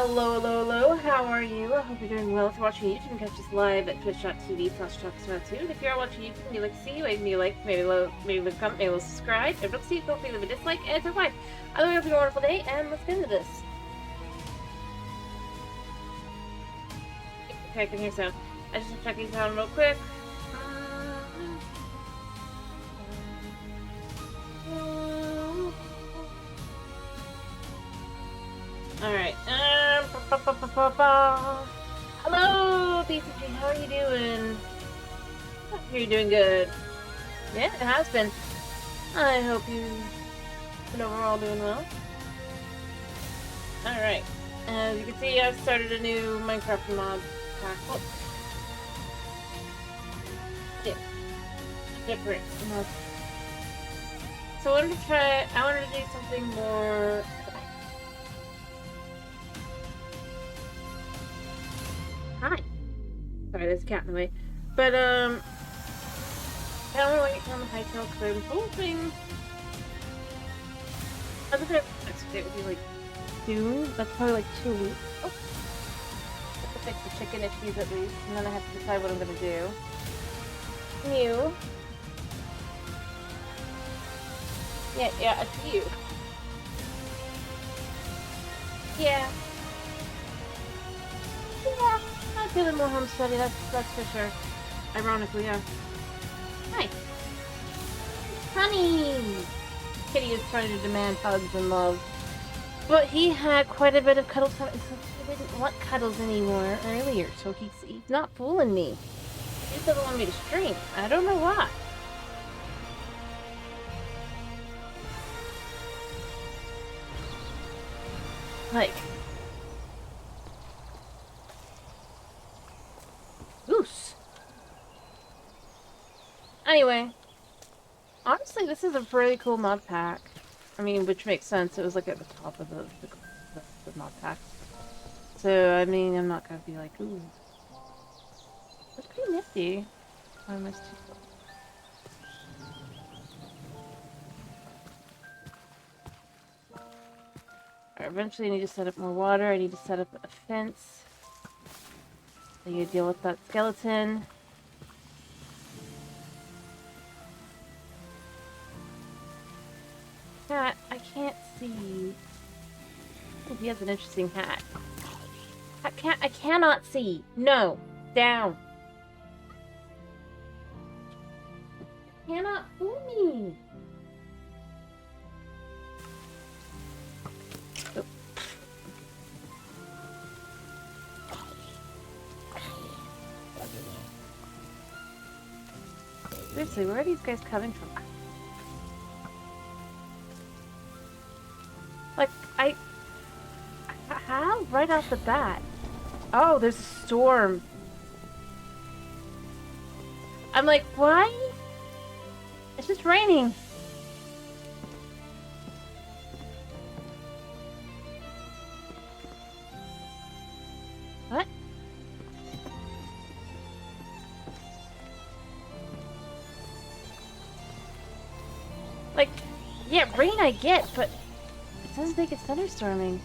Hello, hello, hello. How are you? I hope you're doing well. If you're watching YouTube, you can catch us live at twitch.tv/talksmouth2. And if you're watching YouTube and you like to see, maybe you like, maybe leave a comment, maybe subscribe. If you don't see, feel free to leave a dislike and survive. Otherwise, hope you have a wonderful day, and let's get into this. Okay, I can hear sound. I just check these out real quick. Alright, hello, BCG, how are you doing? I hope you're doing good. Yeah, it has been. I hope you've been overall doing well. Alright, as you can see, I've started a new Minecraft mod pack. Oh. Yeah, different mod. So I wanted to do something more... Hi. Sorry, there's a cat in the way. But, I don't want to wait on the high tail because I'm hoping... I was looking at next day, it would be like soon. That's probably like 2 weeks. Oh. I have to fix the chicken issues at least, and then I have to decide what I'm gonna do. You. Yeah, it's you. Yeah. Yeah. I'm feeling more homesteady, that's for sure. Ironically, yeah. Hi. Honey! Kitty is trying to demand hugs and love. But he had quite a bit of cuddle time, so he didn't want cuddles anymore earlier, so he's not fooling me. He just doesn't want me to stream. I don't know why. Like... Goose! Anyway. Honestly, this is a pretty cool mod pack. I mean, which makes sense. It was like at the top of the mod pack. So, I mean, I'm not gonna be like, ooh. It's pretty nifty. I missed it. Alright, eventually I need to set up more water. I need to set up a fence. So you deal with that skeleton. Hat, I can't see. Oh, he has an interesting hat. I cannot see. No. Down. Cannot fool me. Oh. Seriously, where are these guys coming from? Like, how? Right off the bat. Oh, there's a storm. I'm like, why? It's just raining. What? Like, yeah, rain I get, but it doesn't think it's thunderstorming.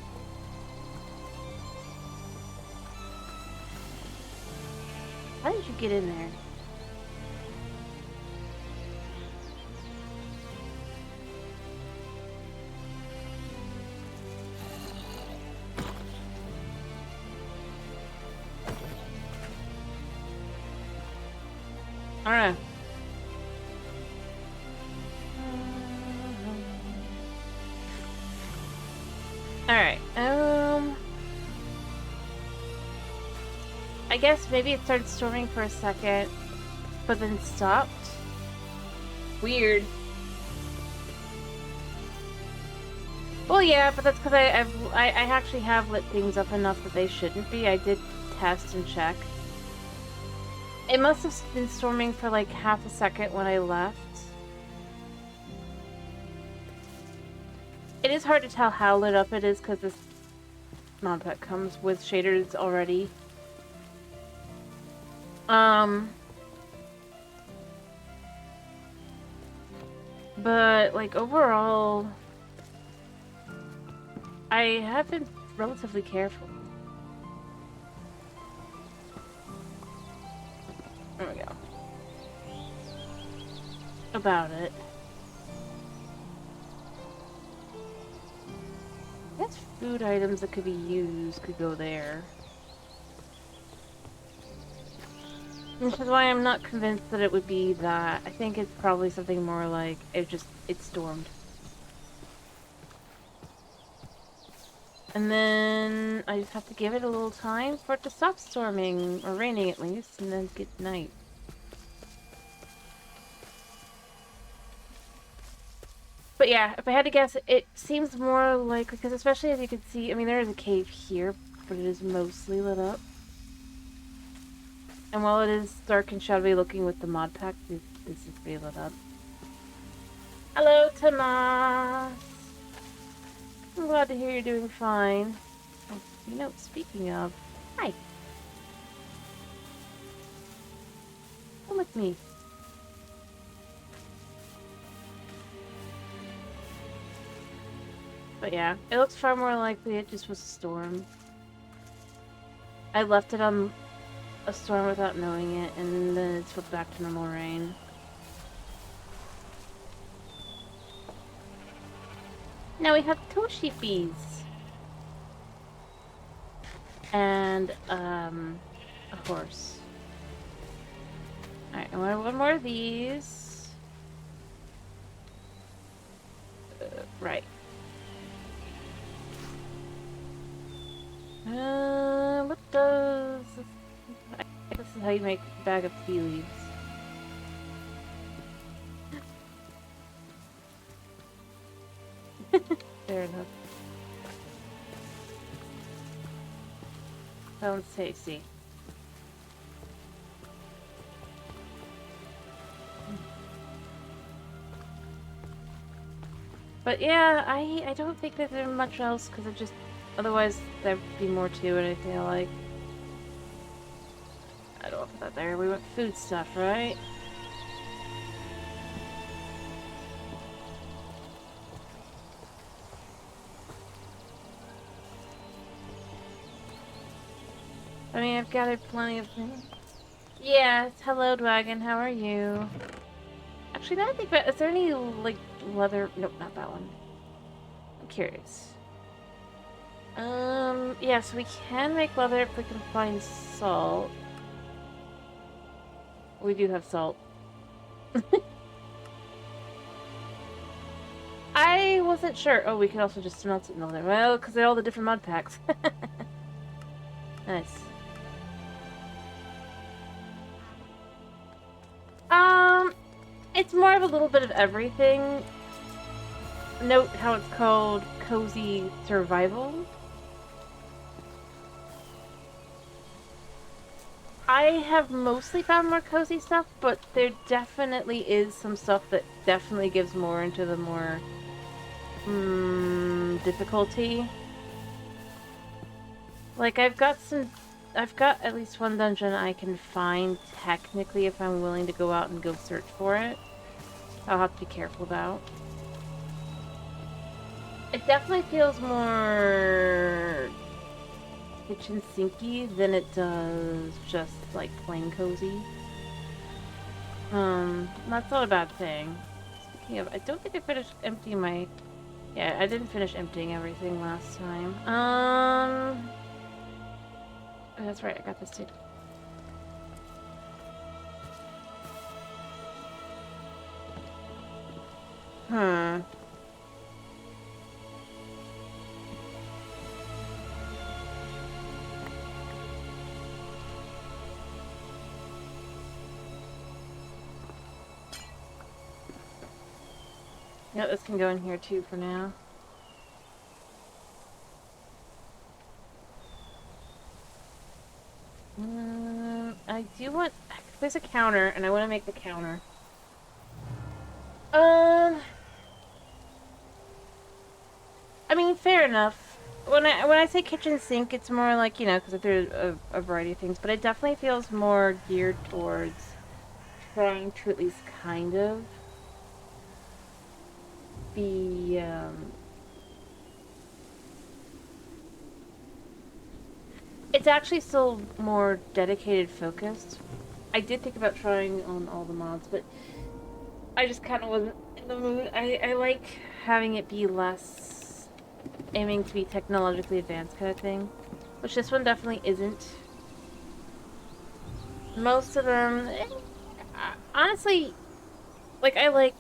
How did you get in there? Alright. Alright, I guess maybe it started storming for a second, but then stopped. Weird. Well, yeah, but that's because I actually have lit things up enough that they shouldn't be. I did test and check. It must have been storming for like half a second when I left. It is hard to tell how lit up it is because this mod pack comes with shaders already. But like overall, I have been relatively careful. There we go. About it. I guess food items that could be used could go there. Which is why I'm not convinced that it would be that. I think it's probably something more like it stormed. And then I just have to give it a little time for it to stop storming, or raining at least, and then get night. But yeah, if I had to guess, it seems more like, because especially as you can see, I mean, there is a cave here, but it is mostly lit up. And while it is dark and shadowy looking with the mod pack, this is pretty lit up. Hello, Tomas! I'm glad to hear you're doing fine. Oh, you know, speaking of, hi! Come with me. But yeah, it looks far more likely it just was a storm. I left it on a storm without knowing it, and then it flipped back to normal rain. Now we have two sheepies. And, a horse. Alright, I want one more of these. Right. What does... This is how you make a bag of tea leaves. Fair enough. Sounds tasty. But yeah, I don't think that there's much else, because it just... Otherwise, there'd be more to it, I feel like. I don't want to put that there. We want food stuff, right? I mean, I've gathered plenty of things. Yeah, hello, Dragon. How are you? Actually, now I think about it, is there any, like, leather... Nope, not that one. I'm curious. Yeah, so we can make leather if we can find salt. We do have salt. I wasn't sure. Oh, we can also just smelt it in there. Well, because they're all the different mod packs. Nice. It's more of a little bit of everything. Note how it's called Cozy Survival. I have mostly found more cozy stuff, but there definitely is some stuff that definitely gives more into the more difficulty. Like, I've got at least one dungeon I can find technically if I'm willing to go out and go search for it. I'll have to be careful about. It definitely feels more kitchen sinky than it does just like plain cozy. That's not a bad thing. Speaking of, I don't think I finished emptying my... Yeah, I didn't finish emptying everything last time. Oh, that's right, I got this too. Yeah, this can go in here too for now. I do want... There's a counter, and I want to make the counter. I mean, fair enough. When I say kitchen sink, it's more like, you know, because there's a variety of things, but it definitely feels more geared towards trying to at least kind of be, it's actually still more dedicated focused. I did think about trying on all the mods, but I just kind of wasn't in the mood. I like having it be less aiming to be technologically advanced kind of thing, which this one definitely isn't. Most of them, honestly, like,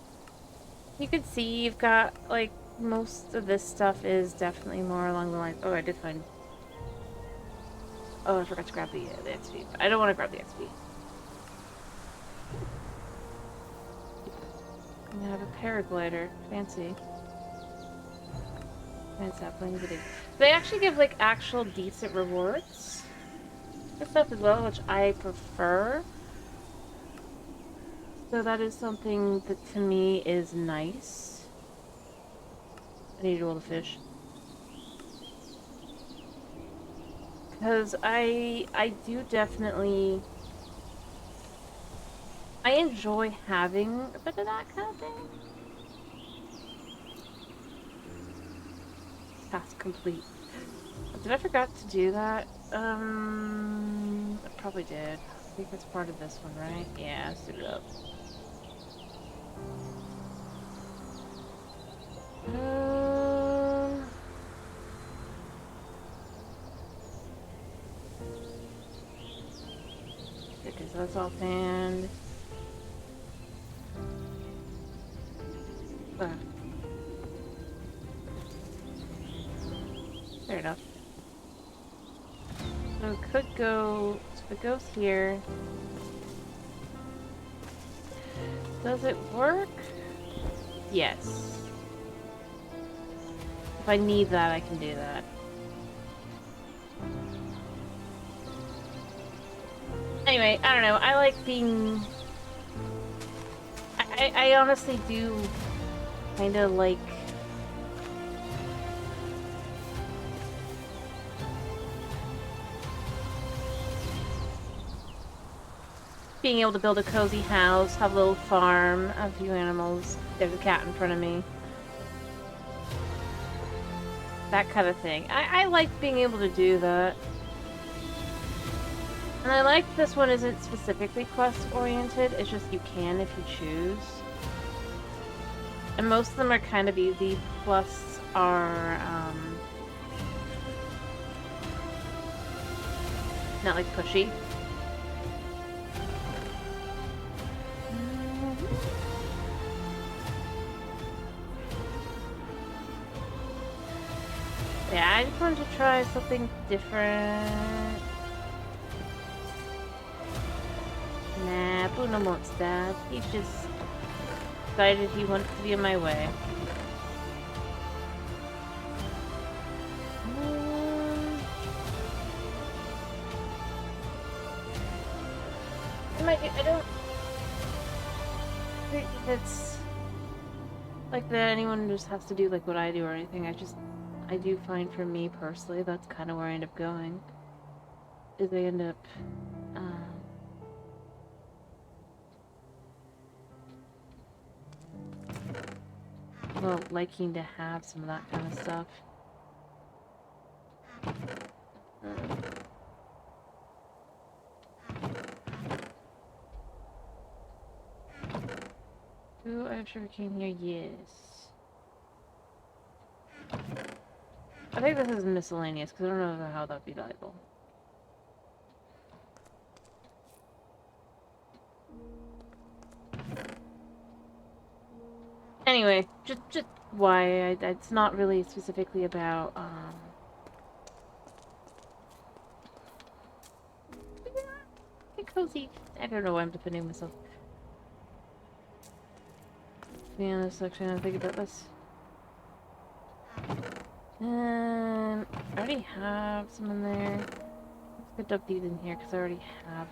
you can see you've got, like, most of this stuff is definitely more along the lines. Oh, I did find. Oh, I forgot to grab the XP. I don't want to grab the XP. I have a paraglider. Fancy. And sapling video. They actually give, like, actual decent rewards for stuff as well, which I prefer. So that is something that to me is nice. I need to roll the fish. Because I do definitely... I enjoy having a bit of that kind of thing. Task complete. Did I forget to do that? I probably did. I think that's part of this one, right? Yeah, let's do it up. Okay, so that's all fanned. Fair enough. So it could go... So if it goes here... Does it work? Yes. If I need that, I can do that. Anyway, I don't know. I like being... I honestly do kind of like... being able to build a cozy house, have a little farm, a few animals. There's a cat in front of me. That kind of thing. I like being able to do that. And I like this one isn't specifically quest-oriented, it's just you can if you choose. And most of them are kind of easy, plus are, not like pushy. Yeah, I just wanted to try something different. Nah, Bruno won't stab. He's just decided he wants to be in my way. I don't think it's like that anyone just has to do like what I do or anything. I do find for me personally, that's kind of where I end up going. Is I end up, well, liking to have some of that kind of stuff. Do I have sugarcane here? Yes. I think this is miscellaneous, because I don't know how that would be valuable. Anyway, just why it's not really specifically about cozy. I don't know why I'm defending myself. Be on this section and think about this. And I already have some in there. Let's go dump these in here because I already have.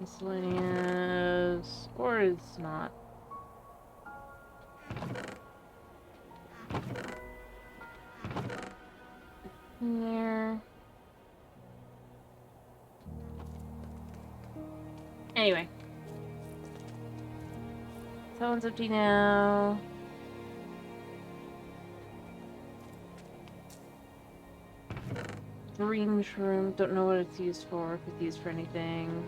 Miscellaneous, or it's not. There. Anyway. That one's empty now. green shroom. Don't know what it's used for, if it's used for anything.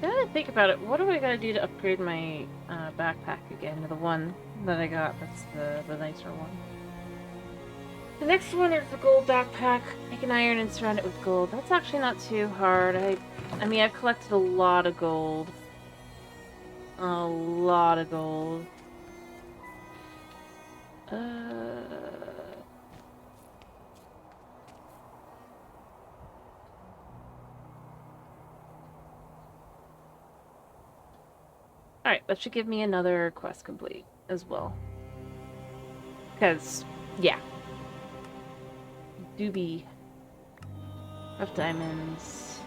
Now that I think about it, what do I gotta do to upgrade my backpack again to the one that I got? That's the nicer one. The next one is the gold backpack. Make an iron and surround it with gold. That's actually not too hard. I mean, I've collected a lot of gold. A lot of gold. Alright, that should give me another quest complete as well. Because, yeah. Doobie of diamonds.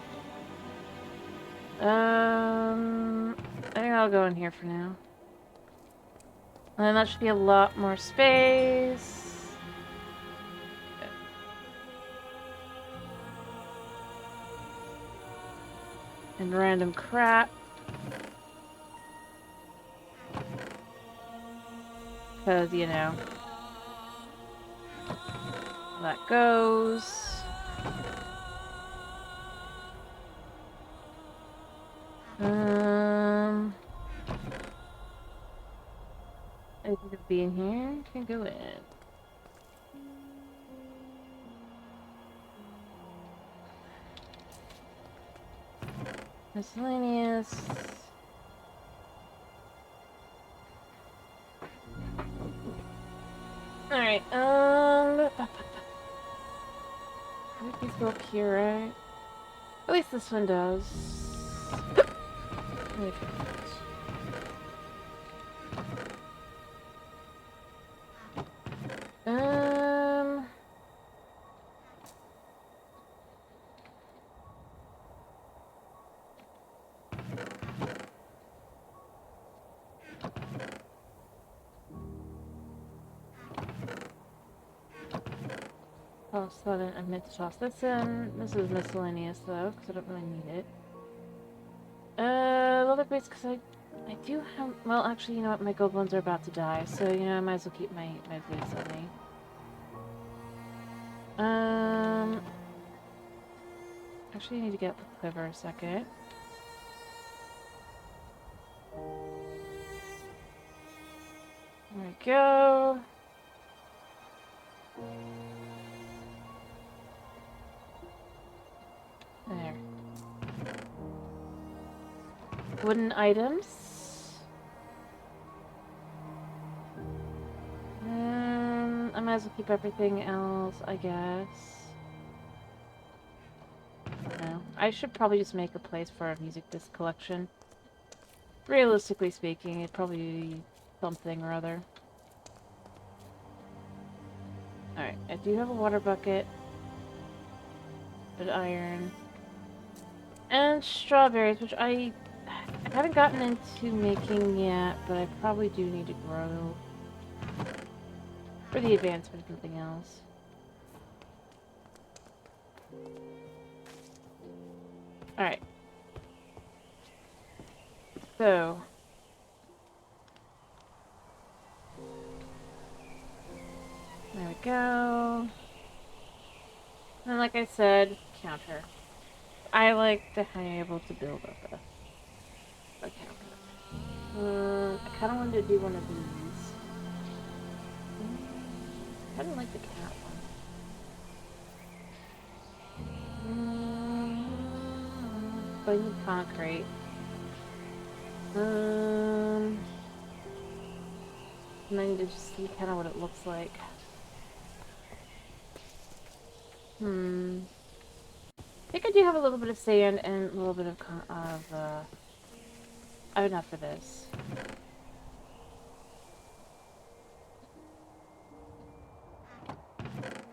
I think I'll go in here for now. And then that should be a lot more space. And random crap. Because, you know, that goes. I think it'll be in here. Can go in. Miscellaneous. Alright, these go up here, right? At least this one does. Oh, so I meant to toss this in. This is miscellaneous though, because I don't really need it. Leather base, because I do have. Well, actually, you know what? My gold ones are about to die, so you know I might as well keep my boots on me. Actually, I need to get the quiver a second. There we go. There. Wooden items. I might as well keep everything else, I guess. I don't know. I should probably just make a place for a music disc collection. Realistically speaking, it'd probably be something or other. Alright, I do have a water bucket. But iron. And strawberries, which I haven't gotten into making yet, but I probably do need to grow for the advancement of something else. Alright. So. There we go. And like I said, counter. I like to be able to build up a counter. I kind of wanted to do one of these. I don't like the cat one. But I need concrete. And I need to just see kind of what it looks like. I think I do have a little bit of sand and a little bit of oh, enough for this.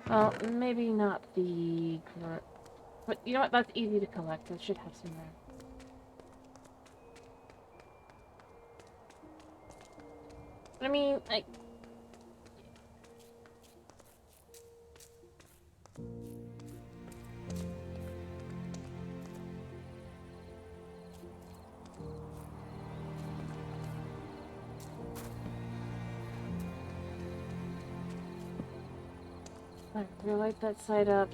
Well, maybe not the... But you know what? That's easy to collect. I should have some there. I mean, like... Alright, we're gonna light that side up.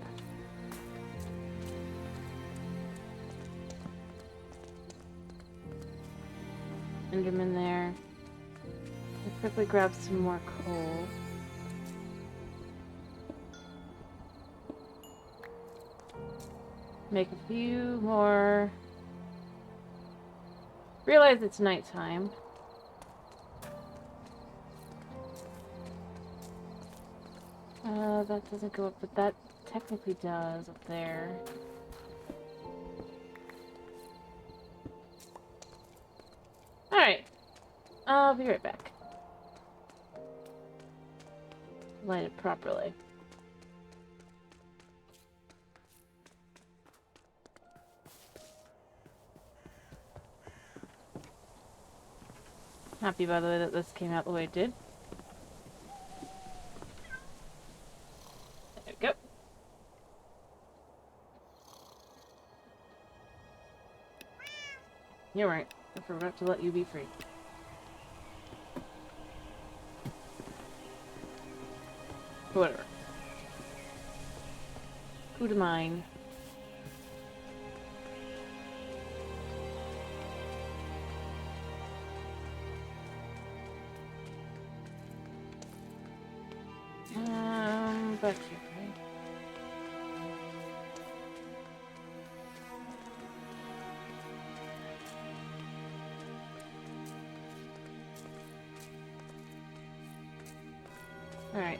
Enderman there. I'll quickly grab some more coal. Make a few more. Realize it's nighttime. That doesn't go up, but that technically does up there. Alright. I'll be right back. Light it properly. Happy, by the way, that this came out the way it did. There we go. You're right. I forgot to let you be free. Whatever. Who to mine? Back here, right? Alright,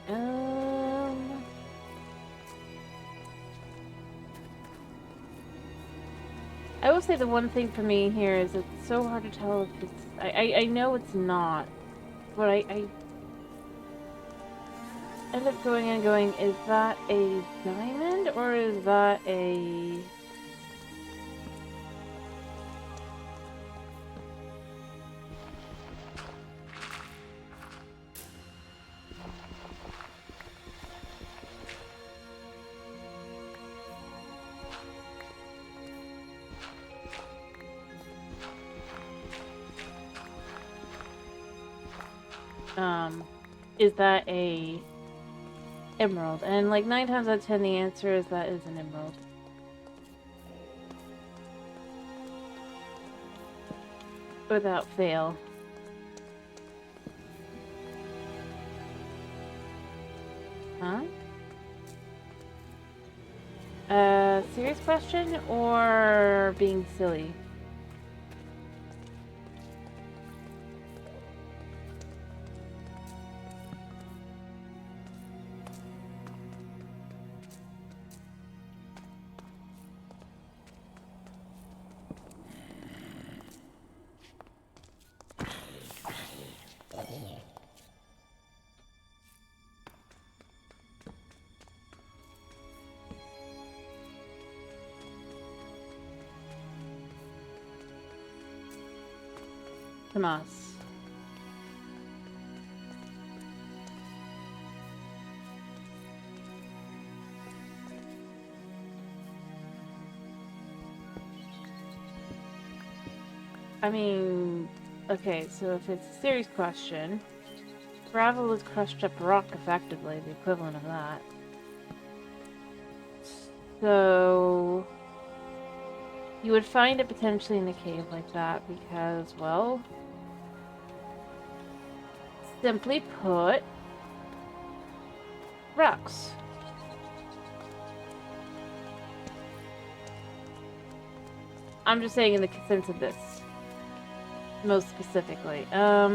I will say the one thing for me here is it's so hard to tell if it's... I know it's not, but I end up going and going, is that a diamond or is that a... is that a emerald? And like 9 times out of 10 the answer is that is an emerald. Without fail. Huh? Serious question or being silly? Tomas. I mean, okay, so if it's a serious question, gravel is crushed up rock, effectively, the equivalent of that. So you would find it potentially in a cave like that because, well, simply put, rocks. I'm just saying in the sense of this, most specifically. I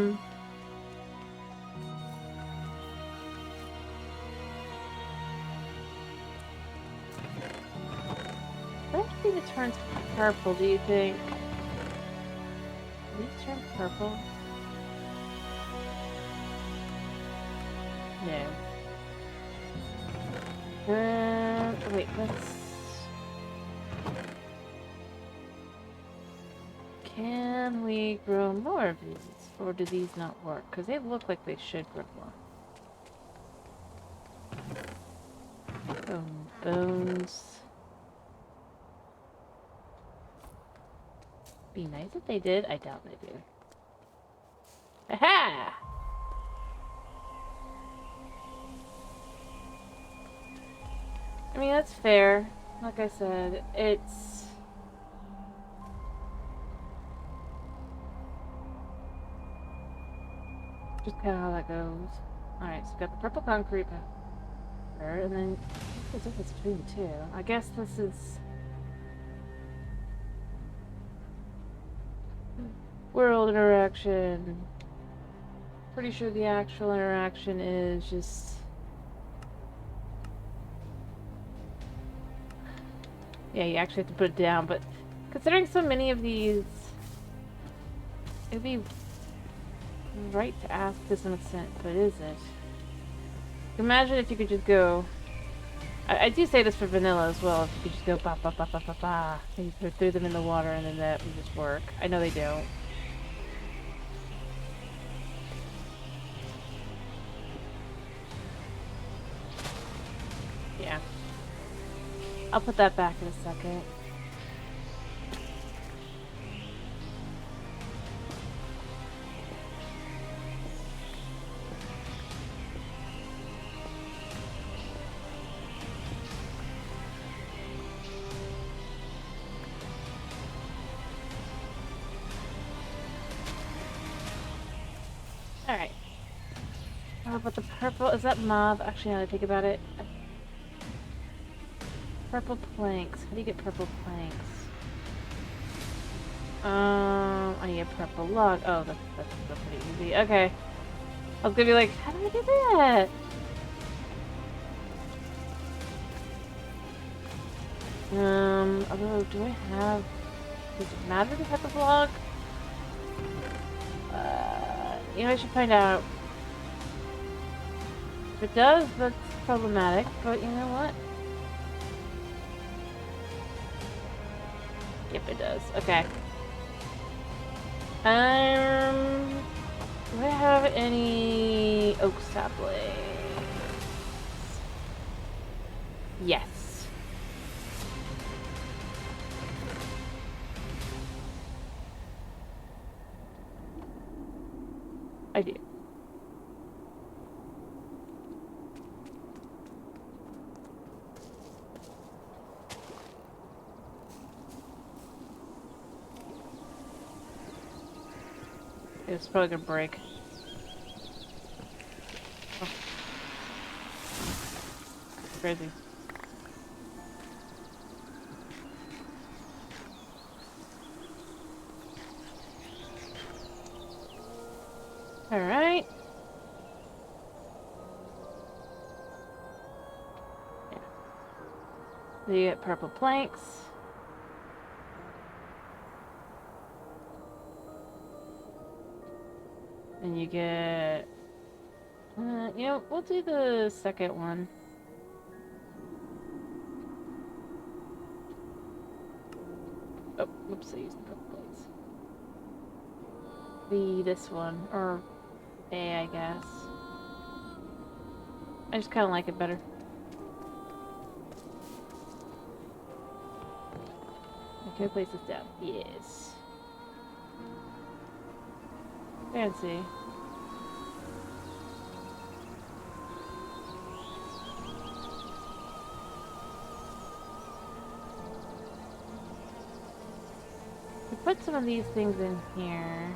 don't think it turns purple, do you think? Do these turn purple? No. Wait, let's... Can we grow more of these? Or do these not work? Because they look like they should grow more. Bones. Be nice if they did. I doubt they do. Aha! I mean, that's fair. Like I said, it's... just kind of how that goes. Alright, so we got the purple concrete there, and then what's the difference between the two? I guess this is world interaction. Pretty sure the actual interaction is just... yeah, you actually have to put it down, but considering so many of these, it'd be right to ask to some extent, but is it? Imagine if you could just go... I do say this for vanilla as well, if you could just go ba ba ba ba ba ba, and you throw them in the water and then that would just work. I know they don't. Yeah. I'll put that back in a second. Alright. How about the purple? Is that mauve? Actually, now that I think about it. Purple planks. How do you get purple planks? I need a purple log. Oh, that's pretty easy. Okay. I was gonna be like, how do I get that? Although, do I have... does it matter the type of log? You know, I should find out. If it does, that's problematic, but you know what? Yep, it does. Okay. Do I have any oak saplings? Yes. I do. It's probably gonna break. Oh. Crazy. Alright. Yeah. So you get purple planks. And you get... you know, we'll do the second one. Oh, whoops, I used the purple plates. This one, or A, I guess. I just kind of like it better. Can I place this down? Yes. Fancy. We put some of these things in here.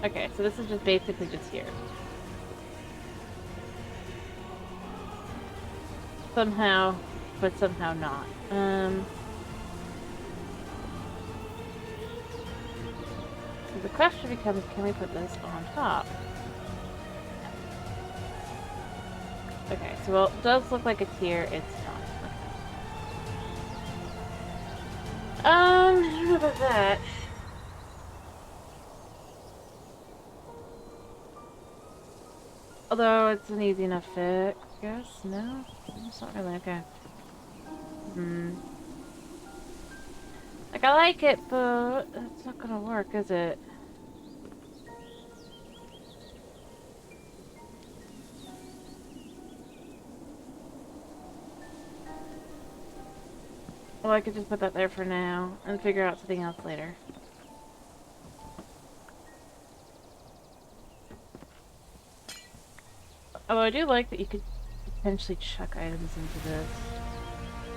Okay, so this is just basically just here. Somehow, but somehow not. So the question becomes, can we put this on top? Okay, so well, it does look like it's here, it's not. I don't know about that. Although it's an easy enough fix, I guess. No? It's not really. Okay. Like, I like it, but it's not gonna work, is it? Well, I could just put that there for now and figure out something else later. Although I do like that you could potentially chuck items into this.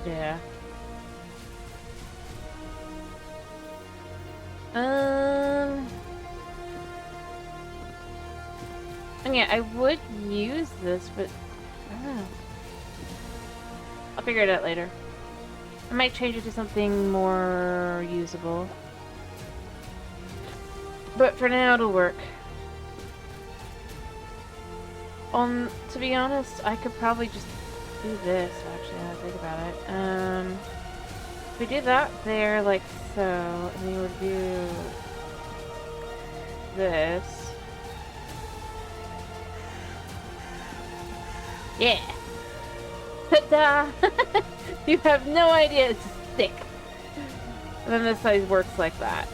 Yeah. And yeah, I would use this, but I don't know. I'll figure it out later. I might change it to something more usable. But for now, it'll work. To be honest, I could probably just do this, actually, now that I think about it. If we do that there, like so, and we would do this. Yeah! Ta-da! You have no idea, it's a stick. And then this size works like that.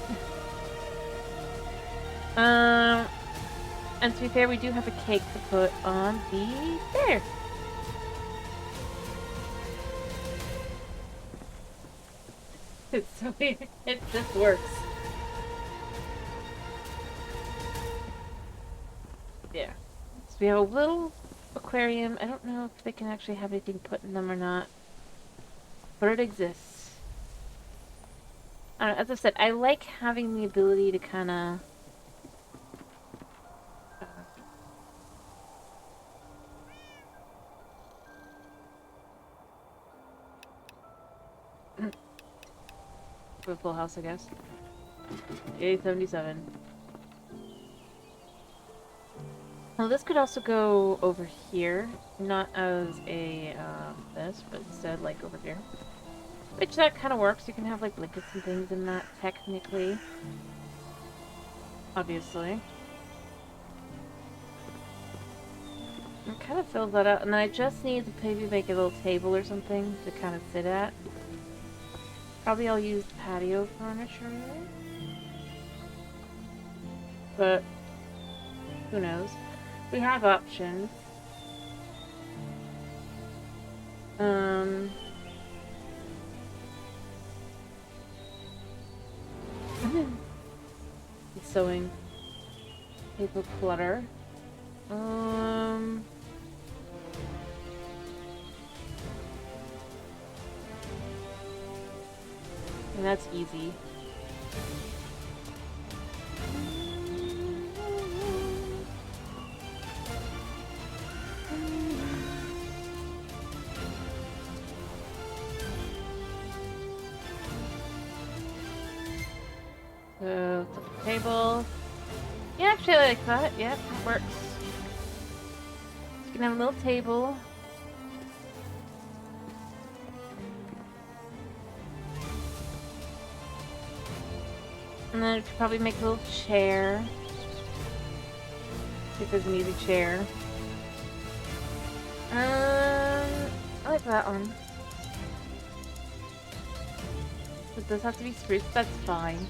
And to be fair, we do have a cake to put on the there. It's so weird. It just works. Yeah. So we have a little aquarium. I don't know if they can actually have anything put in them or not. But it exists. I don't know, as I said, I like having the ability to kind of... a full house, I guess. A77. Well, this could also go over here, not as a this, but instead like over here. Which that kind of works. You can have like blankets and things in that technically. Obviously. It kind of fills that out, and then I just need to maybe make a little table or something to kind of sit at. Probably I'll use patio furniture, but who knows? We have options. Sewing paper clutter. And that's easy. So, table. Yeah, actually I like that. Yeah, that works. You can have a little table. And then we could probably make a little chair. See if there's an easy chair. I like that one. It does have to be spruce, that's fine.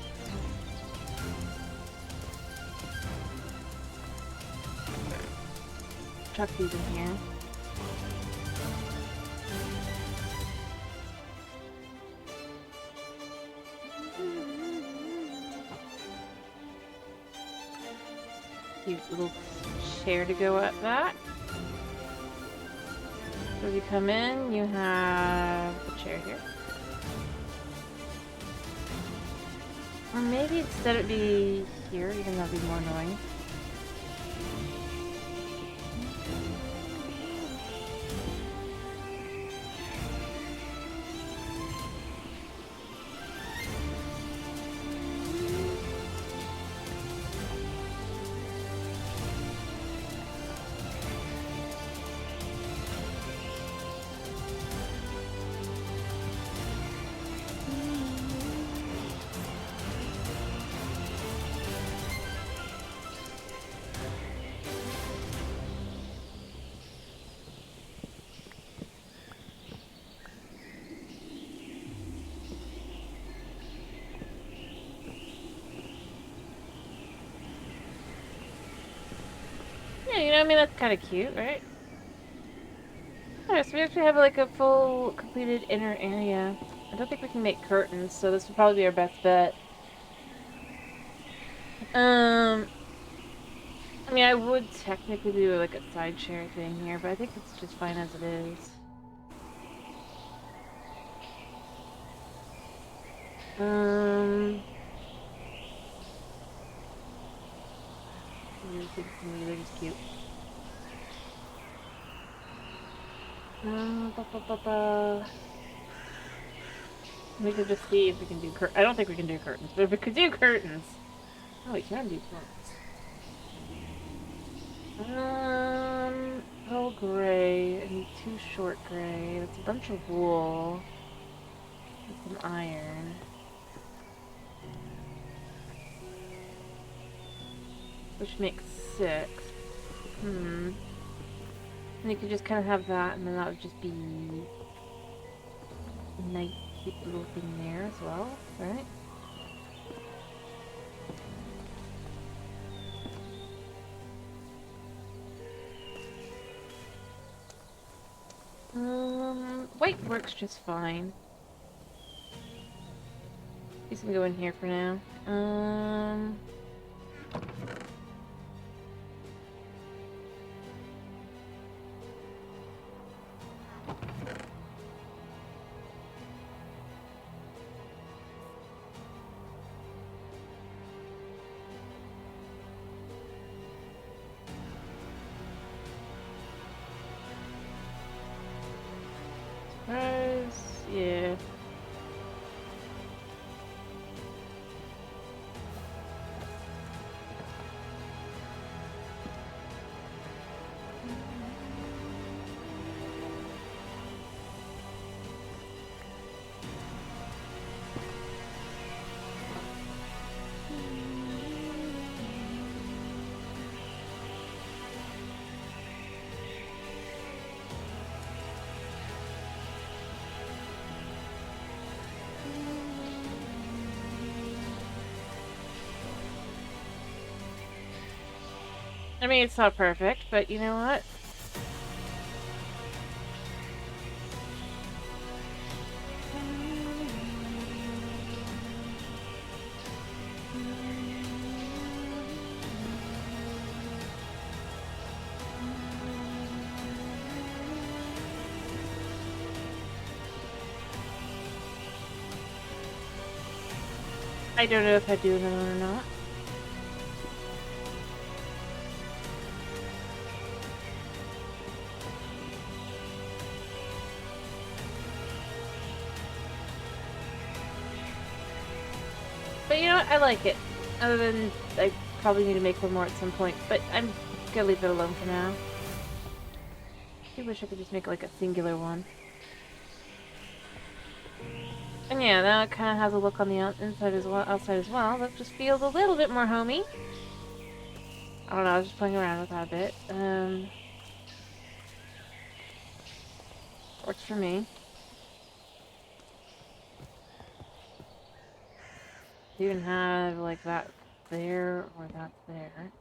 Chuck these in here. Cute little chair to go at that. So as you come in, you have a chair here. Or maybe instead it'd be here, even though that'd be more annoying. Yeah, you know, I mean, that's kind of cute, right? Alright, so we actually have like a full completed inner area. I don't think we can make curtains, so this would probably be our best bet. Um, I mean, I would technically do like a side chair thing here, but I think it's just fine as it is. These things to me, they're just cute. Ba, ba, ba, ba. We could just see if we can do I don't think we can do curtains, but if we could do curtains. Oh, we can do curtains. Pearl gray. I need two short gray. That's a bunch of wool. And some iron. Which makes 6. Hmm. And you could just kind of have that, and then that would just be a nice, cute little thing there as well, right? White works just fine. He's gonna go in here for now. Surprise. Yeah. I mean, it's not perfect, but you know what? I don't know if I do another one or not. But you know what? I like it. Other than I probably need to make one more at some point, but I'm gonna leave it alone for now. I wish I could just make like a singular one. And yeah, now it kind of has a look on the inside as well, outside as well. That just feels a little bit more homey. I don't know. I was just playing around with that a bit. Works for me. You can have like that there or that there.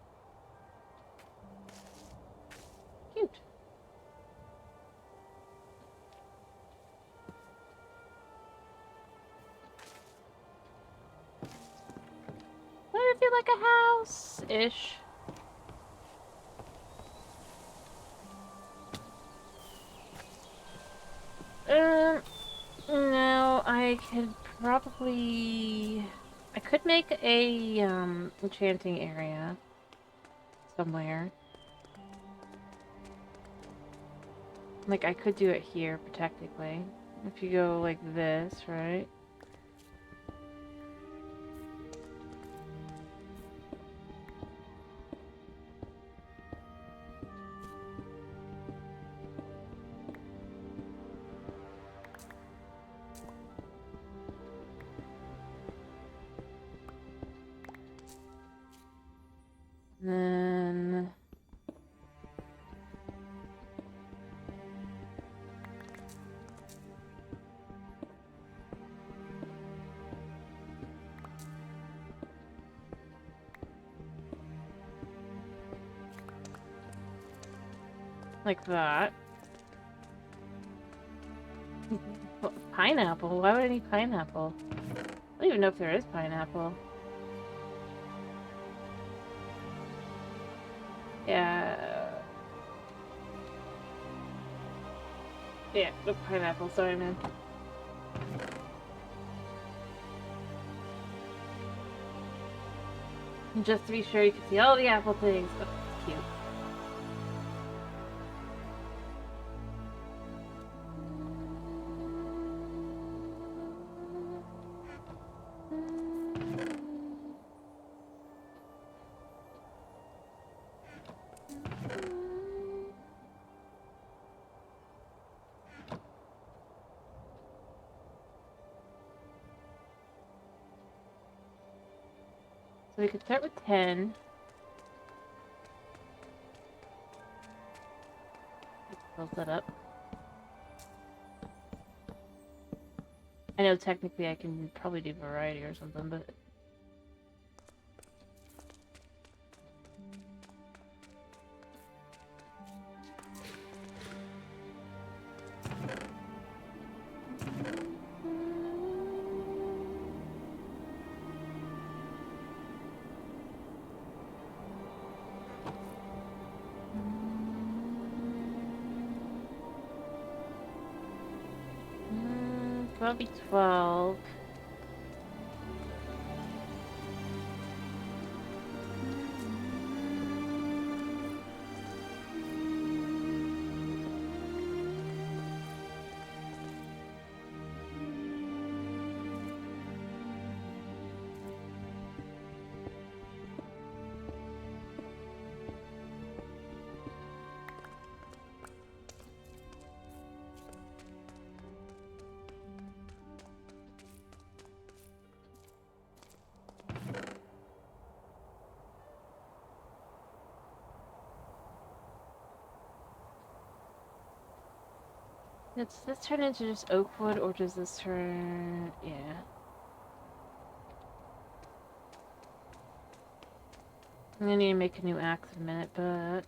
Cute. Does it feel like a house-ish? No, I could probably... I could make a, enchanting area somewhere. Like, I could do it here, technically. If you go like this, right? Then... Like that. Pineapple? Why would I need pineapple? I don't even know if there is pineapple. Yeah. Yeah, no pineapple. Sorry, man. And just to be sure you can see all the apple things. Oh, it's cute. So we could start with 10. Build that up. I know technically I can probably do variety or something, but... Probably 12. Does this turn into just oak wood, or does this turn... yeah. I'm gonna need to make a new axe in a minute, but...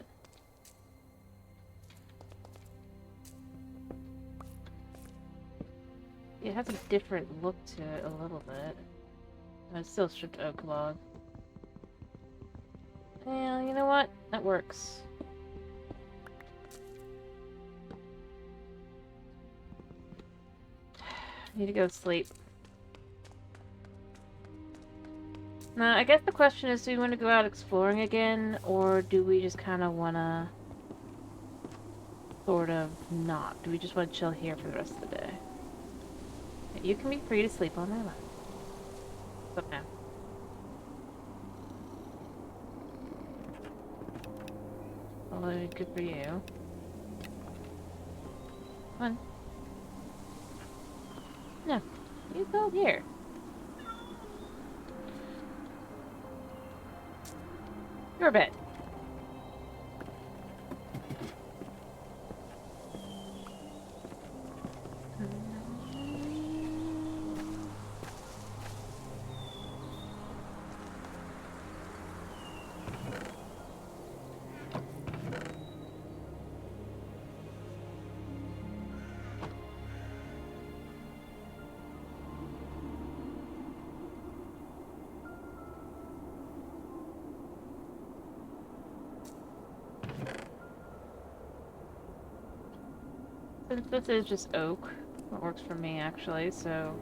it has a different look to it a little bit. But it's still stripped oak log. Yeah, you know what? That works. Need to go to sleep. Now, I guess the question is, do we want to go out exploring again, or do we just kind of want to sort of not? Do we just want to chill here for the rest of the day? You can be free to sleep all night long. But now. Well, good for you. Come on. No, you go here. Your bed. Since this is just oak, it works for me actually, so...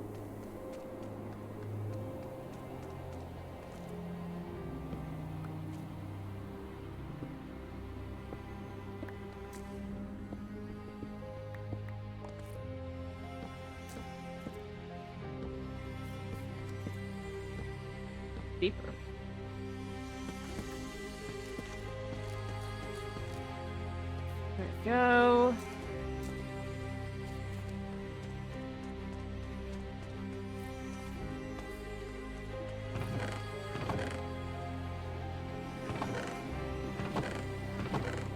deeper. There we go.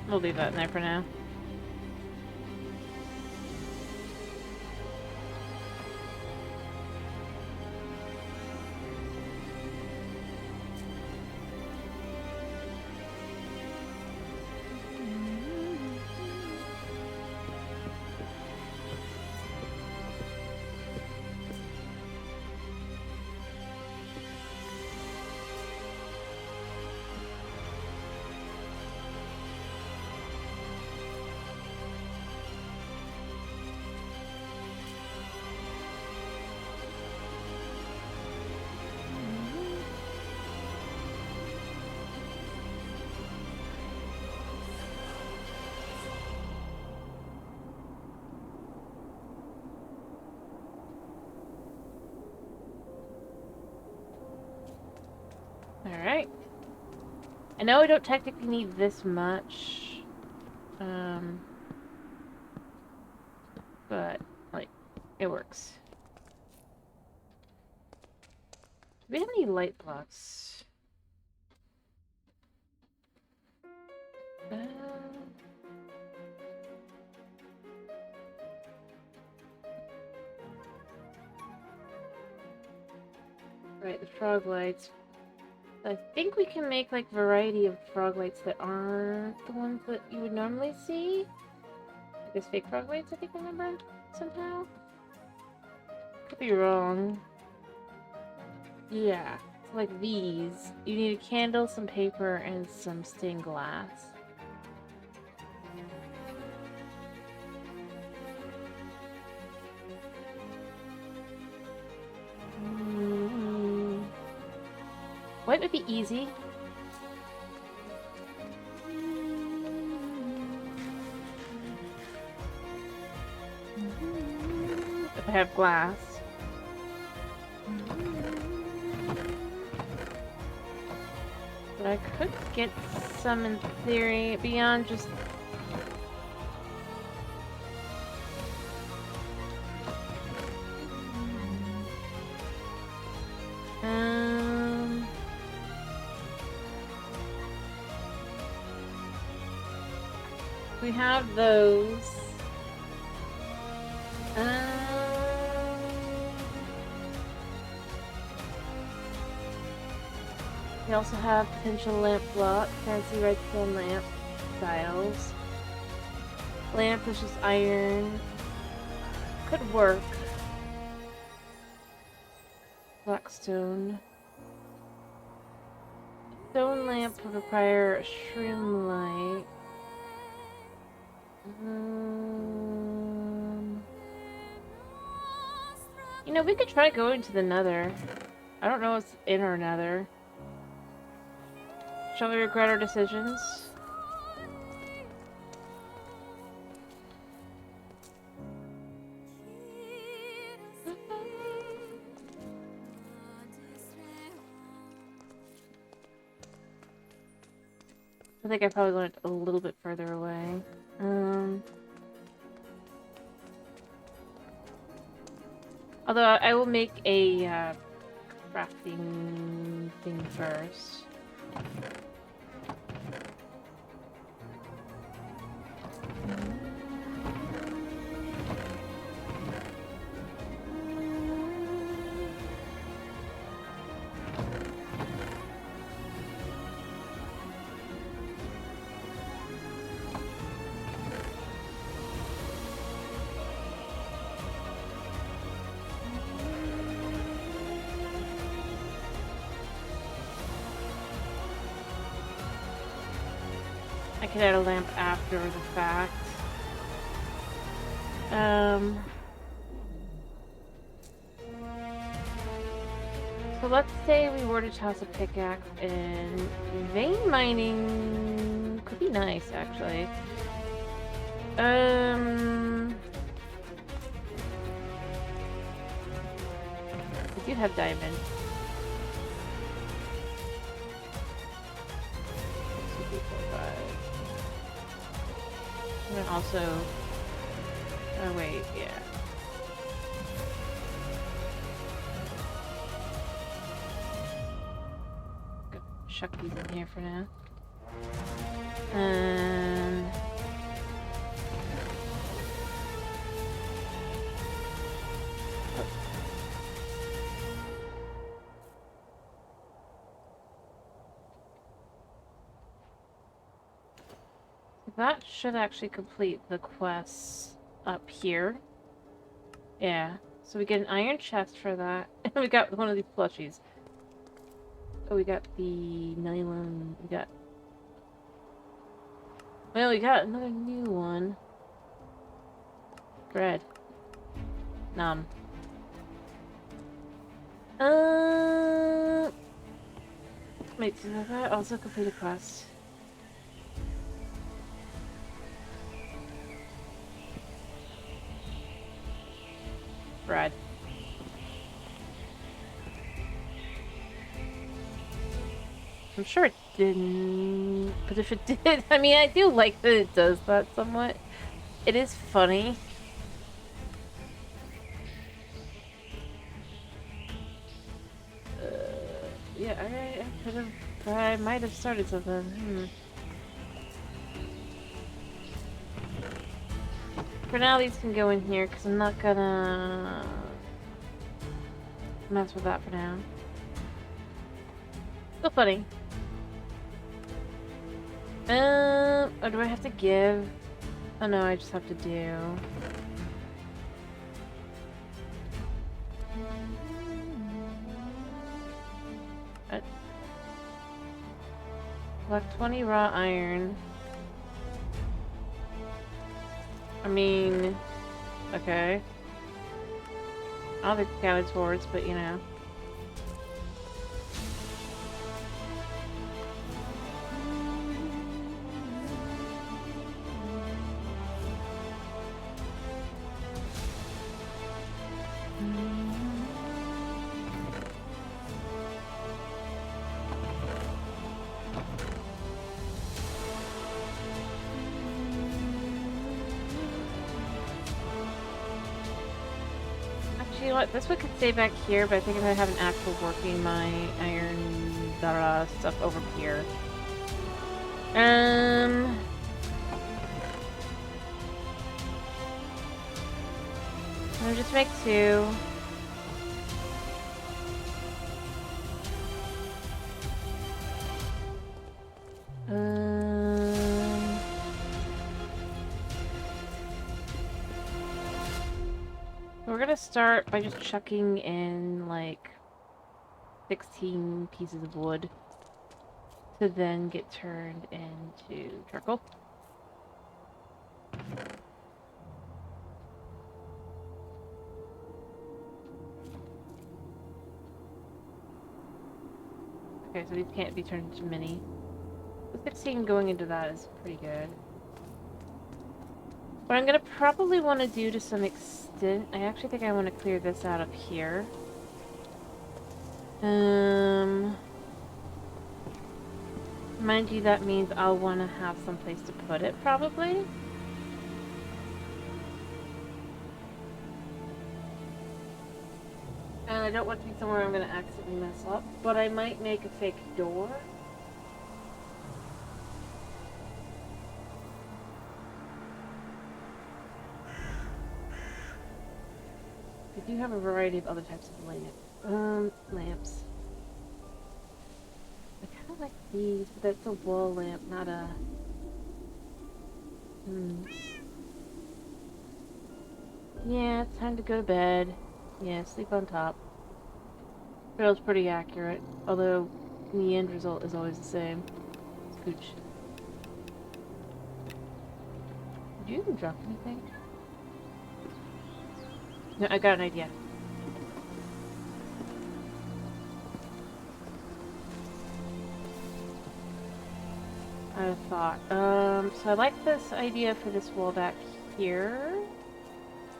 We'll leave that in there for now. Alright. I know I don't technically need this much. But, like, it works. Do we have any light blocks? Right, the frog lights. I think we can make, like, variety of frog lights that aren't the ones that you would normally see. I guess fake frog lights, I think I remember, somehow. Could be wrong. Yeah, so like these. You need a candle, some paper, and some stained glass. White would be easy. If I have glass. But I could get some in theory beyond just... We have those. We also have potential lamp block, fancy redstone lamp styles. Lamp, which is iron. Could work. Blackstone. Stone lamp would require a shroom light. You know, we could try going to the nether. I don't know what's in our nether. Shall we regret our decisions? I think I probably went a little bit further away. Although I will make a crafting thing first. I could add a lamp after the fact. So let's say we were to toss a pickaxe in. Vein mining could be nice, actually. We do have diamond. And then also... Oh wait, yeah. Go chuck these in here for now. And... that should actually complete the quests up here. Yeah. So we get an iron chest for that. And we got one of these plushies. Oh, we got the nylon. We got... Well, we got another new one. Bread. Nom. Wait, did that also complete a quest? Bread. I'm sure it didn't, but if it did, I mean, I do like that it does that somewhat. It is funny. Yeah, I could have, I might have started something. For now, these can go in here, because I'm not gonna mess with that for now. Still funny. Oh, do I have to give? Oh no, I just have to do. Collect 20 raw iron. I mean, okay. I'll be counted towards, but you know. Actually, you know what? This one could stay back here, but I think if I have an actual working my iron stuff over here. I'll just make 2. We're gonna start by just chucking in like 16 pieces of wood to then get turned into charcoal. Okay, so these can't be turned into mini. The 16 going into that is pretty good. What I'm gonna probably want to do to some extent, I actually think I want to clear this out of here. Mind you, that means I'll want to have some place to put it, probably. And I don't want to be somewhere I'm going to accidentally mess up, but I might make a fake door. I do have a variety of other types of lamps. I kind of like these, but that's a wall lamp, not a... Yeah, it's time to go to bed. Yeah, sleep on top. Feels pretty accurate, although the end result is always the same. Scooch. Did you even drop anything? No, I got an idea. I thought. So I like this idea for this wall back here.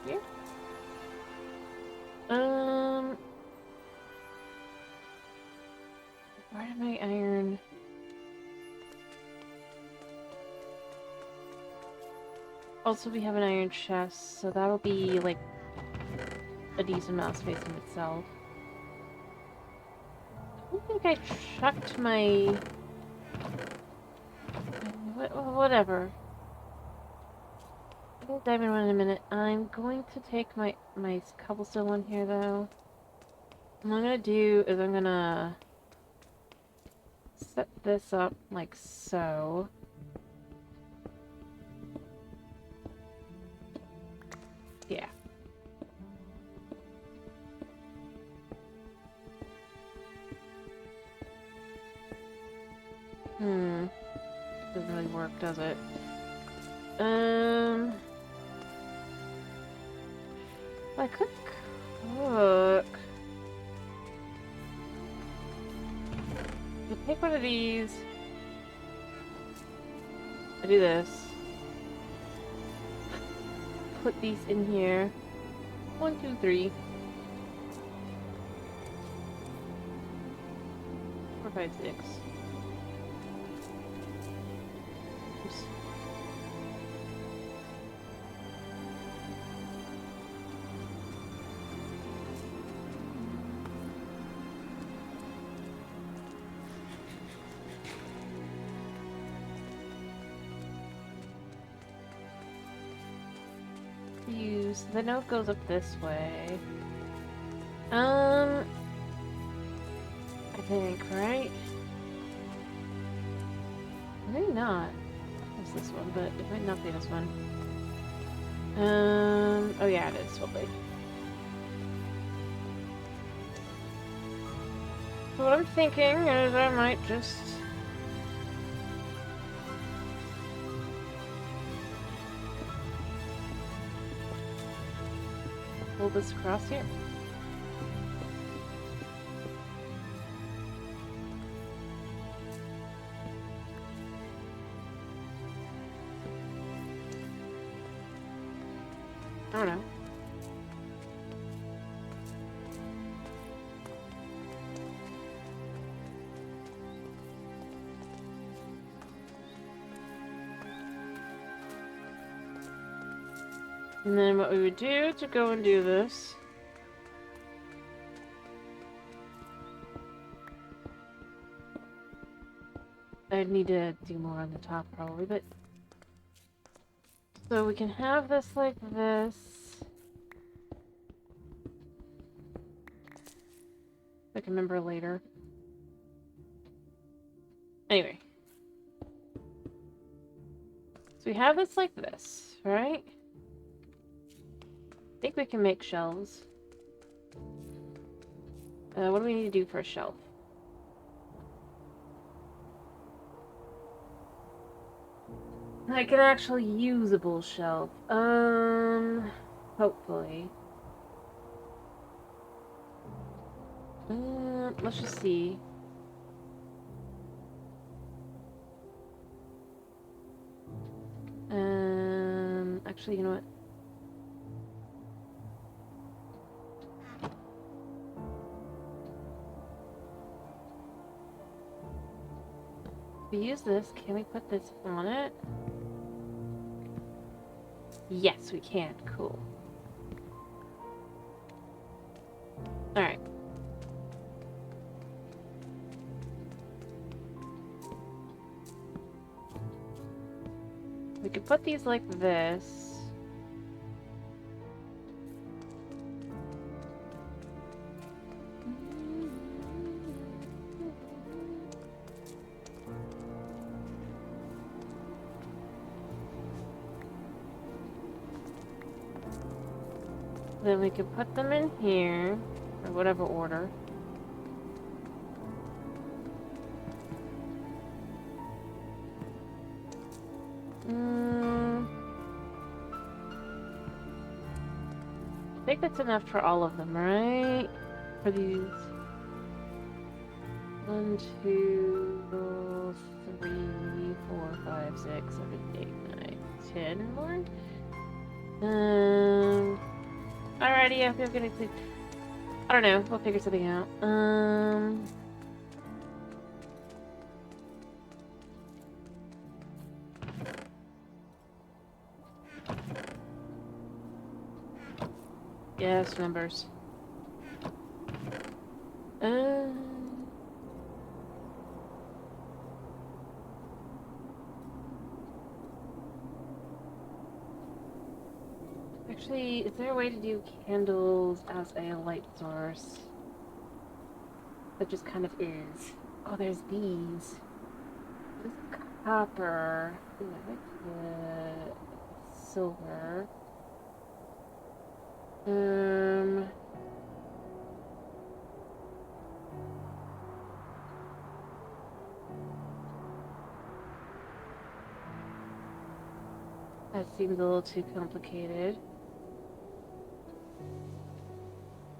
Here? Where did my iron... Also, we have an iron chest, so that'll be, like, a decent amount of space in itself. I don't think I chucked my... Whatever. I'll dive in in a minute. I'm going to take my cobblestone one here, though. What I'm gonna do is I'm gonna set this up like so. Yeah. Doesn't really work, does it? I could cook. I take one of these. I do this. Put these in here. 1, 2, 3. 4, 5, 6. confused. The note goes up this way. I think, right? Maybe not. It's this one, but it might not be this one. Oh yeah, it is. Lovely. So what I'm thinking is I might just pull this across here. I don't know. And then what we would do to go and do this I'd need to do more on the top probably, but so we can have this like this. I can remember later. Anyway. So we have this like this, right? I think we can make shelves. What do we need to do for a shelf? Like an actual usable shelf. Hopefully. Let's just see. Actually, you know what? If we use this, can we put this on it? Yes, we can. Cool. Alright. We could put these like this. Then we could put them in here, or whatever order. I think that's enough for all of them, right? For these. 1, 2, 3, 4, 5, 6, 7, 8, 9, 10 more? Alrighty, yeah, I'm gonna clean. I don't know, we'll figure something out. Yes, numbers. Actually, is there a way to do candles as a light source? That just kind of is. Oh, there's these. This is copper. Ooh, I like the silver. That seems a little too complicated.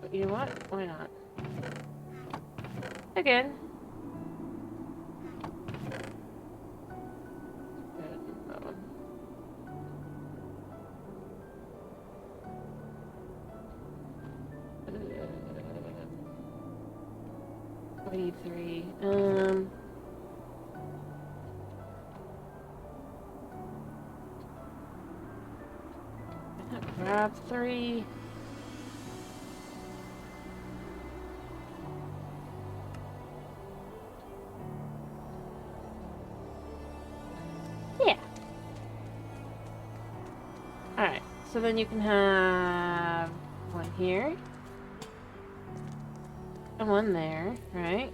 But you know what? Why not? Again. I need 3. Grab 3. Yeah. Alright, So then you can have one here and one there, right?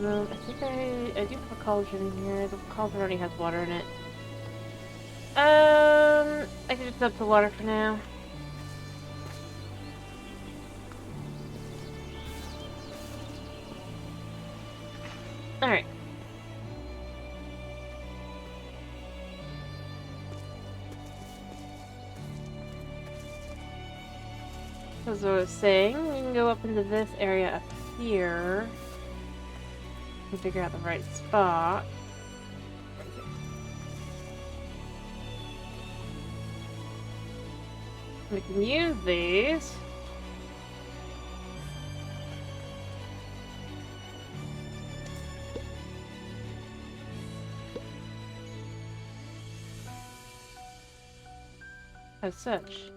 I think I do have a cauldron here. The cauldron already has water in it. I can just up the water for now. Alright. As I was saying, we can go up into this area up here and figure out the right spot. We can use these. As such.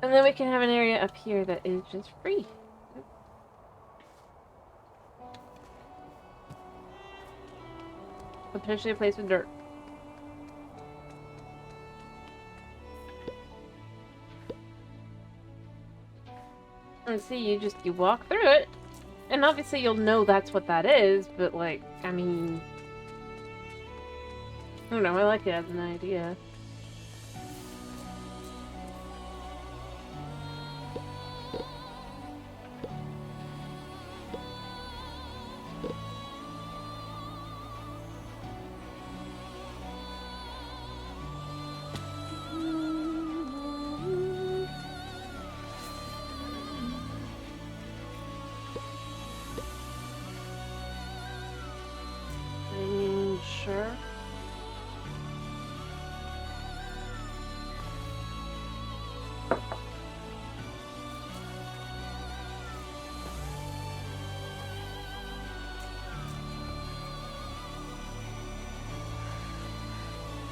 And then we can have an area up here that is just free. Potentially a place with dirt. And see, you walk through it, and obviously you'll know that's what that is, but like, I mean, I don't know, I like it as an idea. Sure.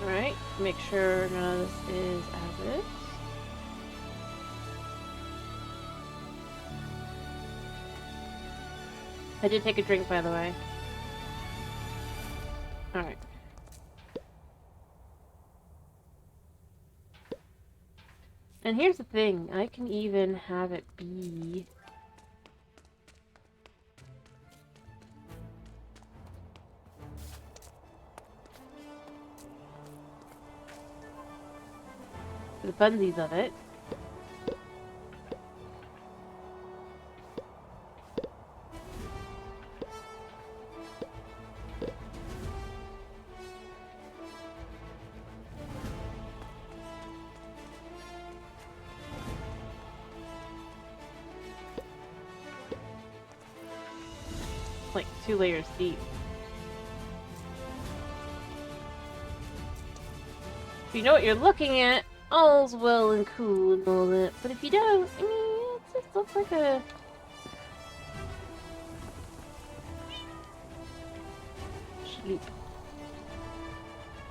Alright, make sure none of this is as is. I did take a drink, by the way. Alright. And here's the thing, I can even have it be... the funsies of it. Like 2 layers deep. If you know what you're looking at, all's well and cool and all that. But if you don't, I mean, it just looks like a... sleep.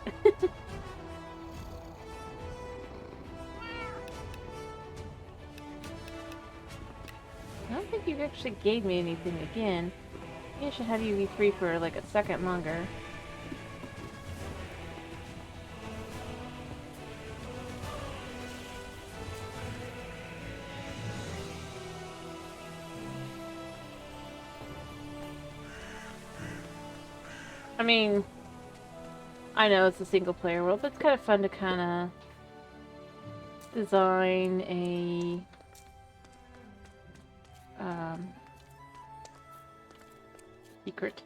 I don't think you actually gave me anything again. Maybe I should have you be free for like a second longer. I mean, I know it's a single player world, but it's kind of fun to kind of design a secret.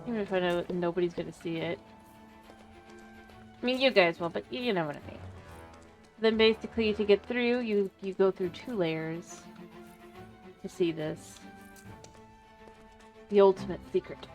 Even if I know nobody's gonna see it. I mean, you guys will, but you know what I mean. Then basically, to get through, you go through 2 layers to see this. The ultimate secret.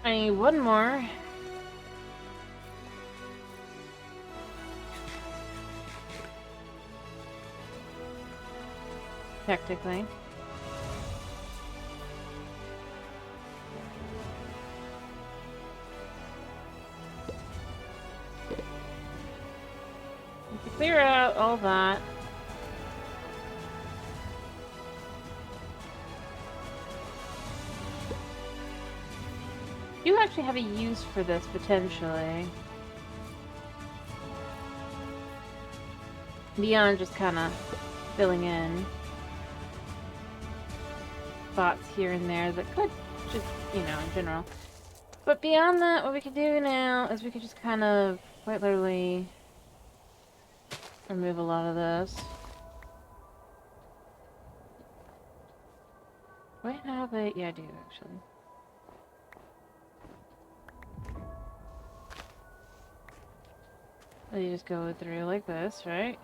I need one more. Technically. To clear out all that. You actually have a use for this, potentially. Beyond just kind of filling in spots here and there that could just, you know, in general. But beyond that, what we could do now is we could just kind of quite literally remove a lot of this. Do I have a... yeah, I do, actually. You just go through like this, right?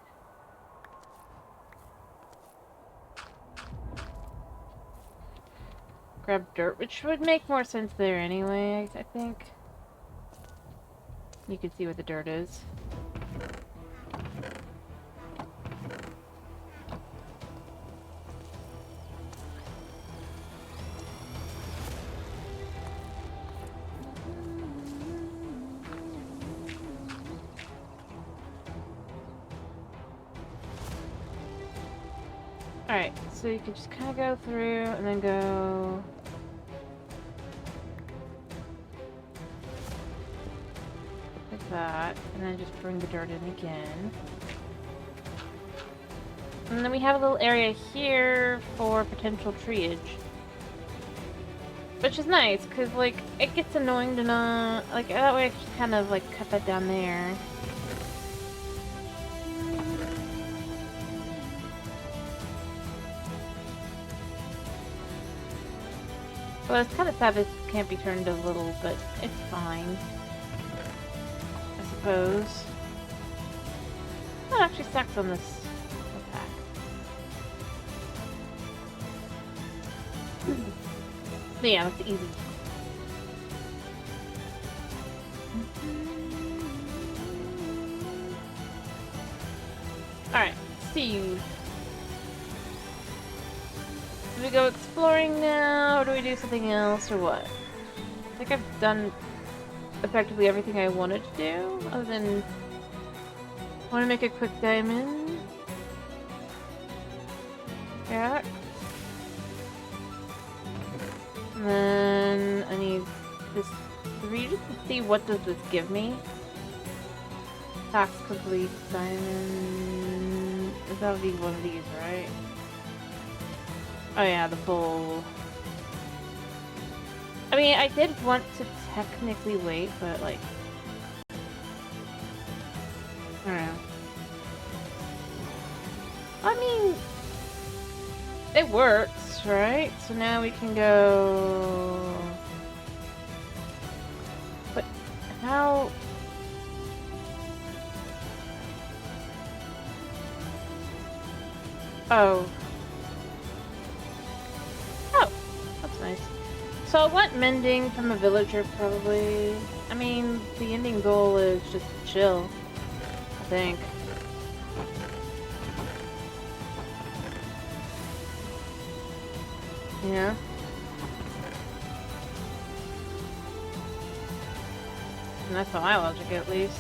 Grab dirt, which would make more sense there anyway, I think. You can see what the dirt is. Alright, so you can just kind of go through and then go... like that, and then just bring the dirt in again. And then we have a little area here for potential treeage. Which is nice, because, like, it gets annoying to not... like, that way I just kind of, like, cut that down there. Well, it's kind of sad this can't be turned a little, but it's fine. I suppose. That actually stacks on this pack. But yeah, that's easy. Alright, see. Do we go exploring now, or do we do something else, or what? I think I've done effectively everything I wanted to do, other than I want to make a quick diamond. Yeah. And then I need this 3 just to see what does this give me. Task complete diamond. That would be one of these, right? Oh yeah, the full... I mean, I did want to technically wait, but like... I don't know. I mean... it works, right? So now we can go... But how... Oh. That's nice. So I want mending from a villager, probably. I mean, the ending goal is just chill, I think. Yeah. And that's my logic, at least.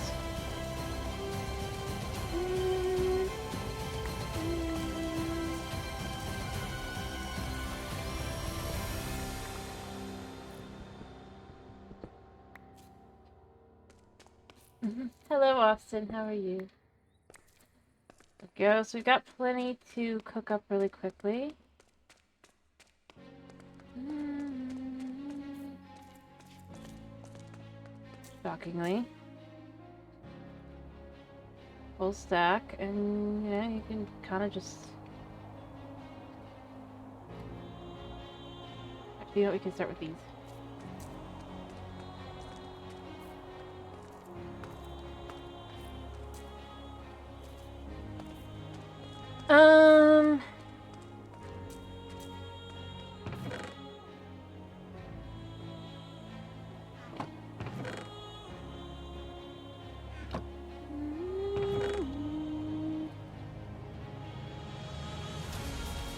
Hello, Austin. How are you? There we go. So we've got plenty to cook up really quickly. Shockingly. Full stack, and yeah, you can kind of just... Actually, you know what? We can start with these.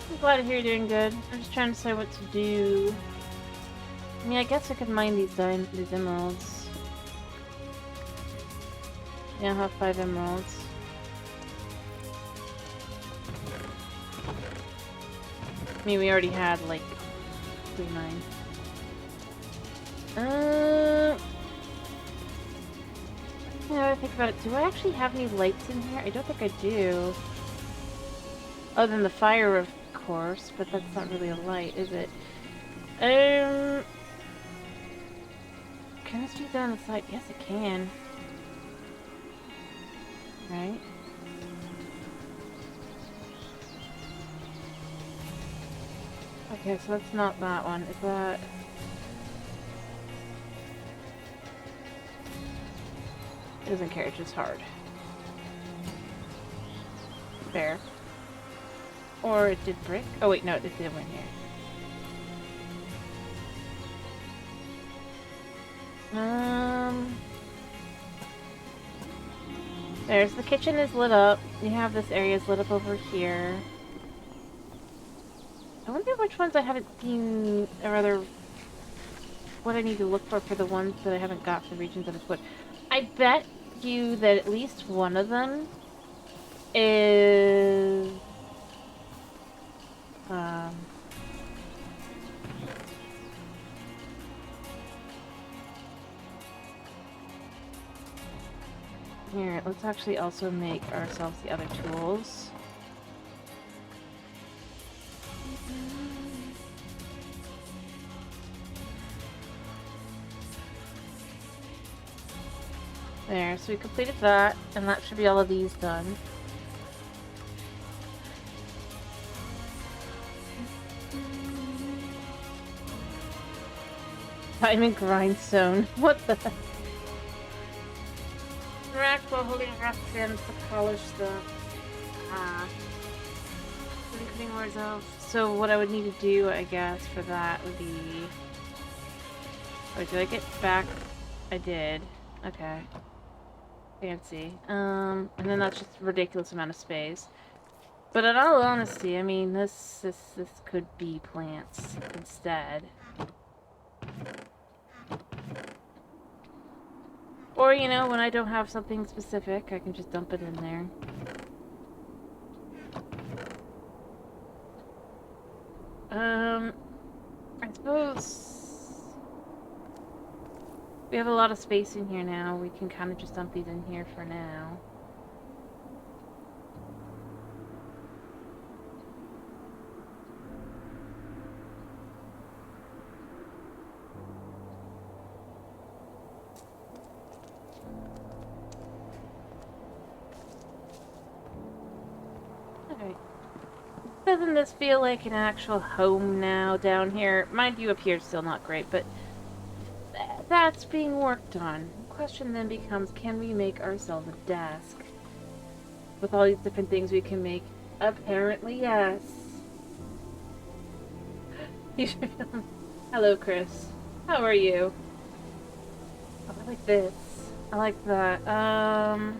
I'm glad to hear you're doing good. I'm just trying to decide what to do. I mean, I guess I could mine these emeralds. Yeah, I have 5 emeralds. I mean, we already had, like, 3 mine. Yeah, I think about it. Do I actually have any lights in here? I don't think I do. Other than the fire, of course, but that's not really a light, is it? Can this be done on the side? Yes, it can. Right? Okay, so that's not that one. Is that... It doesn't care, it's just hard. Fair. Or it did brick? Oh wait, no, it did win here. There's the kitchen is lit up. You have this area is lit up over here. I wonder which ones I haven't seen, or rather, what I need to look for the ones that I haven't got for regions that I've put. I bet you that at least one of them is... Here, let's actually also make ourselves the other tools. There, so we completed that, and that should be all of these done. Diamond grindstone. What the heck? Rack while holding rough stems to polish the... Putting more of. So what I would need to do, I guess, for that would be... Wait, did I get back? I did. Okay. Fancy. And then that's just a ridiculous amount of space. But in all honesty, I mean, this could be plants instead. Or, you know, when I don't have something specific, I can just dump it in there. I suppose... We have a lot of space in here now. We can kind of just dump these in here for now. Alright. Doesn't this feel like an actual home now down here? Mind you, up here is still not great, but that's being worked on. The question then becomes, can we make ourselves a desk? With all these different things we can make? Apparently, yes. Hello, Chris. How are you? Oh, I like this. I like that. I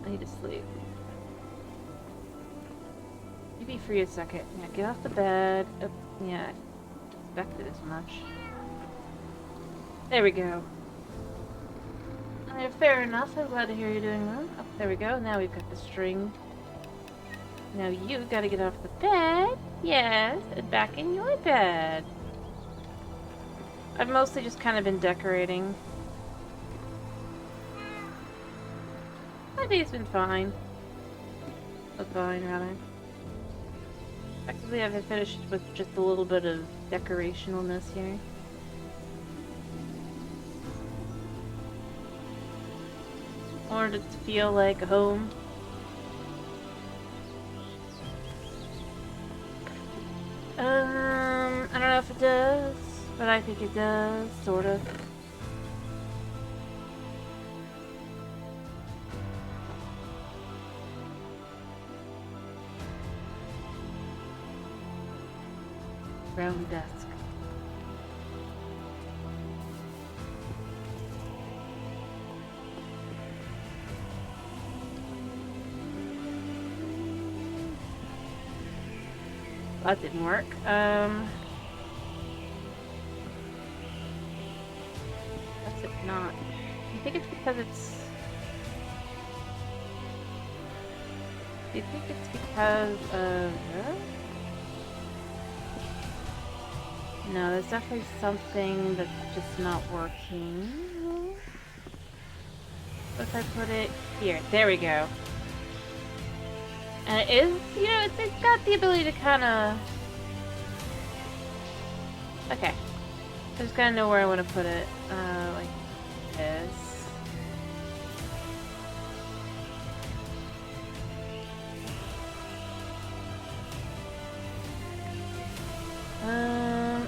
need to sleep. You be free a second. Yeah, get off the bed. Oh, yeah, I expected as much. There we go. Fair enough. I'm glad to hear you're doing well. Oh, there we go. Now we've got the string. Now you gotta get off the bed. Yes, and back in your bed. I've mostly just kind of been decorating. My day's been fine. Fine, rather. Effectively, I've finished with just a little bit of decorationalness here. I wanted it to feel like a home. I don't know if it does, but I think it does, sort of. Brown desk. That didn't work. That's it not. I think it's because it's... Do you think it's because of... No, there's definitely something that's just not working. What if I put it here? There we go. And it is, you know, it's got the ability to kind of... Okay. I just gotta know where I want to put it. Like this.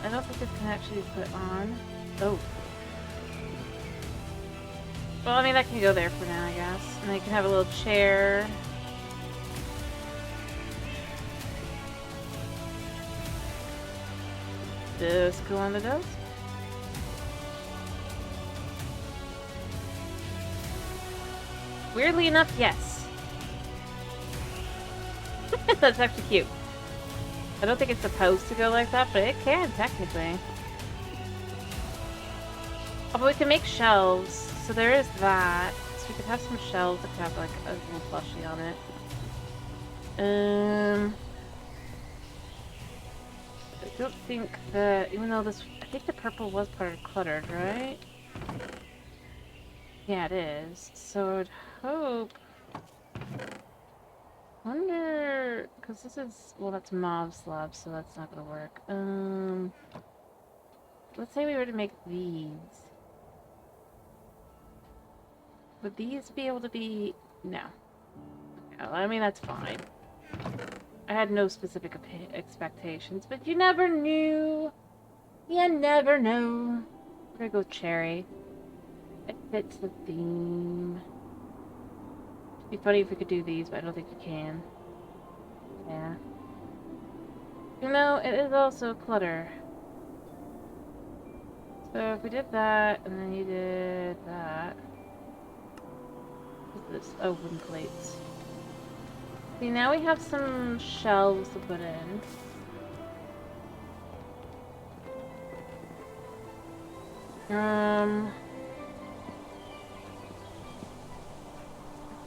I don't think this can actually be put on. Oh. Well, I mean, that can go there for now, I guess. And then you can have a little chair. This go on the desk. Weirdly enough, yes. That's actually cute. I don't think it's supposed to go like that, but it can, technically. Oh, but we can make shelves, so there is that. So we could have some shelves that could have, like, a little plushie on it. I don't think that, even though this... I think the purple was part of cluttered, right? Yeah, it is. So I'd hope... wonder... Because this is... Well, that's mauve slab, so that's not gonna work. Let's say we were to make these. Would these be able to be... No. No, I mean, that's fine. I had no specific expectations, but you never knew. You never know. We're gonna go cherry. It fits the theme. It'd be funny if we could do these, but I don't think we can. Yeah. You know, it is also clutter. So if we did that, and then you did that. What's this? Oh, wooden plates. See, now we have some shelves to put in.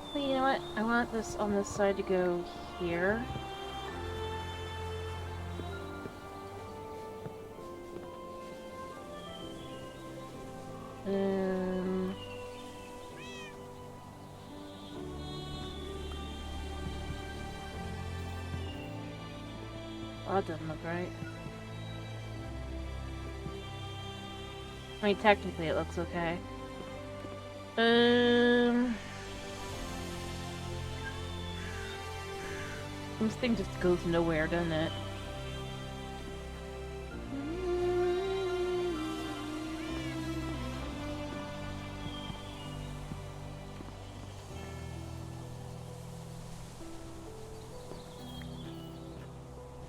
Actually, you know what? I want this on this side to go here. Well, that doesn't look right. I mean, technically it looks okay. This thing just goes nowhere, doesn't it?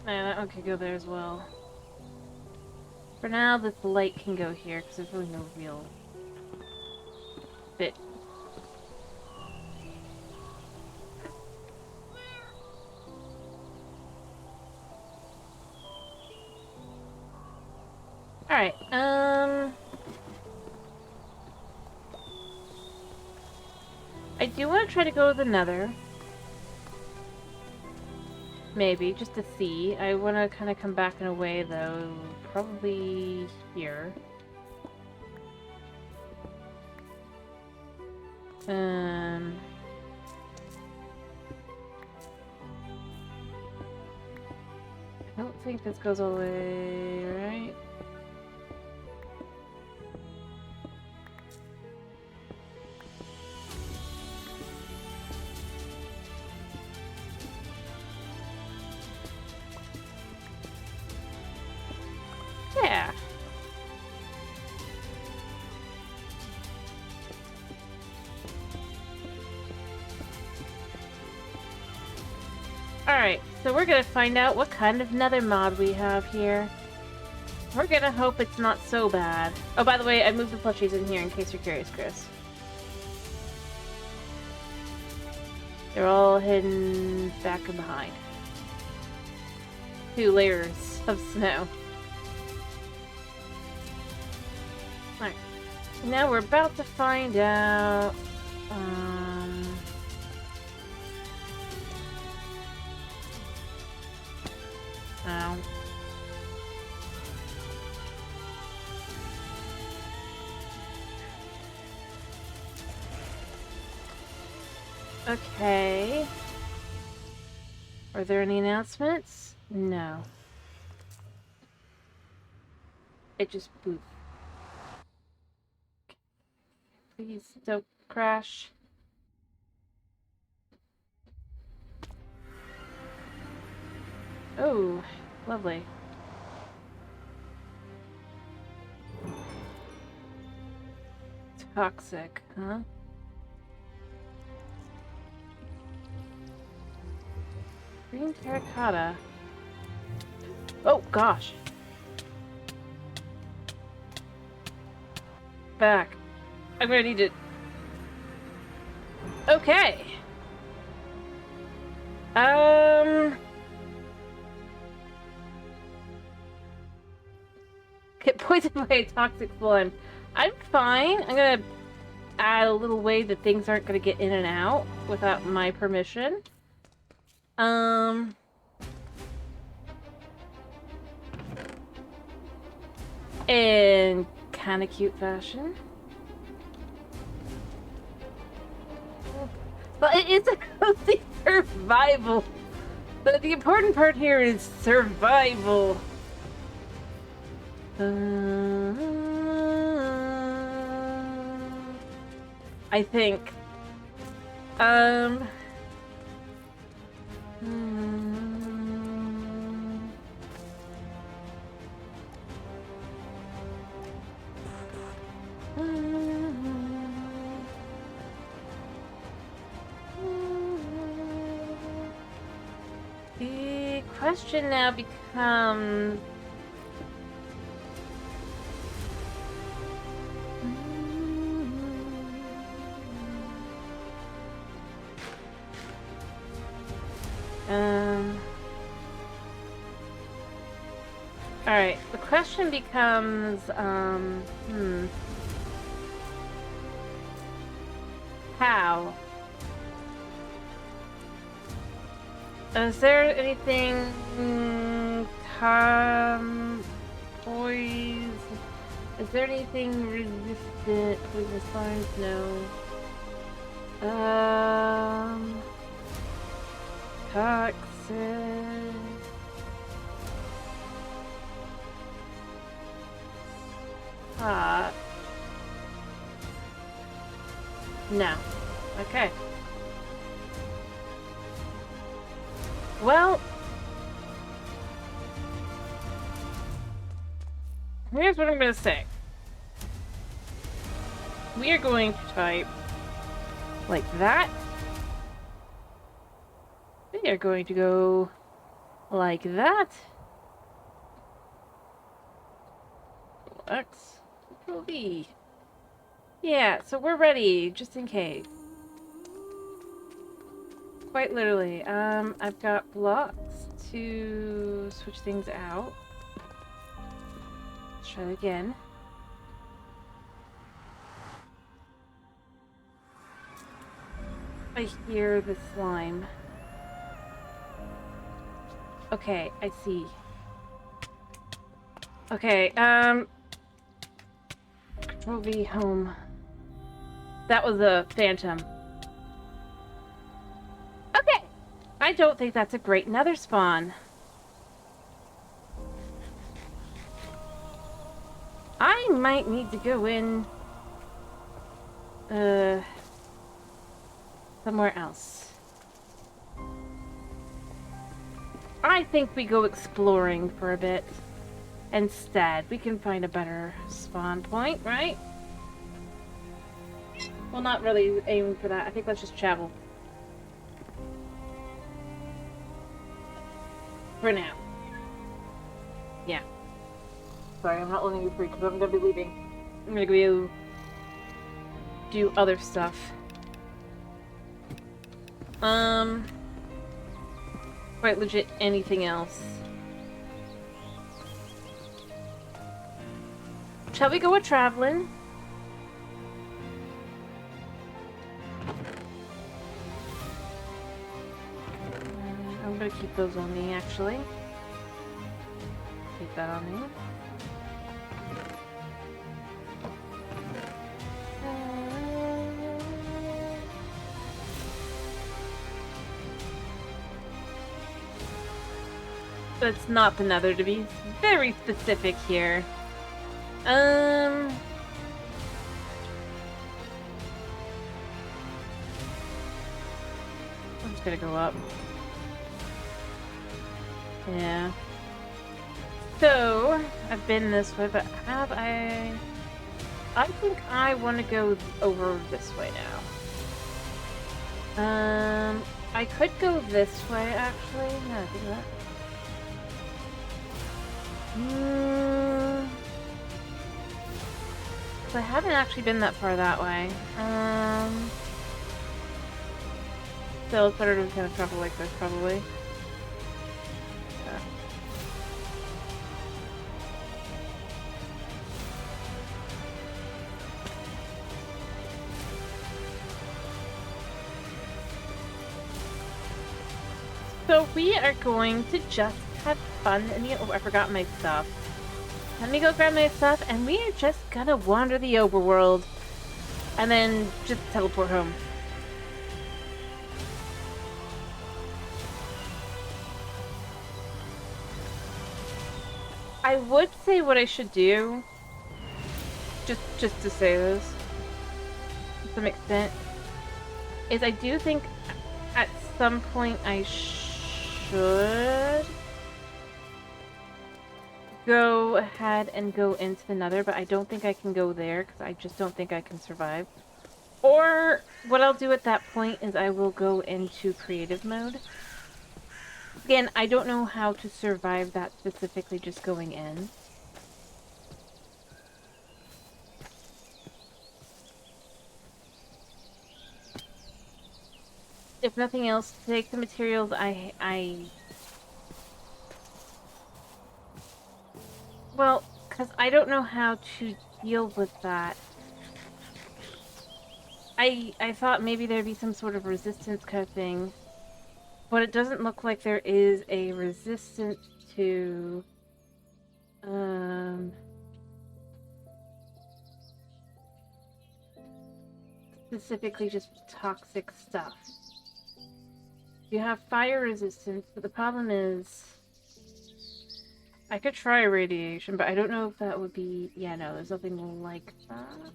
Yeah, that one could go there as well. For now, this light can go here, because there's really no real fit. Alright, I do want to try to go to the Nether. Maybe, just to see. I want to kind of come back in a way, though. Probably here. I don't think this goes all the way, right? Yeah. Alright, so we're gonna find out what kind of nether mod we have here. We're gonna hope it's not so bad. Oh, by the way, I moved the plushies in here in case you're curious, Chris. They're all hidden back and behind. 2 layers of snow. Alright. Now we're about to find out... Oh. Okay. Are there any announcements? No. It just booped. Please don't crash. Oh, lovely. Toxic, huh? Green terracotta. Oh, gosh. Back. I'm gonna need it. Okay. Get poisoned by a toxic slime. I'm fine. I'm gonna add a little way that things aren't gonna get in and out without my permission. In kind of cute fashion. But it is a cozy survival. But the important part here is survival. I think. The question now becomes... Alright, the question becomes, how? Is there anything, poison? Is there anything resistant? Poison slimes? No. Toxic. Hot. No. Okay. Well, here's what I'm going to say. We are going to type like that. We are going to go like that. X, Control V. Yeah, so we're ready, just in case. Quite literally. I've got blocks to switch things out. Try it again. I hear the slime. Okay, I see. Okay, Control V home. That was a phantom. Okay! I don't think that's a great nether spawn. I might need to go in... somewhere else. I think we go exploring for a bit. Instead, we can find a better spawn point, right? Well, not really aiming for that. I think let's just travel. For now. Yeah. Sorry, I'm not letting you free because I'm gonna be leaving. I'm gonna go do other stuff. Quite legit anything else. Shall we go a-traveling? I'm gonna keep those on me, actually. Keep that on me. But it's not the nether, to be very specific here. I'm just gonna go up. Yeah. So, I've been this way, but have I... I think I want to go over this way now. I could go this way, actually. No, I think that. I haven't actually been that far that way. So it's better to kind of travel like this, probably. Yeah. So we are going to just have fun and oh, I forgot my stuff. Let me go grab my stuff and we are just gonna wander the overworld and then just teleport home. I would say what I should do, just to say this, to some extent, is I do think at some point I should go ahead and go into the nether, but I don't think I can go there because I just don't think I can survive. Or what I'll do at that point is I will go into creative mode. Again, I don't know how to survive that specifically just going in. If nothing else, take the materials well, because I don't know how to deal with that. I thought maybe there'd be some sort of resistance kind of thing. But it doesn't look like there is a resistance to... specifically just toxic stuff. You have fire resistance, but the problem is... I could try radiation, but I don't know if that would be... Yeah, no, there's nothing like that.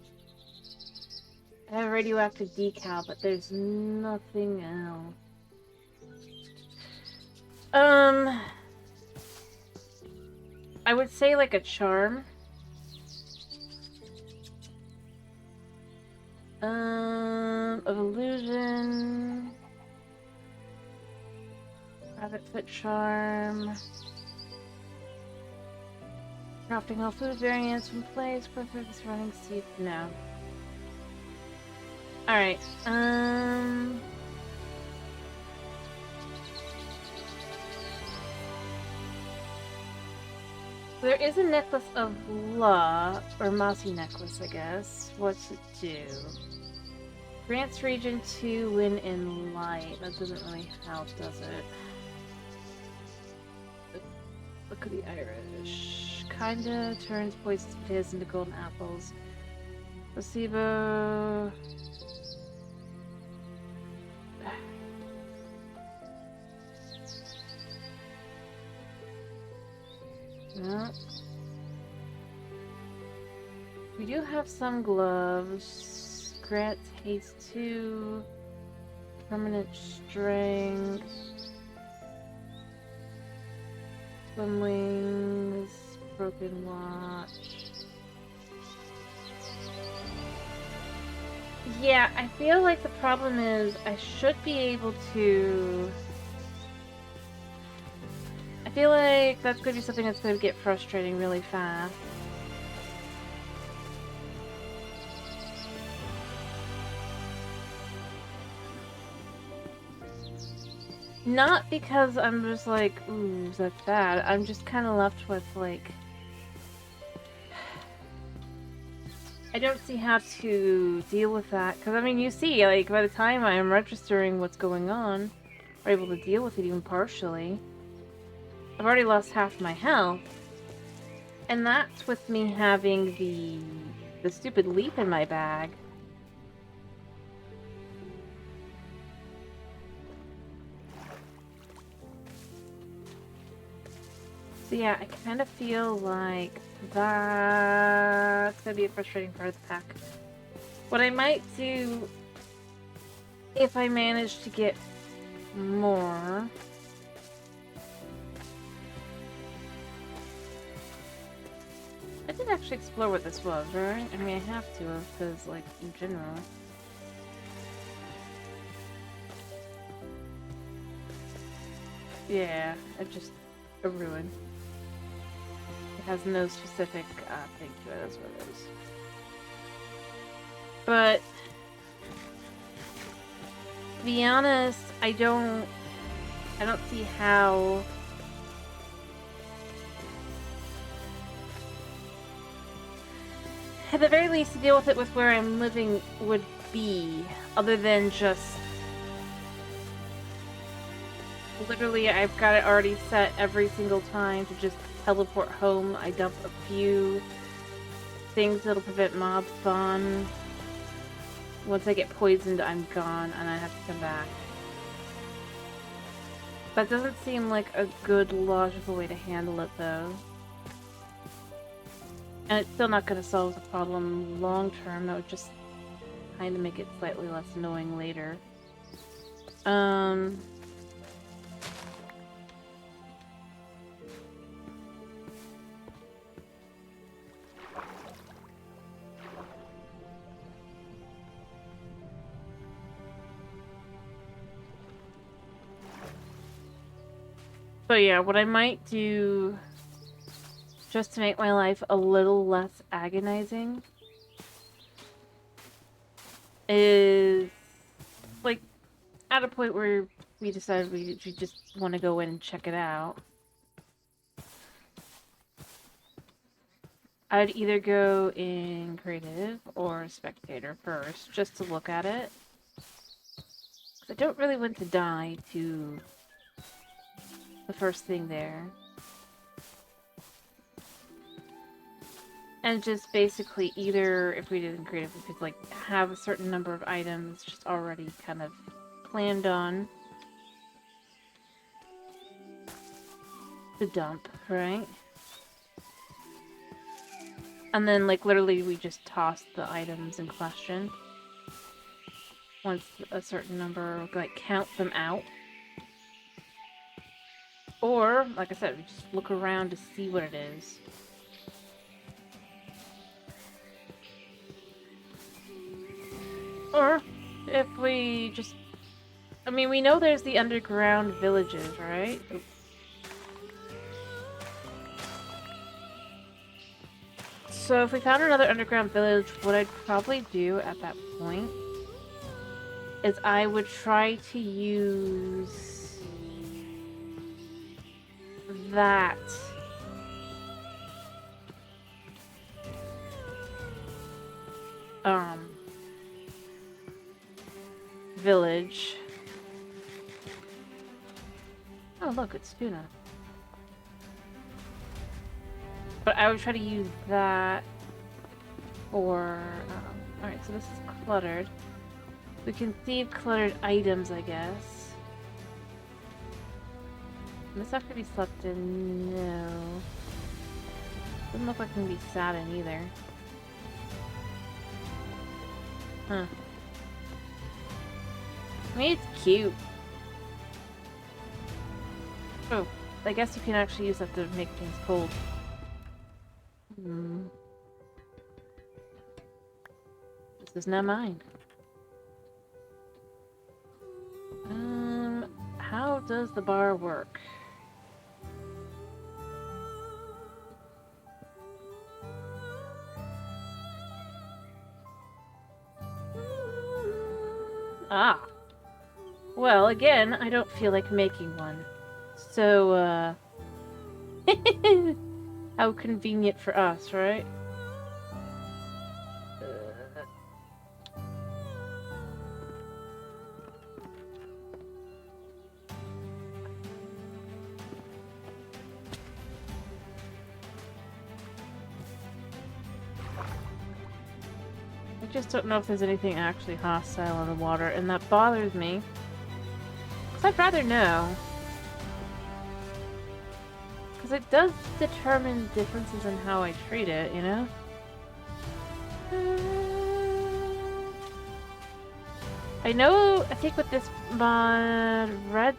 I have a radioactive decal, but there's nothing else. I would say like a charm. Of illusion. Rabbit foot charm. Crafting all food variants from place. Perfect running seed. No. Alright, There is a necklace of law, or mossy necklace, I guess. What's it do? Grants region 2 wind and light. That doesn't really help, does it? Look at the Irish. Kinda turns poisonous potatoes into golden apples. Placebo. No. We do have some gloves. Grants haste 2. Permanent strength. Swim wings. Broken watch. Yeah, I feel like the problem is I should be able to... I feel like that's going to be something that's going to get frustrating really fast. Not because I'm just like, ooh, that's bad. I'm just kind of left with, like... I don't see how to deal with that. Because, I mean, you see, like, by the time I'm registering what's going on, we're able to deal with it even partially. I've already lost half my health. And that's with me having the stupid leaf in my bag. So yeah, I kind of feel like that's gonna be a frustrating part of the pack. What I might do, if I manage to get more... I did actually explore what this was, right? I mean, I have to, because, like, in general. Yeah, it's just a ruin. It has no specific, thank you, that's what it is. But, to be honest, I don't see how... At the very least, to deal with it with where I'm living would be, other than just... Literally, I've got it already set every single time to just teleport home. I dump a few things that'll prevent mob spawn. Once I get poisoned, I'm gone, and I have to come back. That doesn't seem like a good, logical way to handle it, though. And it's still not going to solve the problem long term. That would just kind of make it slightly less annoying later. So yeah, what I might do, just to make my life a little less agonizing, is, like, at a point where we decided we just want to go in and check it out, I'd either go in creative or spectator first, just to look at it. Because I don't really want to die to the first thing there. And just basically either, if we did in creative, we could, like, have a certain number of items just already kind of planned on to dump, right? And then, like, literally we just toss the items in question. Once a certain number, like, count them out. Or, like I said, we just look around to see what it is. Or, if we just... I mean, we know there's the underground villages, right? Oops. So if we found another underground village, what I'd probably do at that point is I would try to use that village. Oh, look, it's tuna. But I would try to use that for... Alright, so this is cluttered. We can save cluttered items, I guess. Does this have to be slept in? No. Doesn't look like it can be sat in either. Huh. I mean, it's cute. Oh, I guess you can actually use that to make things cold. Hmm. This is not mine. How does the bar work? Ah. Well, again, I don't feel like making one. So, how convenient for us, right? I just don't know if there's anything actually hostile in the water, and that bothers me. Because I'd rather know. Because it does determine differences in how I treat it, you know? I think with this mod, red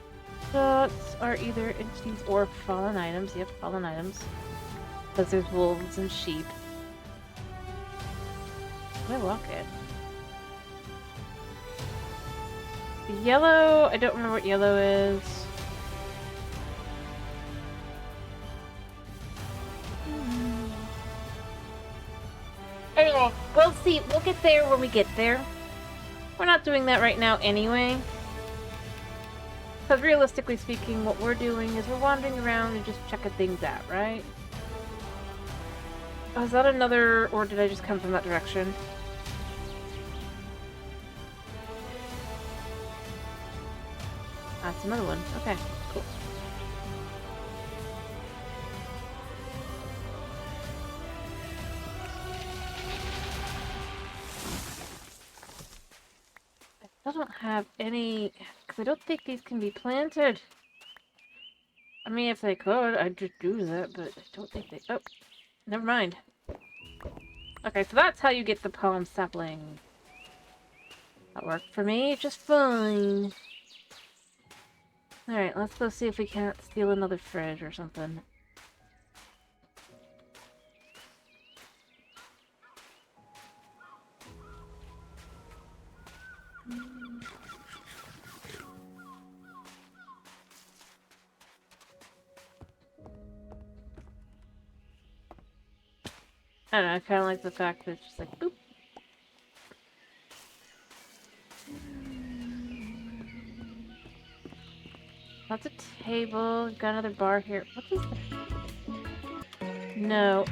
dots are either entities or fallen items. Yep, fallen items. Because there's wolves and sheep. I walk it. The yellow, I don't remember what yellow is. Anyway, we'll see. We'll get there when we get there. We're not doing that right now anyway. Because realistically speaking, what we're doing is we're wandering around and just checking things out, right? Oh, is that another, or did I just come from that direction? That's another one. Okay, cool. I don't have any, because I don't think these can be planted. I mean, if they could, I'd just do that, but I don't think they... Oh, never mind. Okay, so that's how you get the palm sapling. That worked for me just fine. Alright, let's go see if we can't steal another fridge or something. I don't know, I kind of like the fact that it's just like, boop. That's a table. We've got another bar here. What is this? No.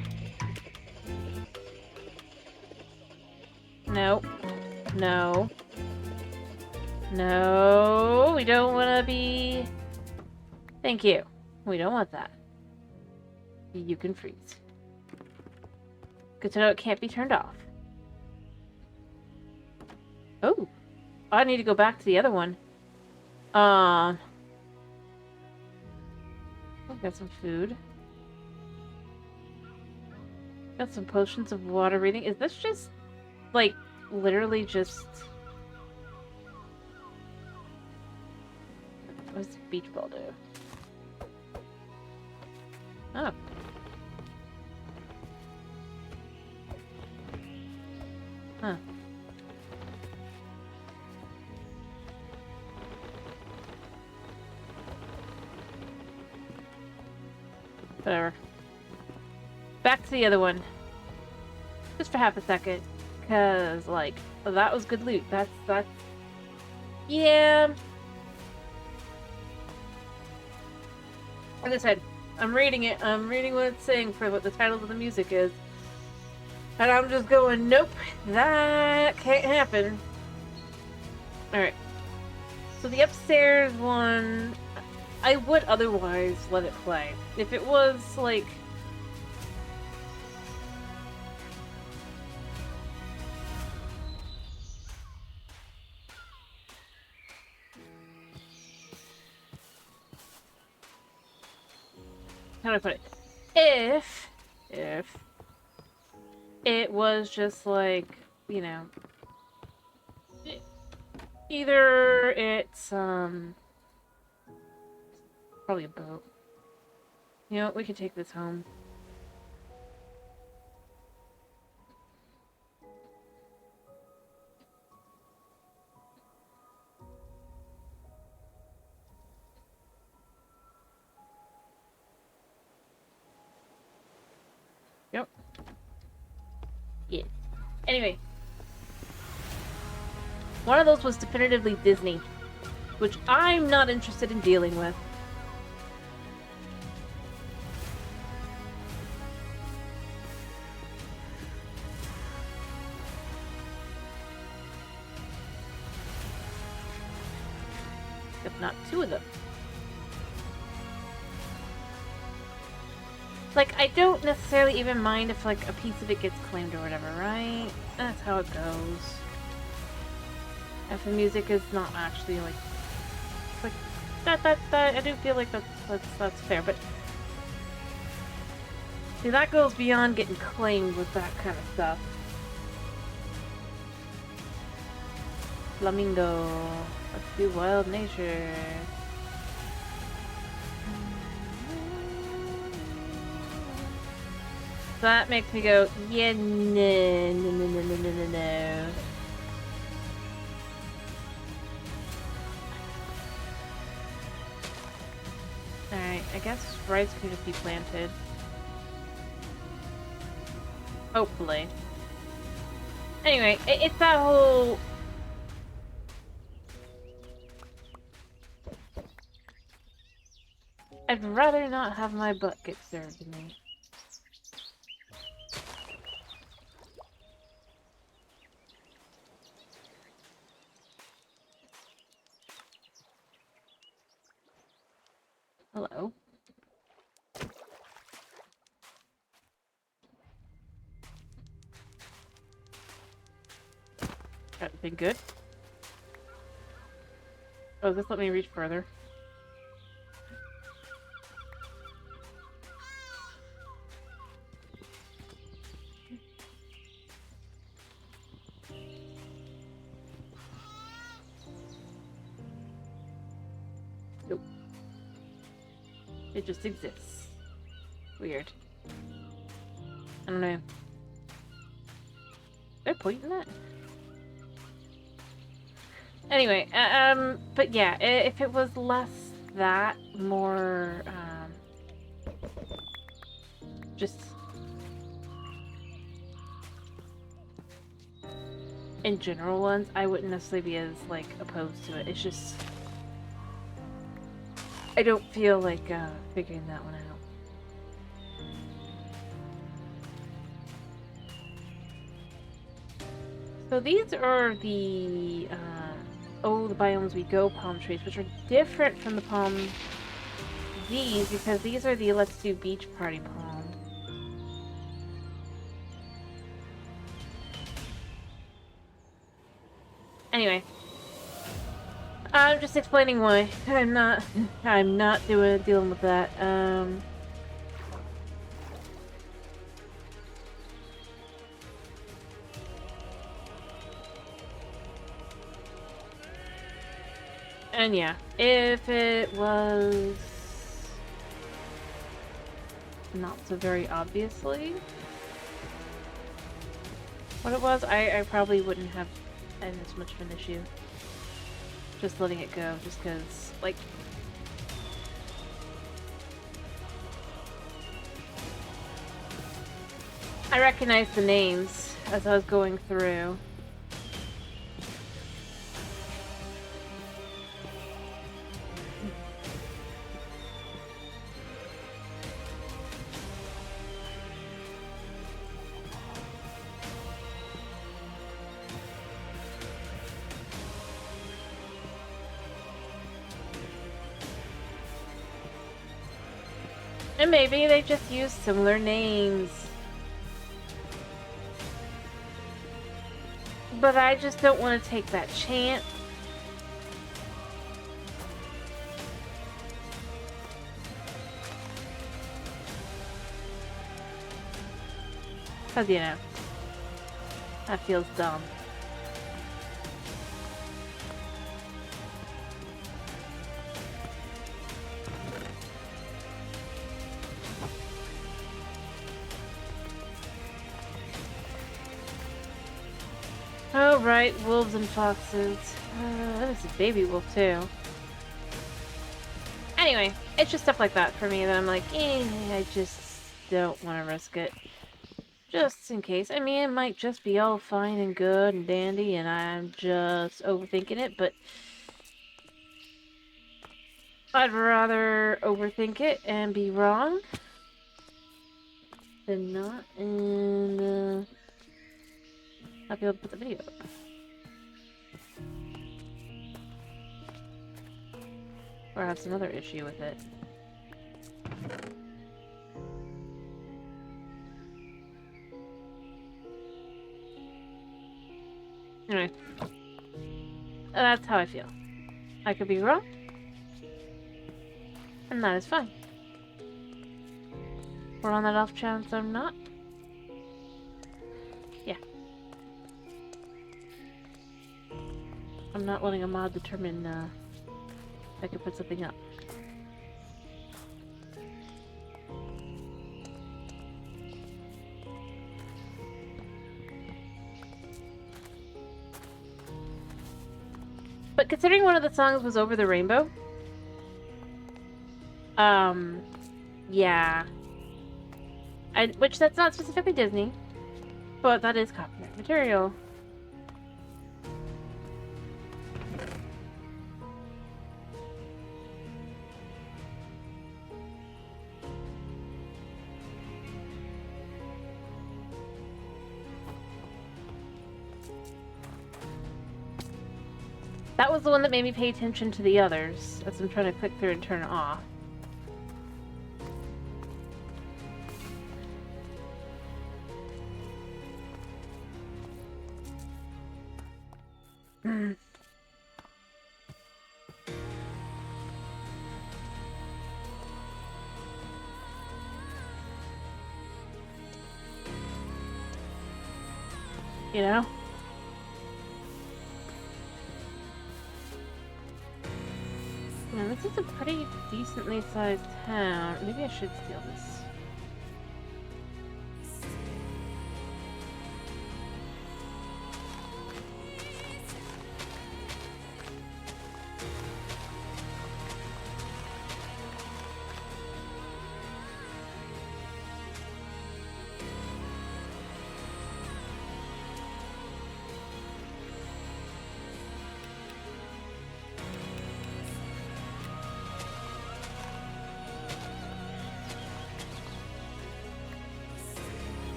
No. No. No. We don't want to be... Thank you. We don't want that. You can freeze. Good to know it can't be turned off. Oh. I need to go back to the other one. Got some food. Got some potions of water breathing. Is this just, like, literally just... What does the beach ball do? Oh. Huh. Whatever. Back to the other one. Just for half a second. Because, like, that was good loot. That's... Yeah. Like I said, I'm reading it. I'm reading what it's saying for what the title of the music is. And I'm just going, nope, that can't happen. Alright. So the upstairs one, I would otherwise let it play. If it was, like... How do I put it? If it was just like, you know, either it's, probably a boat. You know what, we could take this home. Yep. Yeah. Anyway. One of those was definitively Disney, which I'm not interested in dealing with. If not two of them. Like, I don't necessarily even mind if, like, a piece of it gets claimed or whatever, right? That's how it goes. If the music is not actually, like... that, I do feel like that's fair, but... See, that goes beyond getting claimed with that kind of stuff. Flamingo. Let's do wild nature. So that makes me go, yeah, no. Alright, I guess rice can just be planted. Hopefully. Anyway, it's that whole... I'd rather not have my butt get served to me. Hello. Everything good? Oh, this let me reach further. Nope. It just exists. Weird. I don't know. They're pointing that? Anyway, but yeah, if it was less that, more, just in general ones, I wouldn't necessarily be as, like, opposed to it. It's just, I don't feel like, figuring that one out. So these are the, the biomes we go palm trees, which are different from the palm these, because these are the let's do beach party palm. Anyway. I'm just explaining why. I'm not dealing with that. And yeah, if it was not so very obviously what it was, I probably wouldn't have as much of an issue just letting it go, just because, like, I recognized the names as I was going through. And maybe they just use similar names. But I just don't want to take that chance. Because, you know, that feels dumb. Oh, right, wolves and foxes. This is a baby wolf, too. Anyway, it's just stuff like that for me that I'm like, I just don't want to risk it. Just in case. I mean, it might just be all fine and good and dandy, and I'm just overthinking it, but I'd rather overthink it and be wrong than not, and not be able to put the video up. Or have some other issue with it. Anyway. That's how I feel. I could be wrong. And that is fine. Or on that off chance I'm not. Yeah. I'm not letting a mod determine if I can put something up. But considering one of the songs was Over the Rainbow, yeah. Which that's not specifically Disney, but that is copyright material. That was the one that made me pay attention to the others, as I'm trying to click through and turn it off. You know? Yeah, this is a pretty decently sized town. Maybe I should steal this.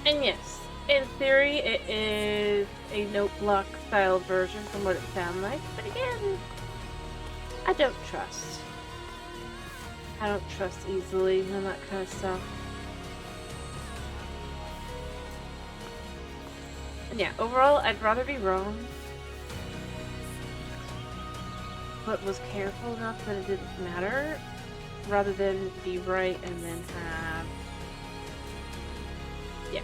And yes, in theory, it is a note block style version from what it sounds like, but again, I don't trust. I don't trust easily and that kind of stuff. And yeah, overall, I'd rather be wrong, but was careful enough that it didn't matter, rather than be right and then have... Yeah.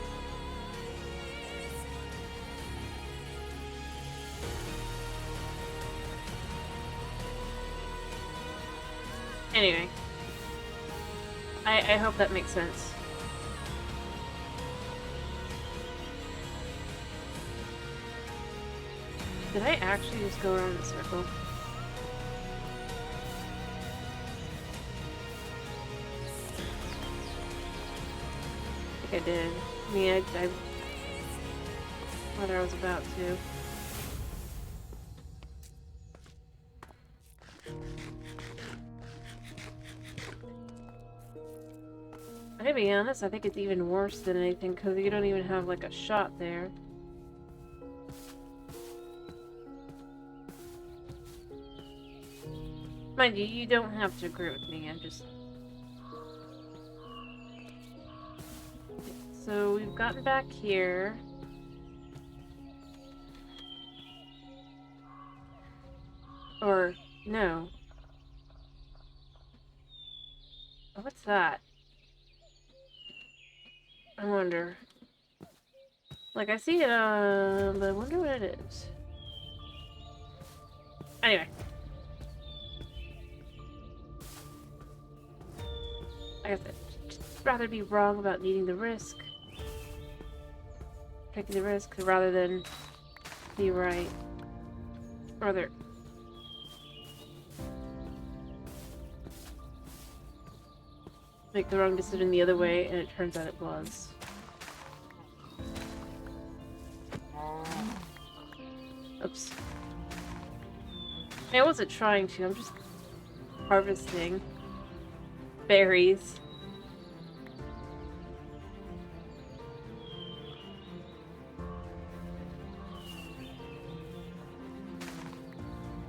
Anyway. I hope that makes sense. Did I actually just go around in a circle? I think I did. I mean, I whether I was about to. To be honest, I think it's even worse than anything because you don't even have like a shot there. Mind you, you don't have to agree with me, I'm just... So, we've gotten back here. Or, no. Oh, what's that? I wonder. Like, I see it, but I wonder what it is. Anyway. I guess I'd just rather be wrong about needing the risk. Taking the risk rather than be right. Rather... make the wrong decision the other way, and it turns out it was. Oops. I wasn't trying to, I'm just harvesting berries.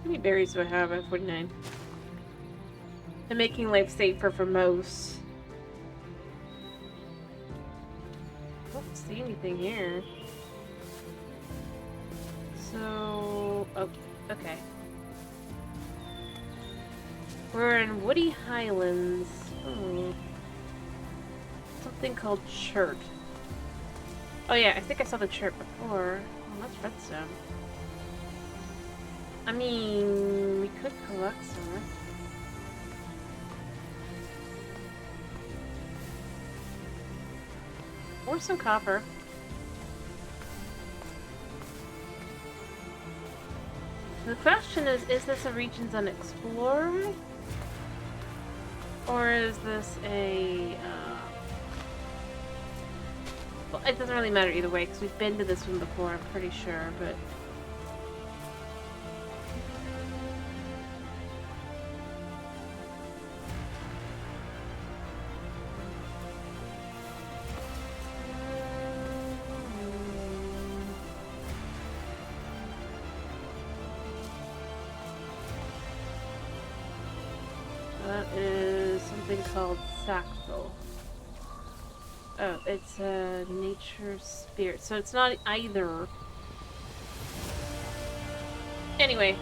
How many berries do I have? I have 49. I'm making life safer for most. I don't see anything here. So... oh, okay. We're in Woody Highlands. Oh. Something called chert. Oh yeah, I think I saw the chert before. Oh, that's redstone. I mean, we could collect some. Or some copper. The question is this a regions unexplored? Or is this a, well, it doesn't really matter either way, because we've been to this one before, I'm pretty sure, but... That is something called Sackville. Oh, it's a nature spirit, so it's not either. Anyway.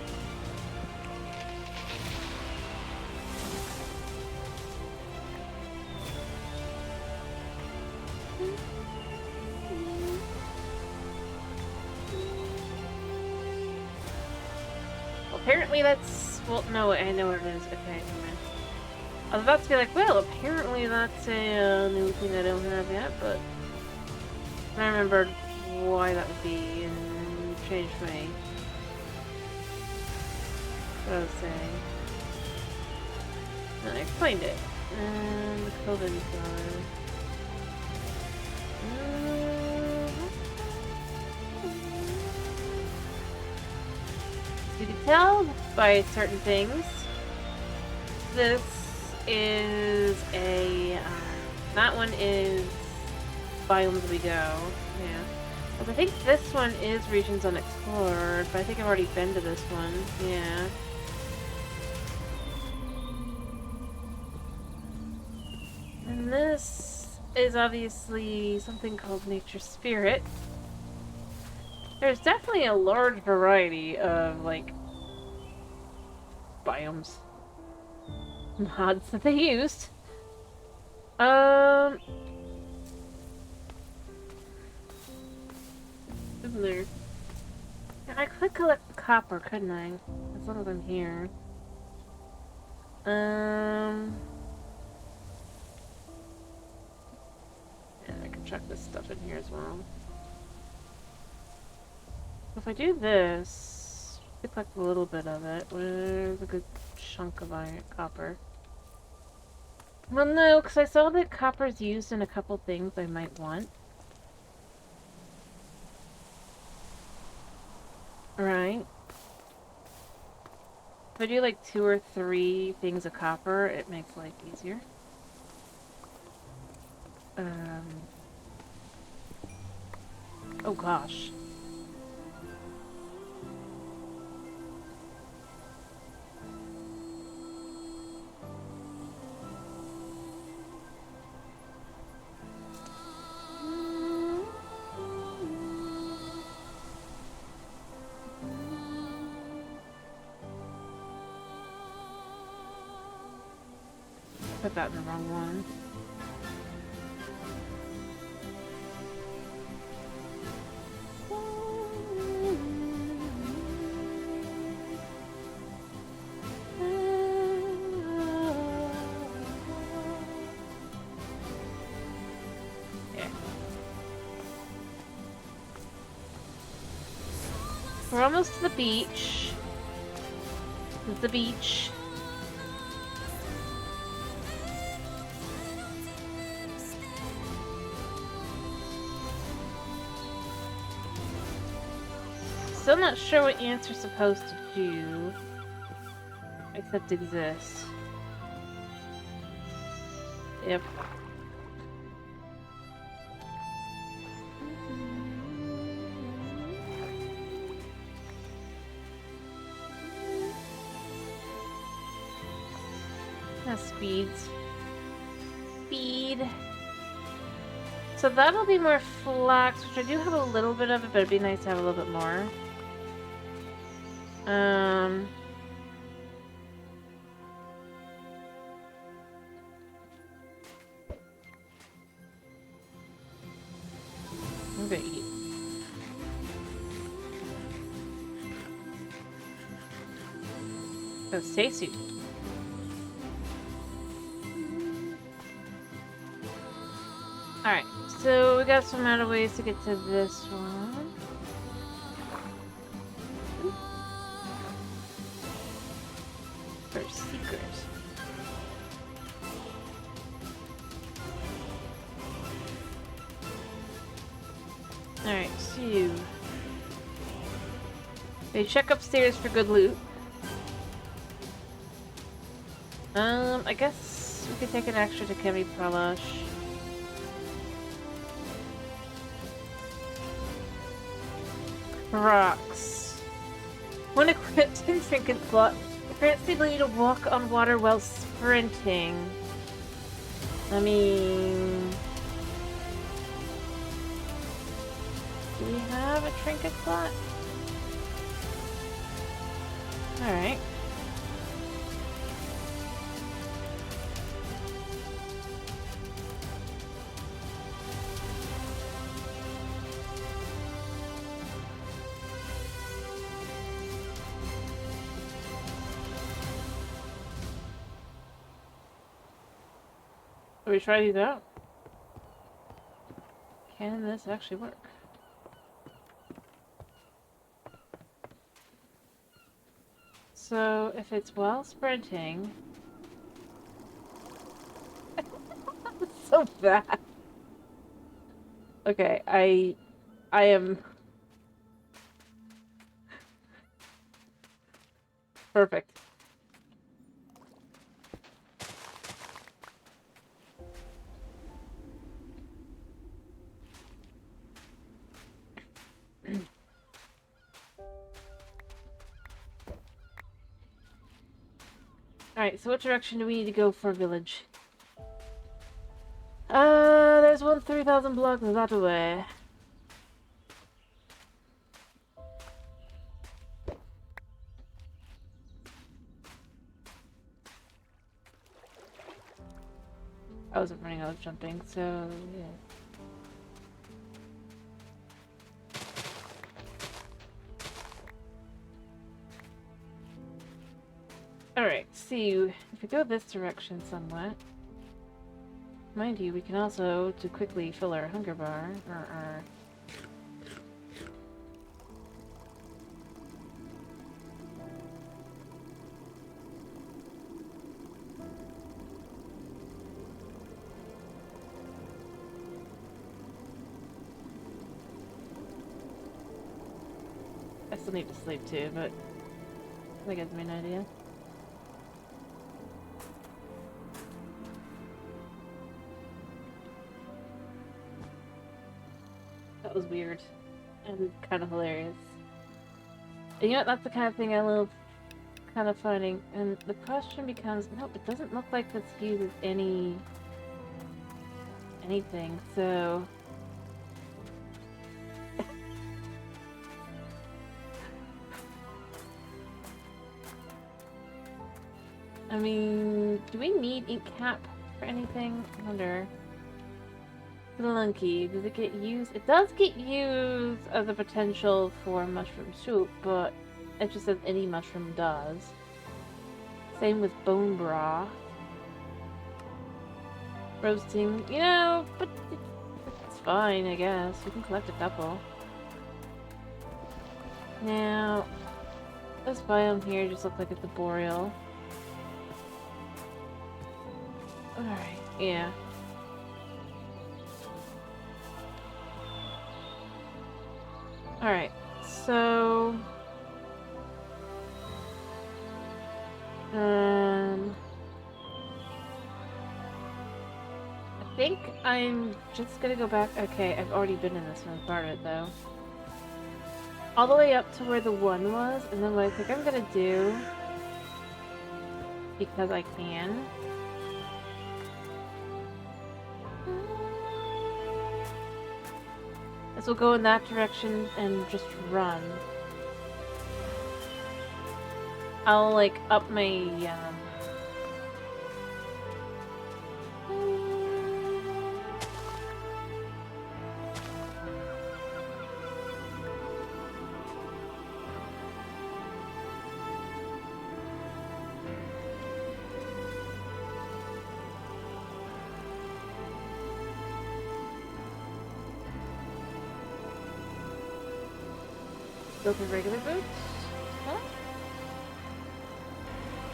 Well, apparently that's... well, no, I know what it is. Okay, never mind. I was about to be like, well, apparently that's a new thing I don't have yet, but I remembered why that would be and changed my... what I was saying. And I explained it. And the Coven flower. You can tell by certain things. This is a... that one is biomes we go. Yeah. But I think this one is regions unexplored, but I think I've already been to this one. Yeah. And this is obviously something called Nature Spirit. There's definitely a large variety of, like, biomes. Mods that they used. Isn't there? Yeah, I could collect the copper, couldn't I? As long as I'm here. Yeah, I can chuck this stuff in here as well. If I do this, I collect a little bit of it. Where's a good chunk of iron, copper? Well, no, because I saw that copper's used in a couple things I might want. Right. If I do like 2 or 3 things of copper, it makes life easier. Oh gosh. put that in the wrong one. Yeah. We're almost to the beach. This is the beach. Still not sure what ants are supposed to do, except exist. Yep. Speeds. Speed. So that'll be more flax, which I do have a little bit of it, but it'd be nice to have a little bit more. I'm gonna eat. That's tasty. Alright, so we got some other ways to get to this one. First secret. Alright, so they check upstairs for good loot. I guess we could take an extra to Kemi Pralash. Rocks. When equipped in trinket slot, grants the ability to walk on water while sprinting. I mean... do we have a trinket slot? Alright. Should we try these out? Can this actually work? So, if it's while sprinting... That's so bad. Okay, I am... perfect. Alright, so what direction do we need to go for a village? There's one 3,000 blocks that way. I wasn't running, I was jumping, so yeah. Alright, see, if we go this direction somewhat, mind you, we can also, to quickly fill our hunger bar, or our... I still need to sleep too, but I think it's my idea. That was weird and kind of hilarious. And you know, that's the kind of thing I love kind of finding. And the question becomes, no, it doesn't look like this uses anything, so... I mean, do we need ink cap? for anything? I wonder. Spelunky, does it get used? It does get used as a potential for mushroom soup, but it just says any mushroom does. Same with bone broth. Roasting, you know, but it's fine, I guess. We can collect a couple. Now, this biome here just looks like it's a boreal. Alright, yeah. Alright, so... I think I'm just gonna go back... Okay, I've already been in this one part of it, though. All the way up to where the one was, and then what I think I'm gonna do... Because I can... This will go in that direction and just run. I'll, like, up my, Go for regular boots? Huh?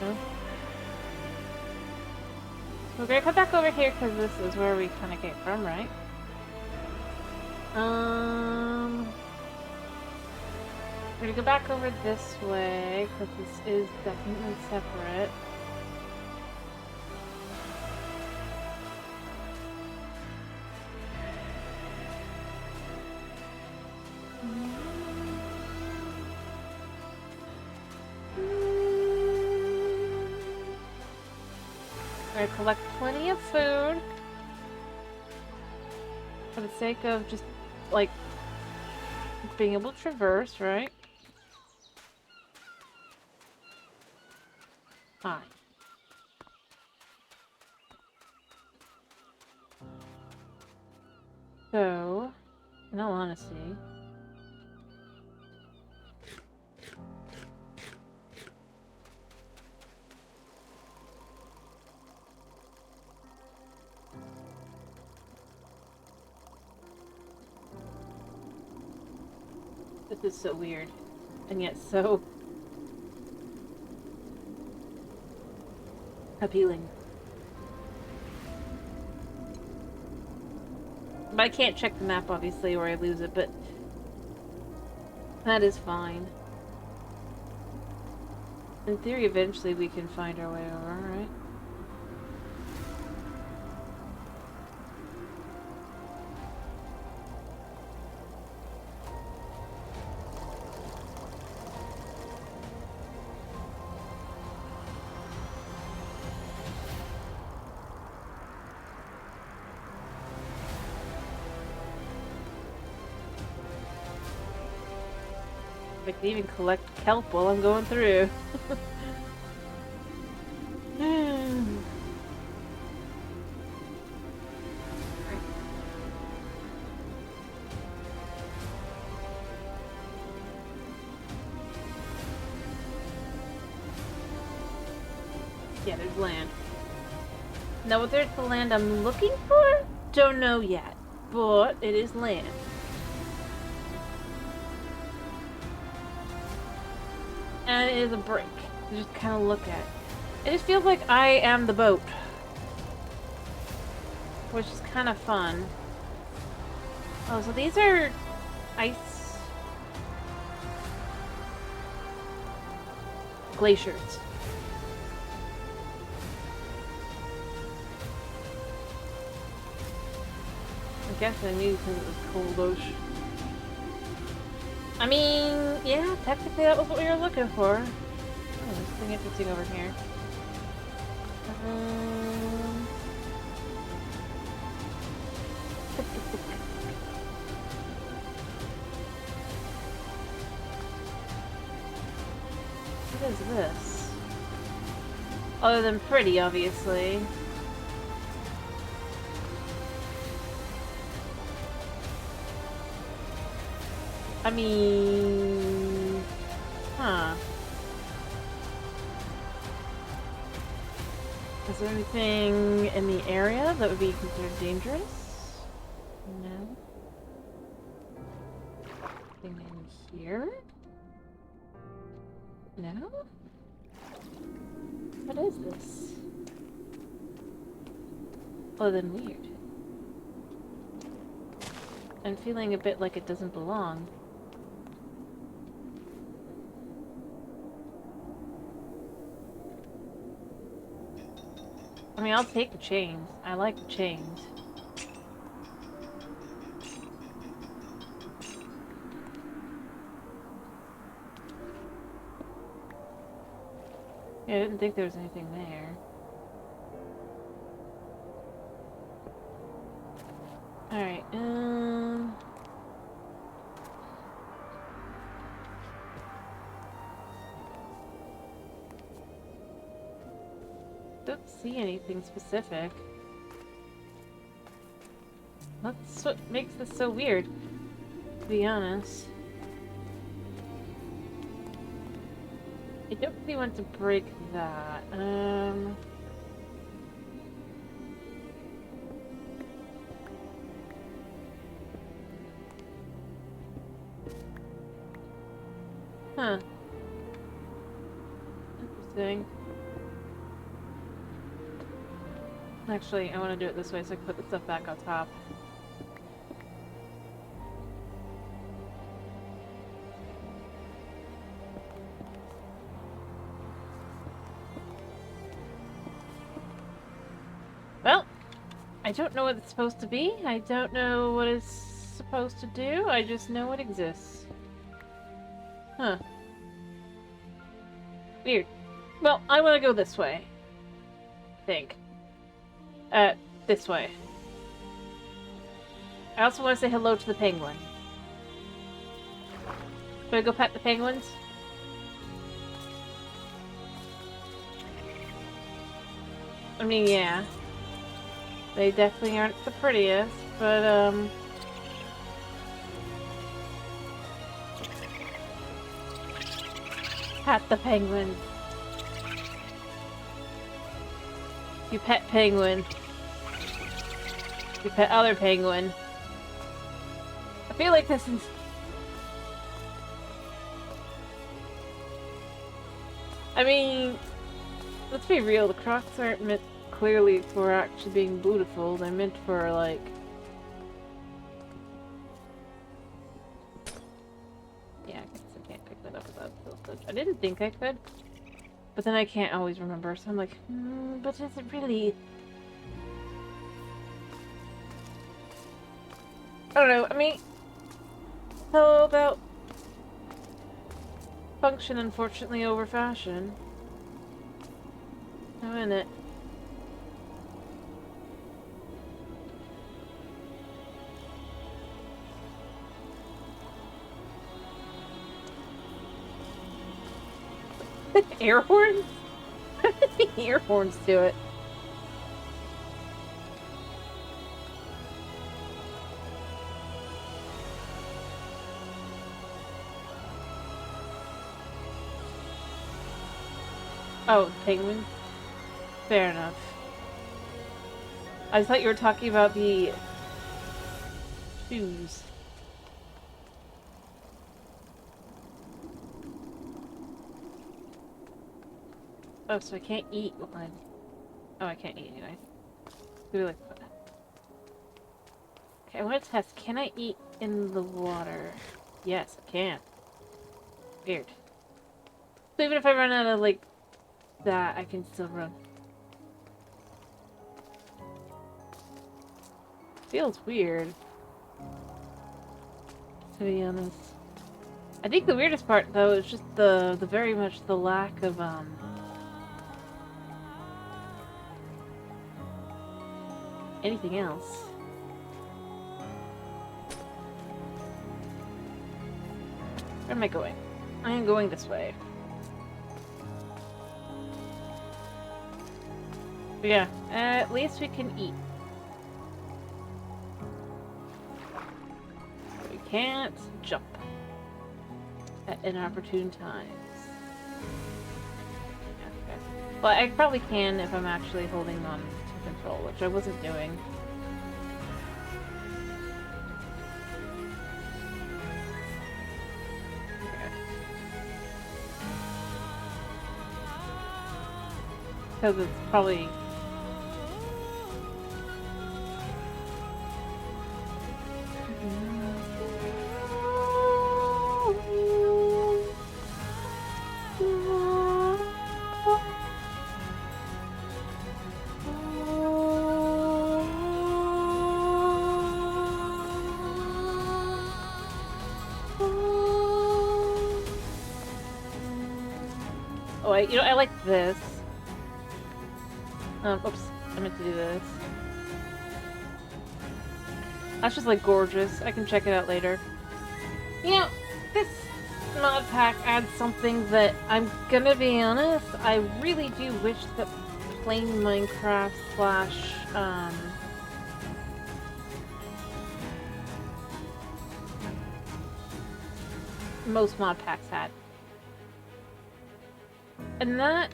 No. We're gonna come back over here because this is where we kind of came from, right? We're gonna go back over this way because this is definitely separate. We're gonna collect plenty of food for the sake of just, like, being able to traverse, right? Fine. So, in all honesty... This is so weird, and yet so appealing. But I can't check the map, obviously, or I lose it, but that is fine. In theory, eventually we can find our way over, right? I can even collect kelp while I'm going through. Yeah, there's land. Now whether it's the land I'm looking for? Don't know yet. But it is land. And it is a break. You just kind of look at it. It just feels like I am the boat. Which is kind of fun. Oh, so these are ice glaciers. I guess I knew because it was cold-ish. I mean, yeah, technically that was what we were looking for. Oh, there's something interesting over here. What is this? Other than pretty, obviously. I mean... Huh. Is there anything in the area that would be considered dangerous? No. Anything in here? No? What is this? Other than weird. I'm feeling a bit like it doesn't belong. I mean, I'll take the chains. I like the chains. Yeah, I didn't think there was anything there. Alright, don't see anything specific. That's what makes this so weird, to be honest. I don't really want to break that. Huh. Interesting. Actually, I want to do it this way so I can put the stuff back on top. Well, I don't know what it's supposed to be. I don't know what it's supposed to do. I just know it exists. Huh. Weird. Well, I want to go this way. I think. This way. I also want to say hello to the penguin. Should I go pet the penguins? I mean, yeah. They definitely aren't the prettiest, but, Pet the penguin. You pet penguin. You pet other penguin. I feel like this is... I mean, let's be real, the crocs aren't meant clearly for actually being beautiful. They're meant for, like... Yeah, I guess I can't pick that up without filter. I didn't think I could. But then I can't always remember, so I'm like, but is it really... I don't know, I mean... It's all about... function, unfortunately, over fashion. I'm in it. Air horns? Air horns to it. Oh, penguins? Fair enough. I thought you were talking about the shoes. Oh, so I can't eat one. Oh, I can't eat anyway. Do we like... Okay, I want to test. Can I eat in the water? Yes, I can. Weird. So even if I run out of, like, that, I can still run. Feels weird. To be honest. I think the weirdest part, though, is just the very much the lack of, anything else. Where am I going? I am going this way. But yeah, at least we can eat. We can't jump. at inopportune times. Okay. Well, I probably can if I'm actually holding on to control, which I wasn't doing. Because it's probably... Oh, you know, I like this. Oops, I meant to do this. That's just, like, gorgeous. I can check it out later. You know, this mod pack adds something that, I'm gonna be honest, I really do wish that plain Minecraft slash, most mod packs had. And that...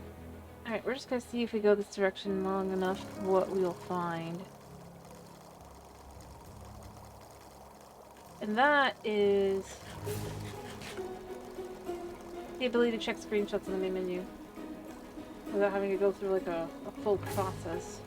Alright, we're just gonna see if we go this direction long enough what we'll find. And that is... the ability to check screenshots in the main menu. Without having to go through like a full process.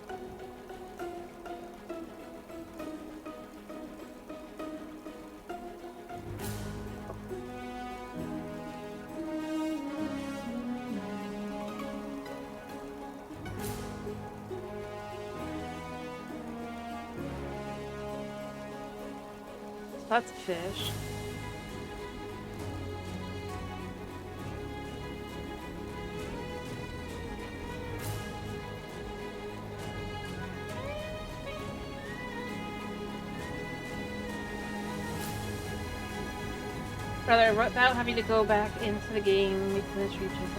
That's a fish. Rather, without having to go back into the game, finish regions,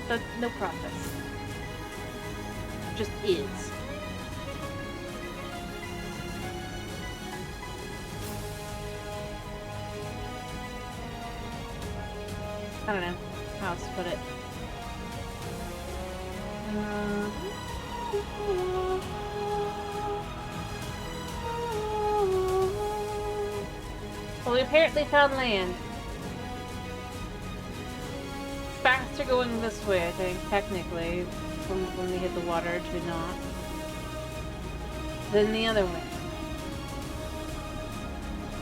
but no process. Just is. I don't know how else to put it. Well, we apparently found land. It's faster going this way, I think, technically, from when we hit the water to not, than the other way.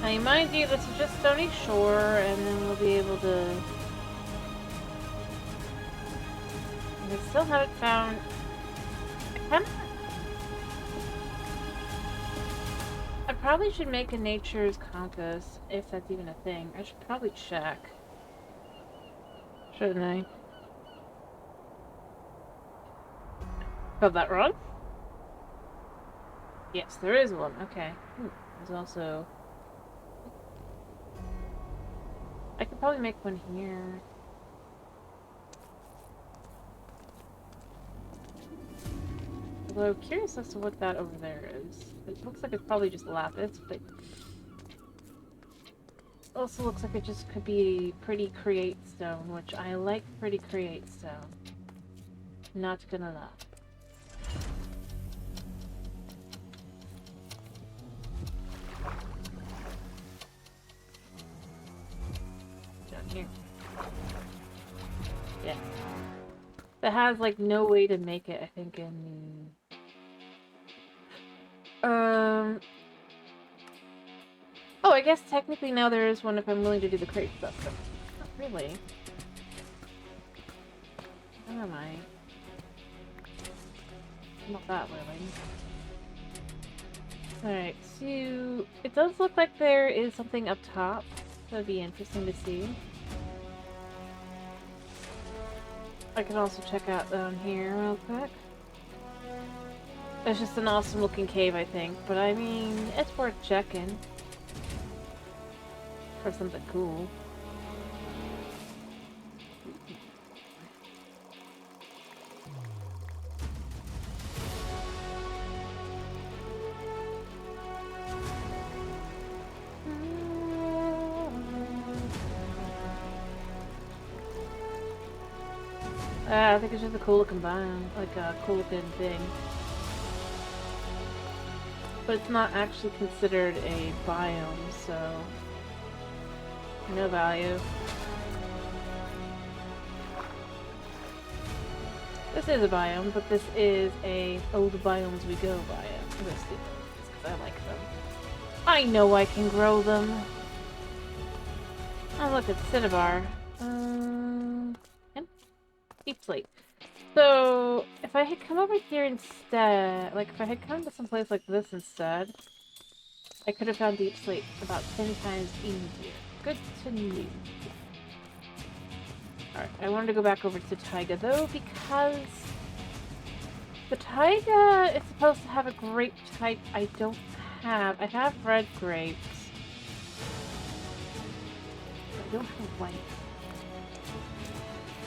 Now, mind you, this is just Stony Shore, and then we'll be able to... I still haven't found... I probably should make a nature's compass, if that's even a thing. I should probably check. Shouldn't I? Got that wrong? Yes, there is one. Okay. There's also... I could probably make one here. Although I'm curious as to what that over there is. It looks like it's probably just lapis, but... also looks like it just could be pretty create stone, which I like pretty create stone. Not gonna lie. Down here. Yeah. That has like no way to make it, I think, in the... Oh, I guess technically now there is one if I'm willing to do the crate stuff, but not really. Where am I? Not that willing. Alright, so it does look like there is something up top. That'd be interesting to see. I can also check out down here real quick. It's just an awesome looking cave, I think, but I mean, it's worth checking. For something cool. I think it's just a cool looking biome, like a cool looking thing. But it's not actually considered a biome, so no value. This is a biome, but this is a oh the biomes we go biome. Let's do this because I like them. I know I can grow them. Oh look, it's Cinnabar. Deep slate. So if I had come over here instead, like if I had come to some place like this instead, I could have found deep slate about 10 times easier. Good to know. Alright, I wanted to go back over to Taiga though, because the Taiga is supposed to have a grape type I don't have. I have red grapes. I don't have white.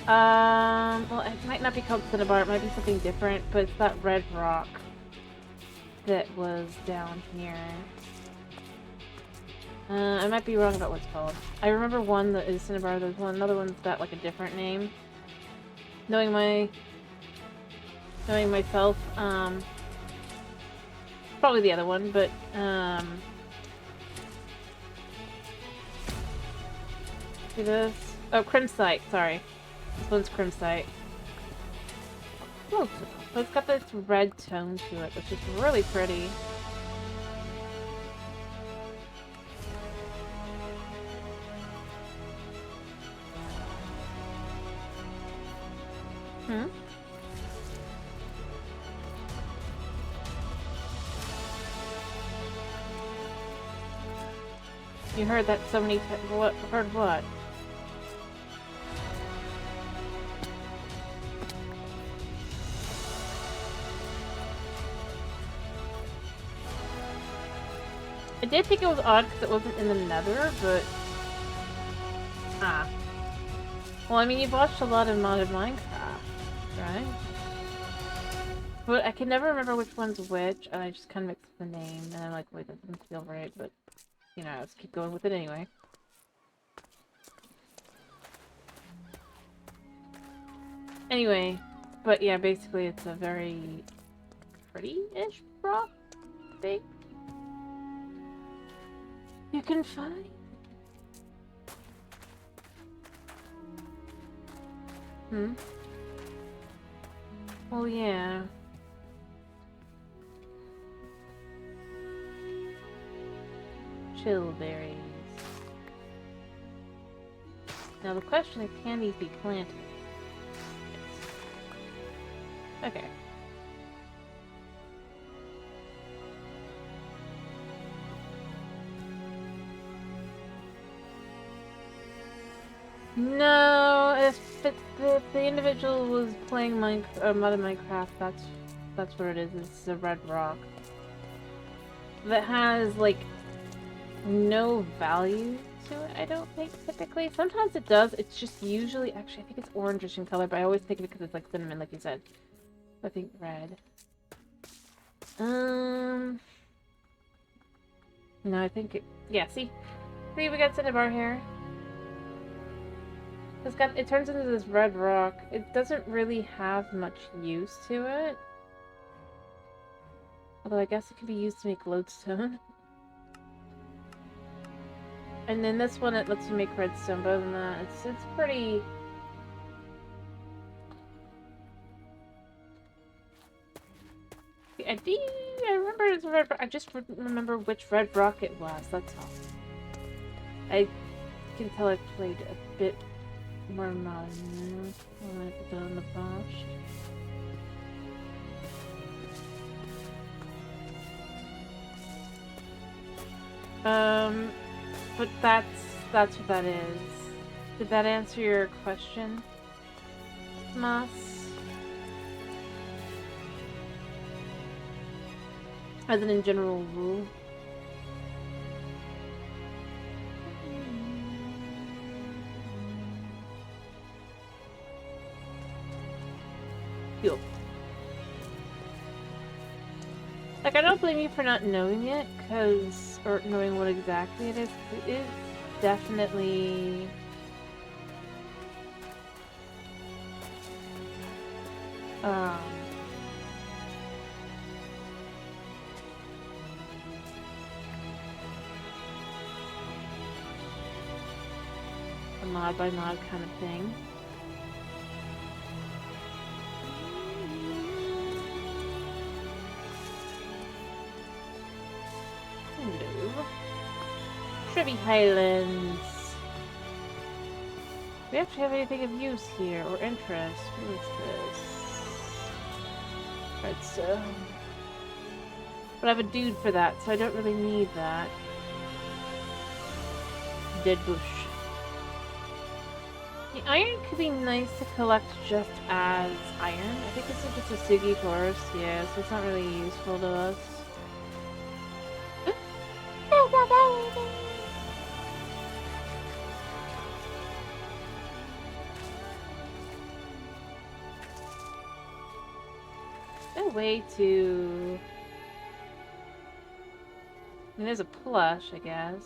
Well, it might not be called Cinnabar, it might be something different, but it's that red rock that was down here. I might be wrong about what it's called. I remember one that is Cinnabar, there's another one's got like a different name. Knowing myself, probably the other one, but, see this? Oh, Crimsite, sorry. This one's Crimsite. Oh, so it's got this red tone to it, which is really pretty. Hmm? You heard that so many times. What? Heard what? I did think it was odd because it wasn't in the Nether, but... Ah. Well, I mean, you've watched a lot of modded Minecraft, right? But I can never remember which one's which, and I just kind of mix up the name, and I'm like, wait, that doesn't feel right, but... You know, let's keep going with it anyway. Anyway, but yeah, basically it's a very pretty-ish rock thing you can find. Hmm? Oh yeah. Chillberries. Now the question is, can these be planted? Yes. Okay. No, if the individual was playing Mother Minecraft, that's what it is. It's a red rock that has like no value to it. I don't think typically. Sometimes it does. It's just usually actually I think it's orangish in color, but I always think of it because it's like cinnamon, like you said. I think red. No, I think it. Yeah, see, we got Cinnabar here. It turns into this red rock. It doesn't really have much use to it. Although I guess it can be used to make lodestone. And then this one, it lets you make redstone, but other than that, it's pretty... I remember it's red rock. I just remember which red rock it was, that's all. I can tell I've played a bit more modern when I've done the bosh. But that's what that is. Did that answer your question, Moss? As an in general rule. Cool. Like, I don't blame you for not knowing it, or knowing what exactly it is. It is definitely Um, a mod by mod kind of thing. Hello. Shrubby Highlands. We have to have anything of use here or interest. What is this? Redstone. But I have a dude for that, so I don't really need that. Dead bush. The iron could be nice to collect just as iron. I think this is just a Sugi forest, yeah, so it's not really useful to us. No way to... I mean, there's a plush, I guess.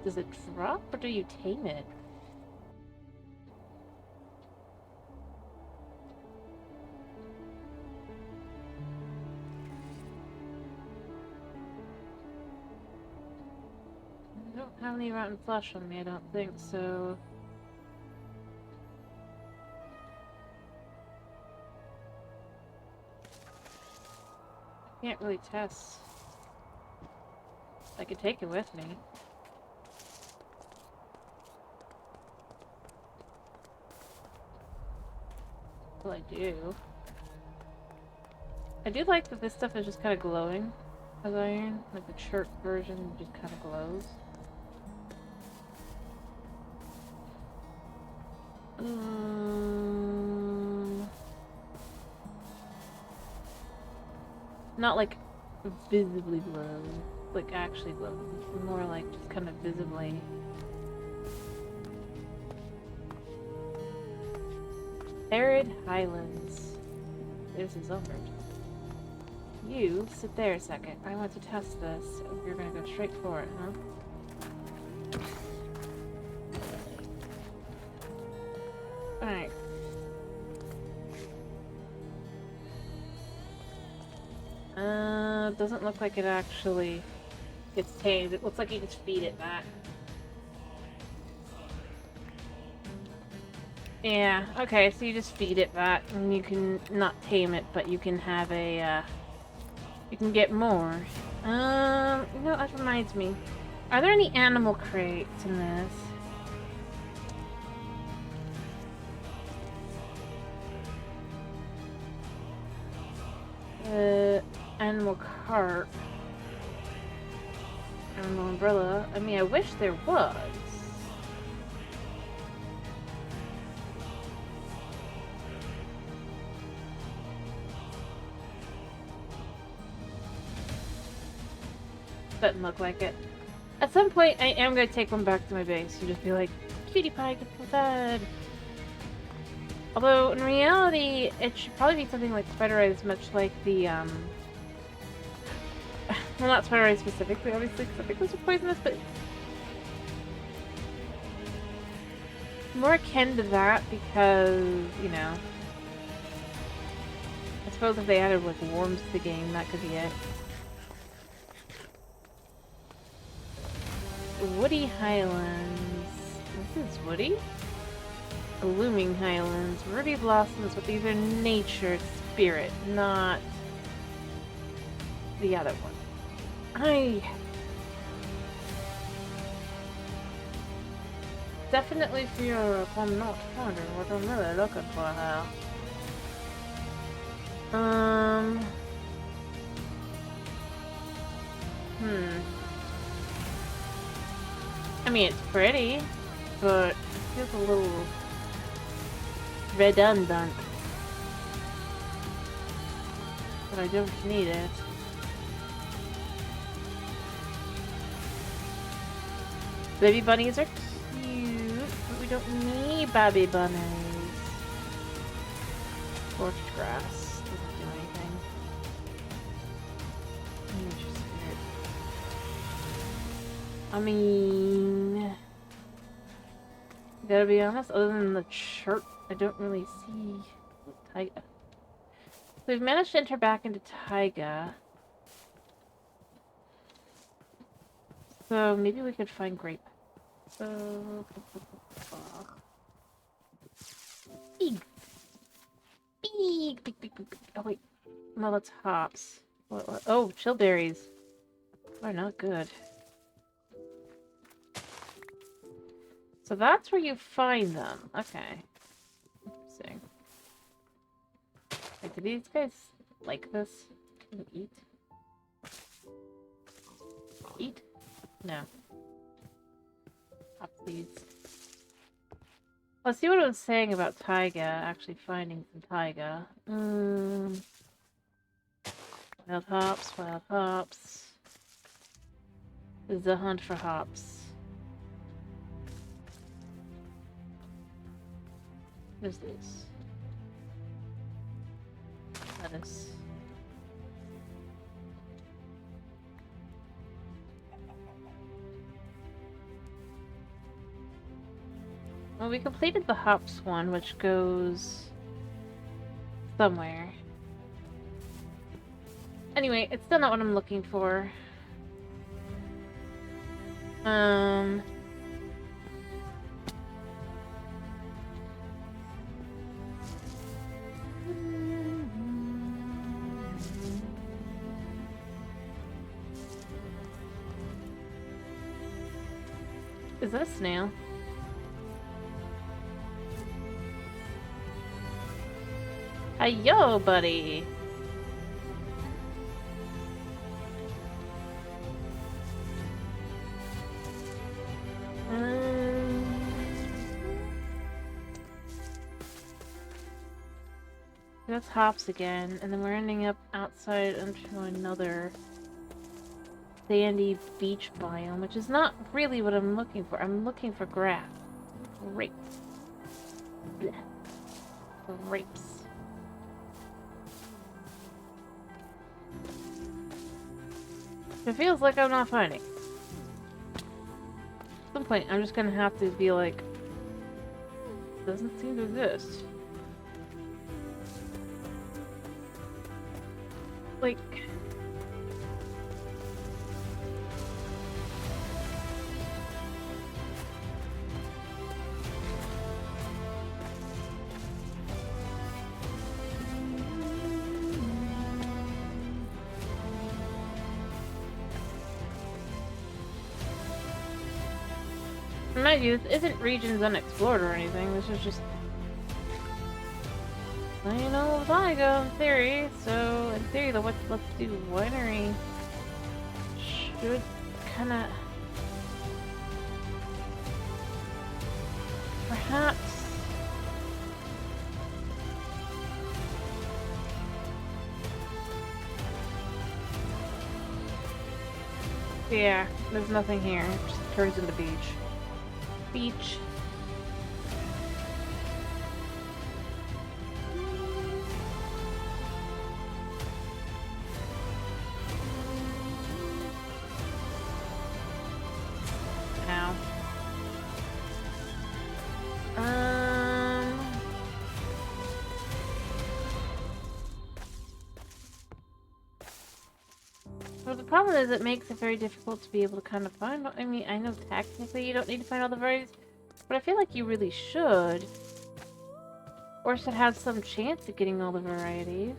Does it drop, or do you tame it? I don't have any rotten flesh on me, I don't think, so... I can't really test. I could take it with me. Well, I do. I do like that this stuff is just kind of glowing as iron. Like the shirt version just kind of glows. Not like visibly glowing, like actually glowing. More like just kind of visibly. Arid Highlands. There's his Umbridge. You sit there a second. I want to test this. You're gonna go straight for it, huh? Alright. Doesn't look like it actually gets tamed. It looks like you just feed it that. Yeah, okay, so you just feed it that, and you can not tame it, but you can have a, you can get more. You know, that reminds me. Are there any animal crates in this? Animal cart. Animal umbrella. I mean, I wish there was. Doesn't look like it. At some point, I am going to take one back to my base and just be like, cutie pie, get the bed. Although, in reality, it should probably be something like spider eyes, much like the, well, not spider eyes specifically, obviously, because I think those are poisonous, but more akin to that because, you know, I suppose if they added, like, worms to the game, that could be it. Woody Highlands. This is Woody? Blooming Highlands. Ruby blossoms, but these are nature spirit, not the other one. I definitely feel like I'm not finding what I'm really looking for here. I mean, it's pretty, but it feels a little redundant. But I don't need it. Baby bunnies are cute, but we don't need baby bunnies. Scorched grass doesn't do anything. Nature spirit. I mean, Gotta be honest, other than the chart, I don't really see taiga. So we've managed to enter back into taiga. So maybe we could find grape. Big. Big. Oh wait. No, that's hops. What? Oh, chillberries. Are not good. So that's where you find them. Okay. Interesting. Like, do these guys like this? Can you eat? Eat? No. Hop these. Let's see what it was saying about taiga. Actually finding some taiga. Wild hops, wild hops. This is a hunt for hops. What is this? Lettuce. Well, we completed the hops one, which goes somewhere. Anyway, it's still not what I'm looking for. Is that a snail? Hi-yo, buddy! That's hops again, and then we're ending up outside into another sandy beach biome, which is not really what I'm looking for. I'm looking for grass. Grapes. Blech. Grapes. It feels like I'm not finding. At some point, I'm just gonna have to be like, doesn't seem to exist. Like, mind you, this isn't regions unexplored or anything. This is just plain old Vigo in theory. So in theory, the let's do winery should kind of perhaps. Yeah, there's nothing here. It just turns into beach. Beach. Ow. Well, the problem is it makes it very difficult to be able to kind of find. I mean, I know technically you don't need to find all the varieties, but I feel like you really should. Or should have some chance of getting all the varieties.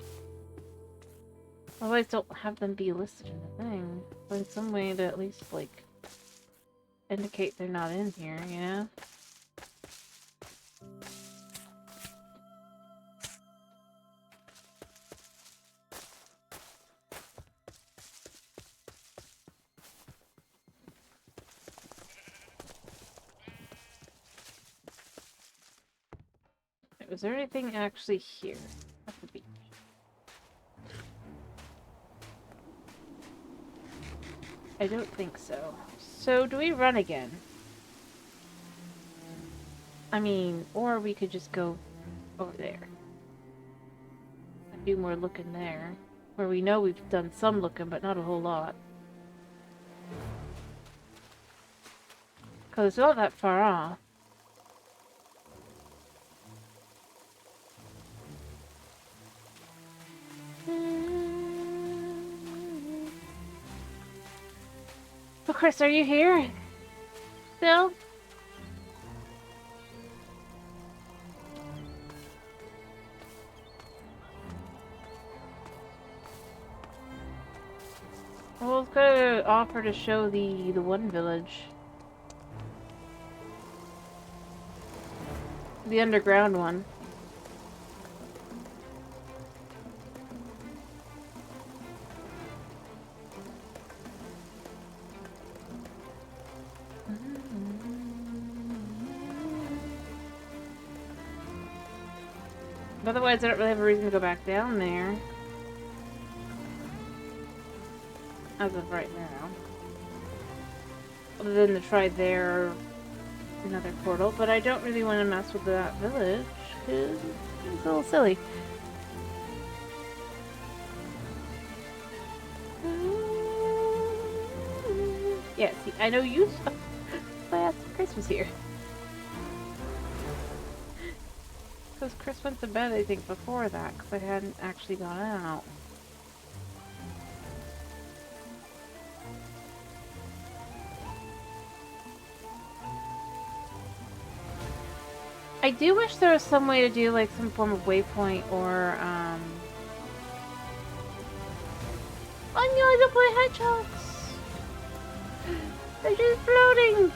Otherwise, don't have them be listed in the thing. Find some way to at least, like, indicate they're not in here, you know? Was there anything actually here at the beach? I don't think so. So, do we run again? I mean, or we could just go over there. And do more looking there. Where we know we've done some looking, but not a whole lot. Because it's not that far off. Oh, Chris, are you here? Still? Well, I was gonna offer to show the one village. The underground one. Otherwise, I don't really have a reason to go back down there. As of right now. Other than to try their another portal, but I don't really want to mess with that village, because it's a little silly. Yeah, see, I know you saw. I asked if Chris was here. Because Chris went to bed, I think, before that, because I hadn't actually gone out. I do wish there was some way to do, like, some form of waypoint, or, I'm going to play hedgehogs! They're just floating!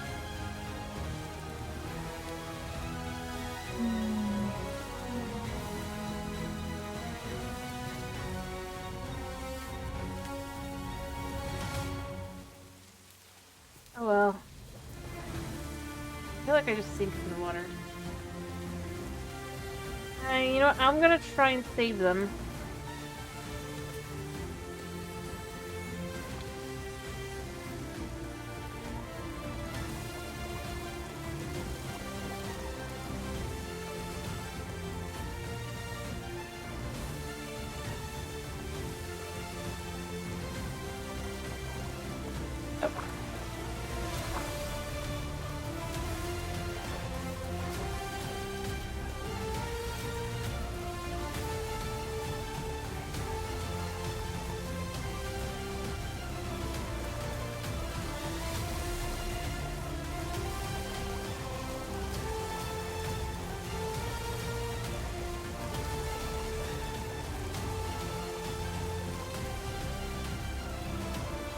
Oh well. I feel like I just sink in the water. You know what? I'm gonna try and save them.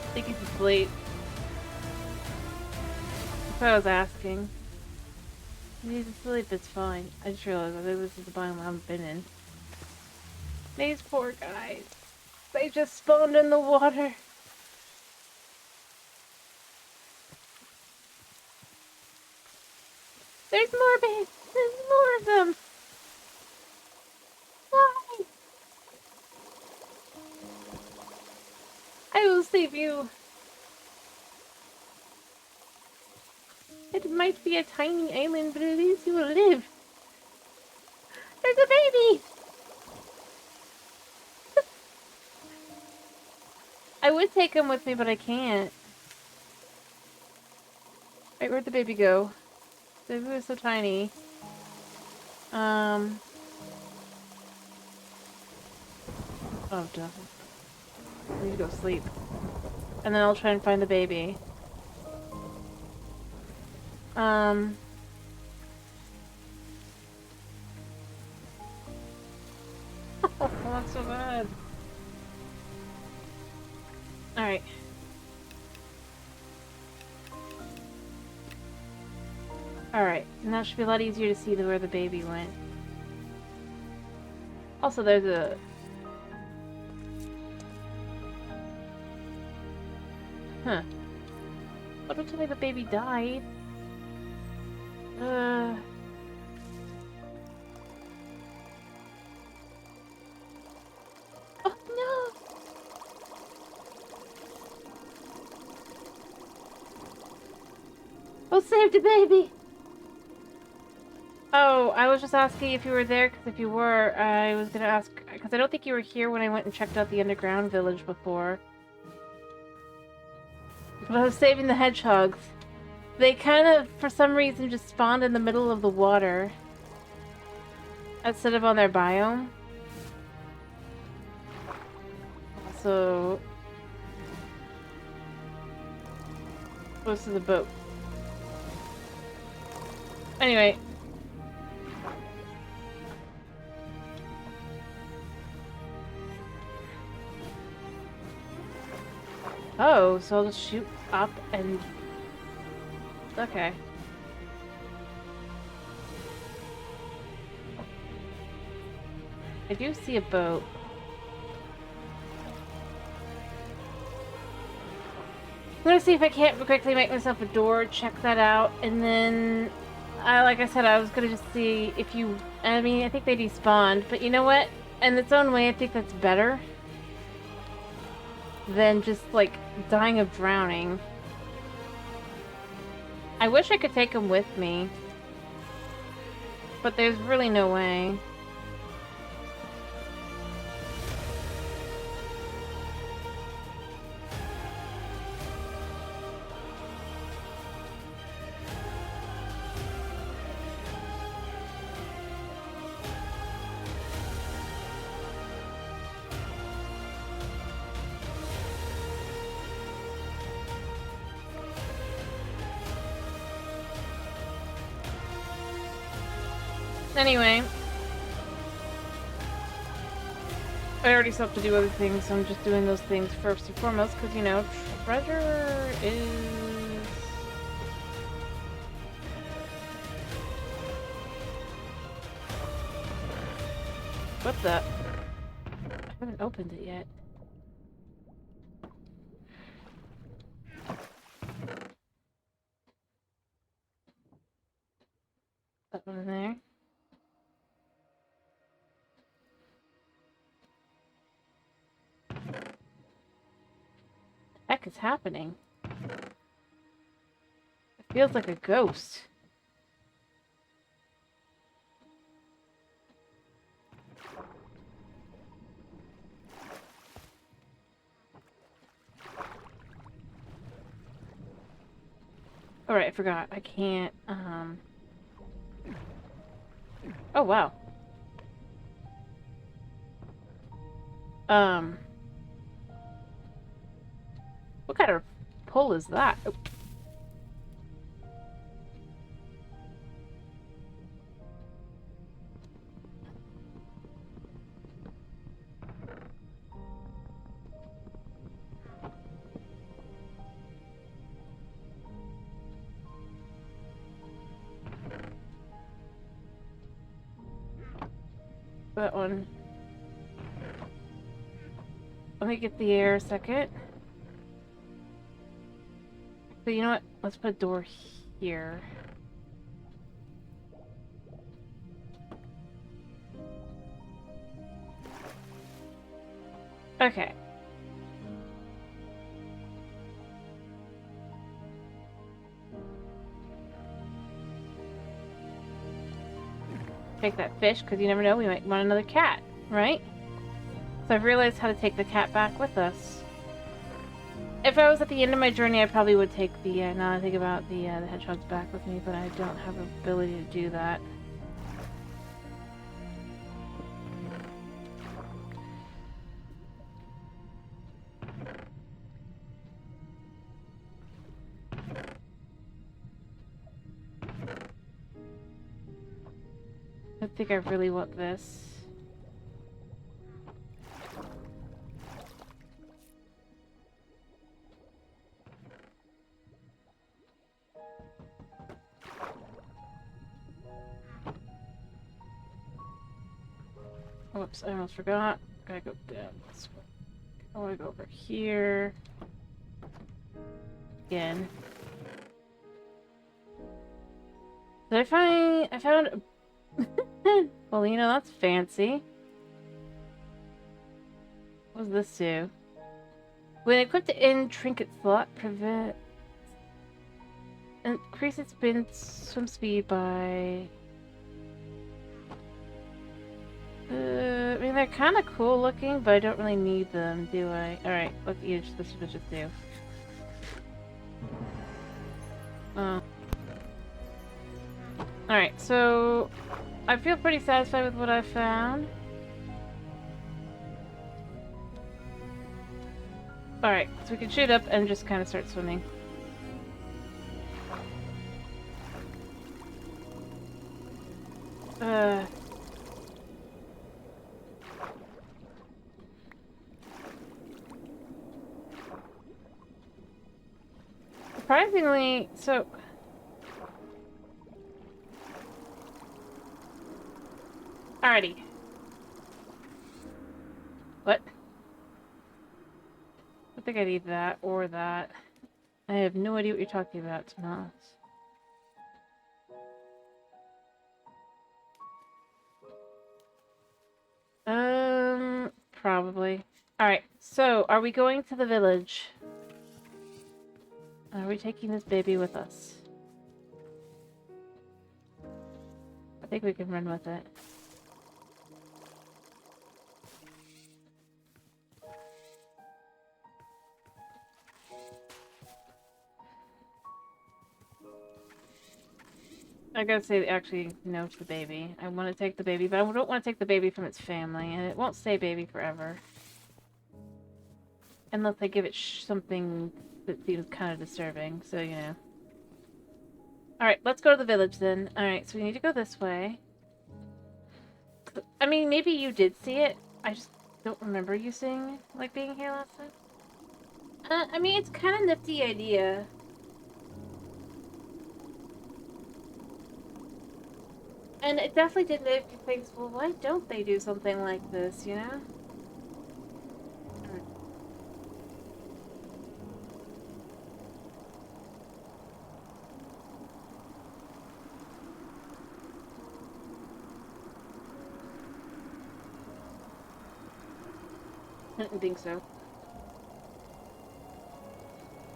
I think he's asleep. That's what I was asking. If he's asleep, it's fine. I just realized that this is the biome I haven't been in. These poor guys. They just spawned in the water. There's more babes. There's more of them. Why? I will save you. It might be a tiny island, but at least you will live. There's a baby! I would take him with me, but I can't. Wait, where'd the baby go? The baby was so tiny. Oh, duh. I need to go sleep. And then I'll try and find the baby. Oh, that's so bad. Alright. Alright, now it should be a lot easier to see where the baby went. Also, there's a... Huh. What would tell me the baby died? Oh no! Oh, save the baby! Oh, I was just asking if you were there, because if you were, I was gonna ask, because I don't think you were here when I went and checked out the underground village before. But I was saving the hedgehogs. They kind of, for some reason, just spawned in the middle of the water. Instead of on their biome. So... This is a boat. Anyway. Oh, so I'll just shoot up and... Okay. I do see a boat. I'm gonna see if I can't quickly make myself a door, check that out, and then, like I said, I was gonna just see if you, I mean, I think they despawned, but you know what? In its own way, I think that's better than just, like, dying of drowning. I wish I could take them with me, but there's really no way. Anyway, I already still have to do other things, so I'm just doing those things first and foremost, because, you know, treasure is... What's that? I haven't opened it yet. That one in there. Heck is happening? It feels like a ghost. Alright, I forgot. I can't, Oh, wow. What kind of pull is that? Oh. That one. Let me get the air a second. So you know what? Let's put a door here. Okay. Take that fish, because you never know, we might want another cat, right? So I've realized how to take the cat back with us. If I was at the end of my journey, I probably would take the, now I think about the hedgehogs back with me, but I don't have the ability to do that. I think I really want this. Whoops, I almost forgot. Gotta go down this way. I wanna go over here. Again. Did I found well, you know, that's fancy. What does this do? When equipped in trinket slot, prevent... Increase its swim speed by... I mean, they're kind of cool looking, but I don't really need them, do I? Alright, let's this should just do. Alright, so... I feel pretty satisfied with what I found. Alright, so we can shoot up and just kind of start swimming. Surprisingly, so... Alrighty. What? I think I need that or that. I have no idea what you're talking about, to be honest. Probably. Alright, so are we going to the village? Are we taking this baby with us? I think we can run with it. I gotta say actually no to the baby. I want to take the baby, but I don't want to take the baby from its family, and it won't stay baby forever. Unless I give it something that seems kind of disturbing, so you know. Alright, let's go to the village then. Alright, so we need to go this way. I mean, maybe you did see it. I just don't remember you seeing, like, being here last time. I mean, it's kind of nifty idea. And it definitely did make me think, well, why don't they do something like this, you know? I didn't think so.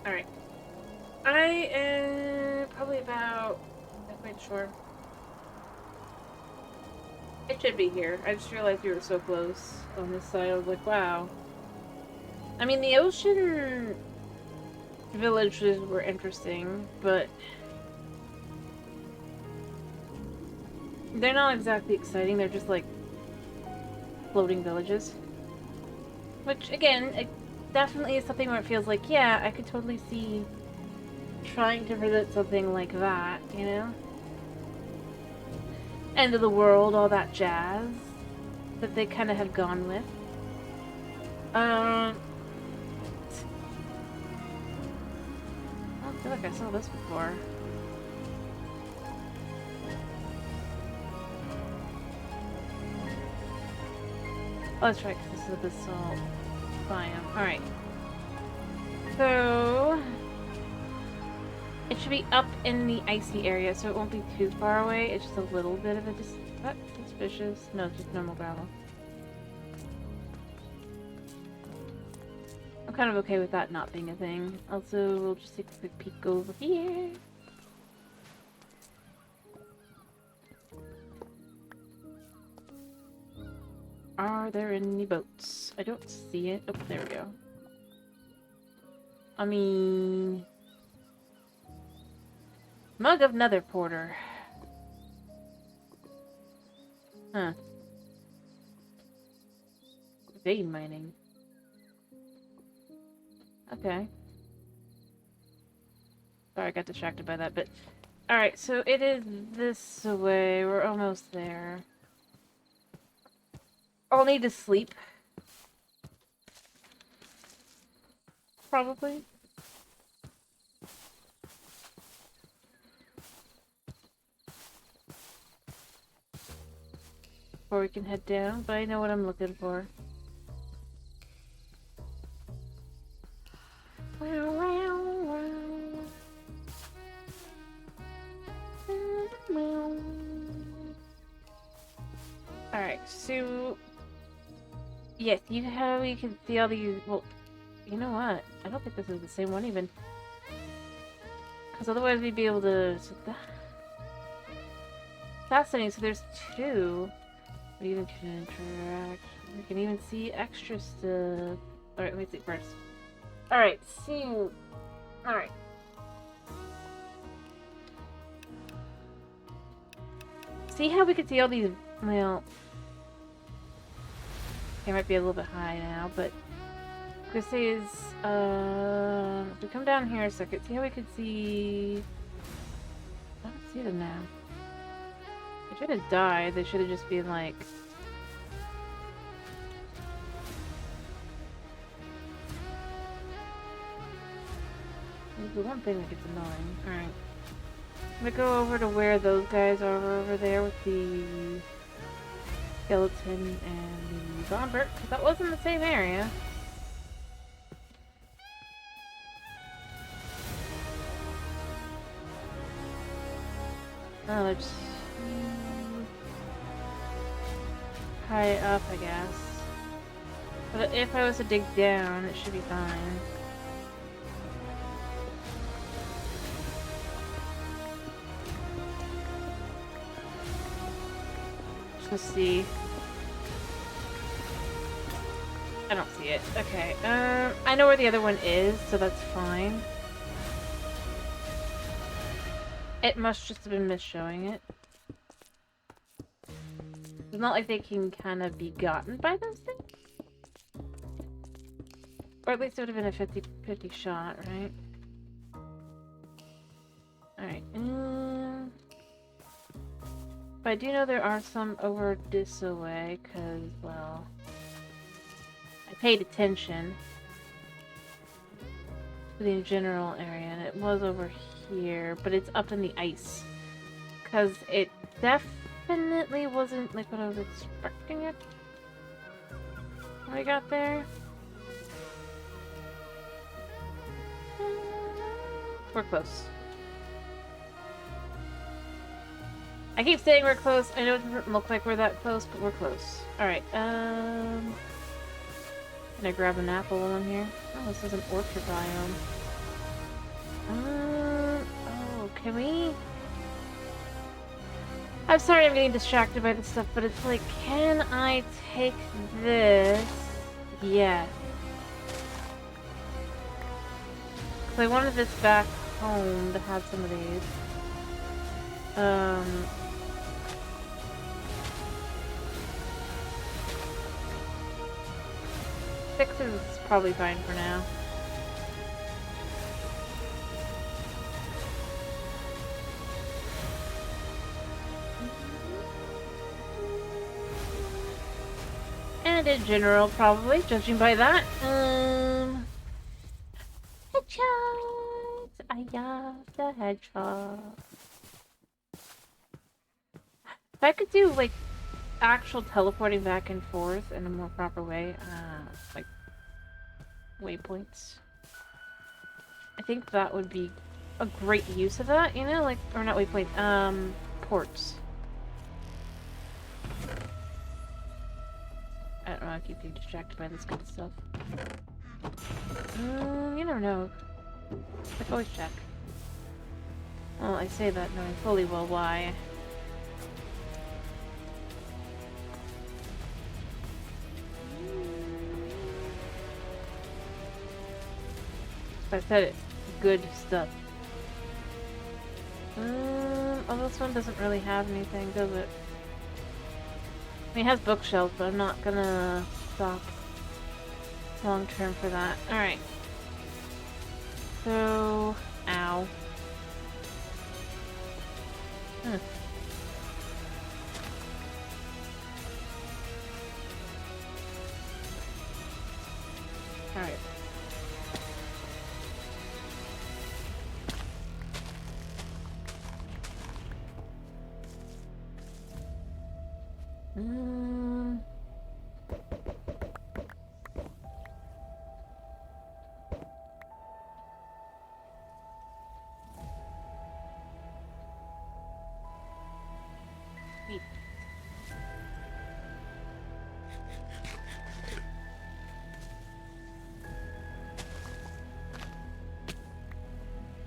Alright. I am probably about halfway to shore. It should be here. I just realized you were so close on this side. I was like, wow. I mean, the ocean villages were interesting, but they're not exactly exciting. They're just like floating villages. Which, again, it definitely is something where it feels like, yeah, I could totally see trying to present something like that, you know? End of the world, all that jazz that they kind of have gone with. I feel like I saw this before. Oh, that's right, because this is the salt biome. Alright. So... it should be up in the icy area, so it won't be too far away. It's just a little bit of a suspicious. No, it's just normal gravel. I'm kind of okay with that not being a thing. Also, we'll just take a quick peek over here. Are there any boats? I don't see it. Oh, there we go. I mean... Mug of Nether Porter. Huh. Vein mining. Okay. Sorry, I got distracted by that, but... Alright, so it is this way. We're almost there. I'll need to sleep. Probably. Before we can head down, but I know what I'm looking for. Alright, so... yes, you can see all these... well, you know what? I don't think this is the same one even. Because otherwise we'd be able to... fascinating, so there's two. We even can interact. We can even see extra stuff. Alright, let me see first. Alright, so... alright. See how we could see all these... well... it might be a little bit high now, but... this is... if we come down here a second, see how we could see... I don't see them now. They should have died. They should have just been like... That's the one thing that gets annoying. Alright. I'm gonna go over to where those guys are over there with the skeleton and the Zombert, because that was in the same area. Oh, they're just high up, I guess. But if I was to dig down, it should be fine. Just gonna see. I don't see it. Okay. I know where the other one is, so that's fine. It must just have been misshowing it. It's not like they can kind of be gotten by those things. Or at least it would have been a 50-50 shot, right? Alright. But I do know there are some over this way, because, well, I paid attention to the general area, and it was over here, but it's up in the ice. Because it definitely wasn't like what I was expecting it. What I got there? We're close. I keep saying we're close. I know it doesn't look like we're that close, but we're close. Alright, can I grab an apple while I'm here? Oh, this is an orchard biome. Oh, can we? I'm sorry I'm getting distracted by this stuff, but it's like, can I take this? Yeah. Because I wanted this back home to have some of these. 6 is probably fine for now. And in general, probably, judging by that. Headshots! I got the headshot. If I could do, like, actual teleporting back and forth in a more proper way, like, waypoints. I think that would be a great use of that, you know? Like, or not waypoints, ports. I don't know, I keep getting distracted by this kind of stuff. You never know. I can always check. Well, I say that knowing fully well why. I said it. Good stuff. Oh, this one doesn't really have anything, does it? I mean, it has bookshelves, but I'm not gonna stop long term for that. Alright. So... Ow. Alright. Sweet.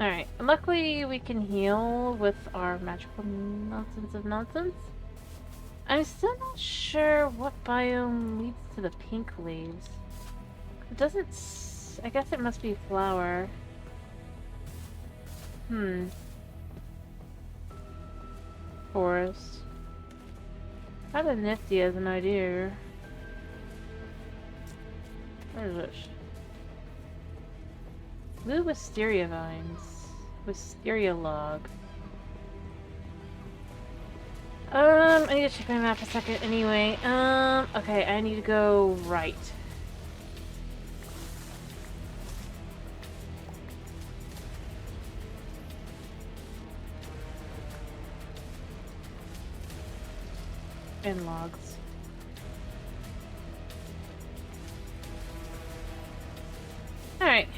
Alright, luckily we can heal with our magical nonsense of nonsense. I'm still not sure what biome leads to the pink leaves. It doesn't... I guess it must be flower. Forest. Kind of nifty as an idea. Where is it? Blue wisteria vines. Wisteria log. I need to check my map a second anyway. Okay, I need to go right. And logs. Alright.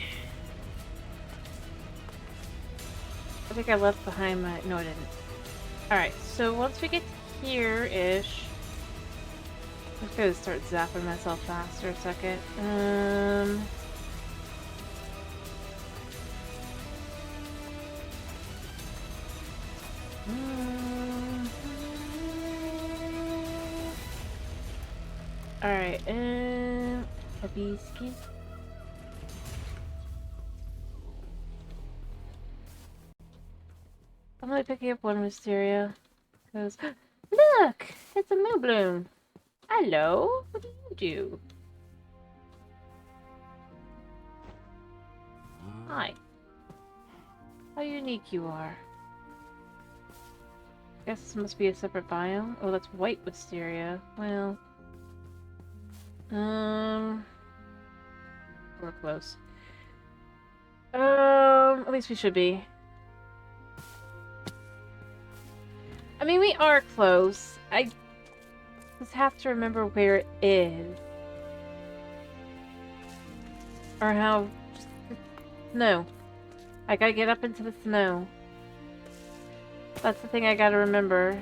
I think I left behind my... No, I didn't. Alright, so once we get to here-ish... I'm just gonna start zapping myself faster a second. Alright, Hibiscus. I'm only picking up one Wisteria. Because, look! It's a Moobloom! Hello? What do you do? Hi. How unique you are. Guess this must be a separate biome. Oh, that's white Wisteria. Well... We're close. At least we should be. I mean, we are close. I just have to remember where it is. Or how... Snow. I gotta get up into the snow. That's the thing I gotta remember.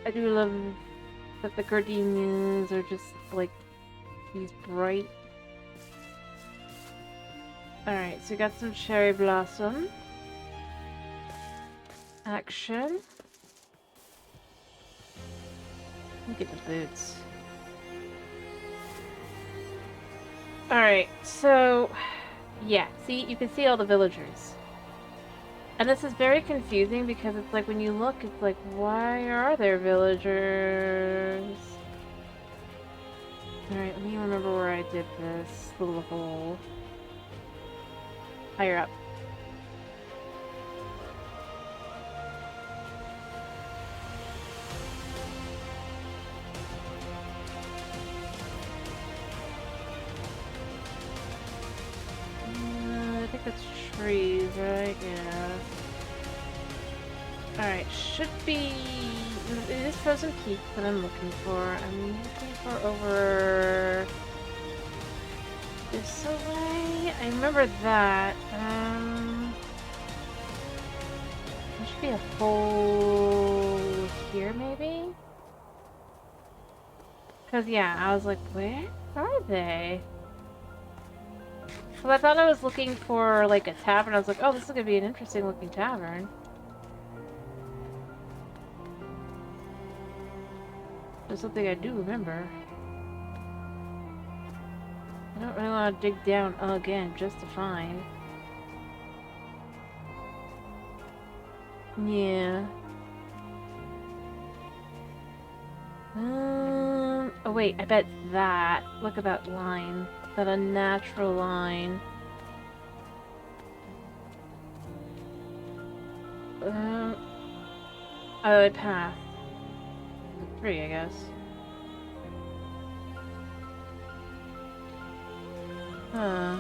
I do love that the gardenias are just, like, these bright... Alright, so we got some cherry blossom. Action. Look at the boots. Alright, so... Yeah, see, you can see all the villagers. And this is very confusing because it's like when you look, it's like, why are there villagers? Alright, let me remember where I did this little hole. Higher up. I think that's trees, right? Yeah. Alright, should be... It is Frozen Peak that I'm looking for. I'm looking for over... this way? I remember that. There should be a hole here, maybe? Because, yeah, I was like, where are they? So I thought I was looking for, like, a tavern. I was like, oh, this is going to be an interesting looking tavern. There's something I do remember. I don't really want to dig down again just to find. Yeah. Oh wait, I bet that. Look at that line. That unnatural line. Oh, a path. 3, I guess. Huh.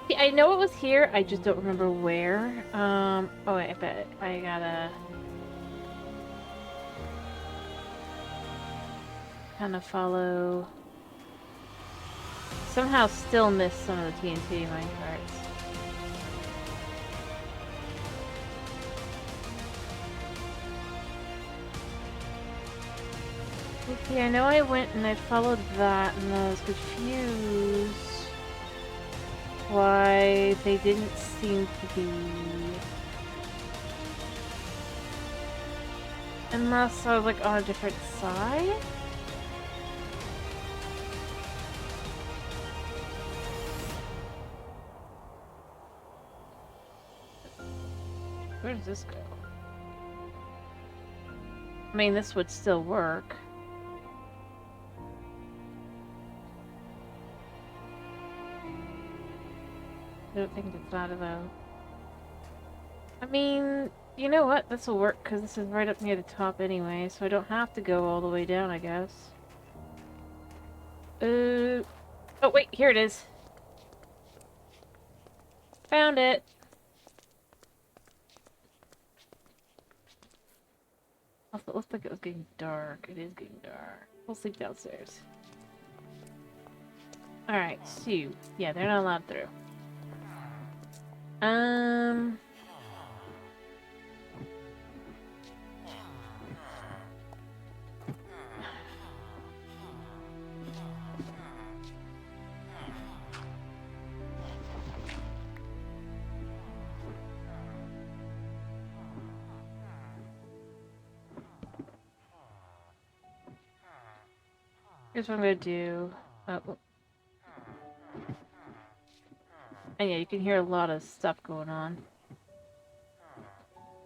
See, I know it was here, I just don't remember where. Oh wait, I bet I gotta... kind of follow... Somehow still miss some of the TNT minecarts. See, I know I went and I followed that and I was confused why they didn't seem to be... Unless I was like on a different side? Where does this go? I mean, this would still work. I don't think it's that though. I mean, you know what? This will work because this is right up near the top anyway, so I don't have to go all the way down, I guess. Oh wait, here it is. Found it. Also, it looked like it was getting dark. It is getting dark. We'll sleep downstairs. Alright, so... Yeah, they're not allowed through. Here's what I'm gonna do. Oh. And yeah, you can hear a lot of stuff going on.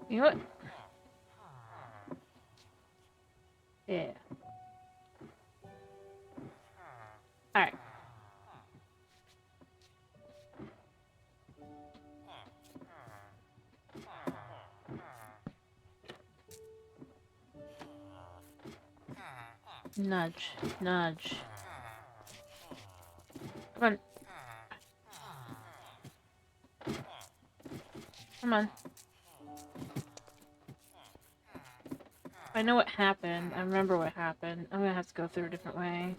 You know what? Yeah. Alright. Nudge. Nudge. Come on. Come on. I know what happened. I remember what happened. I'm gonna have to go through a different way.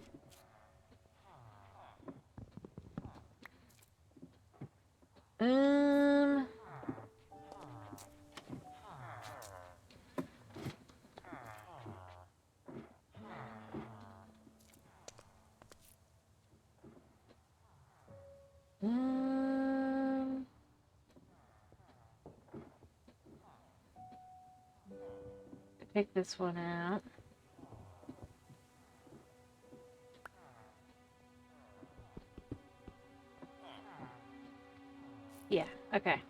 Take this one out. Yeah, okay.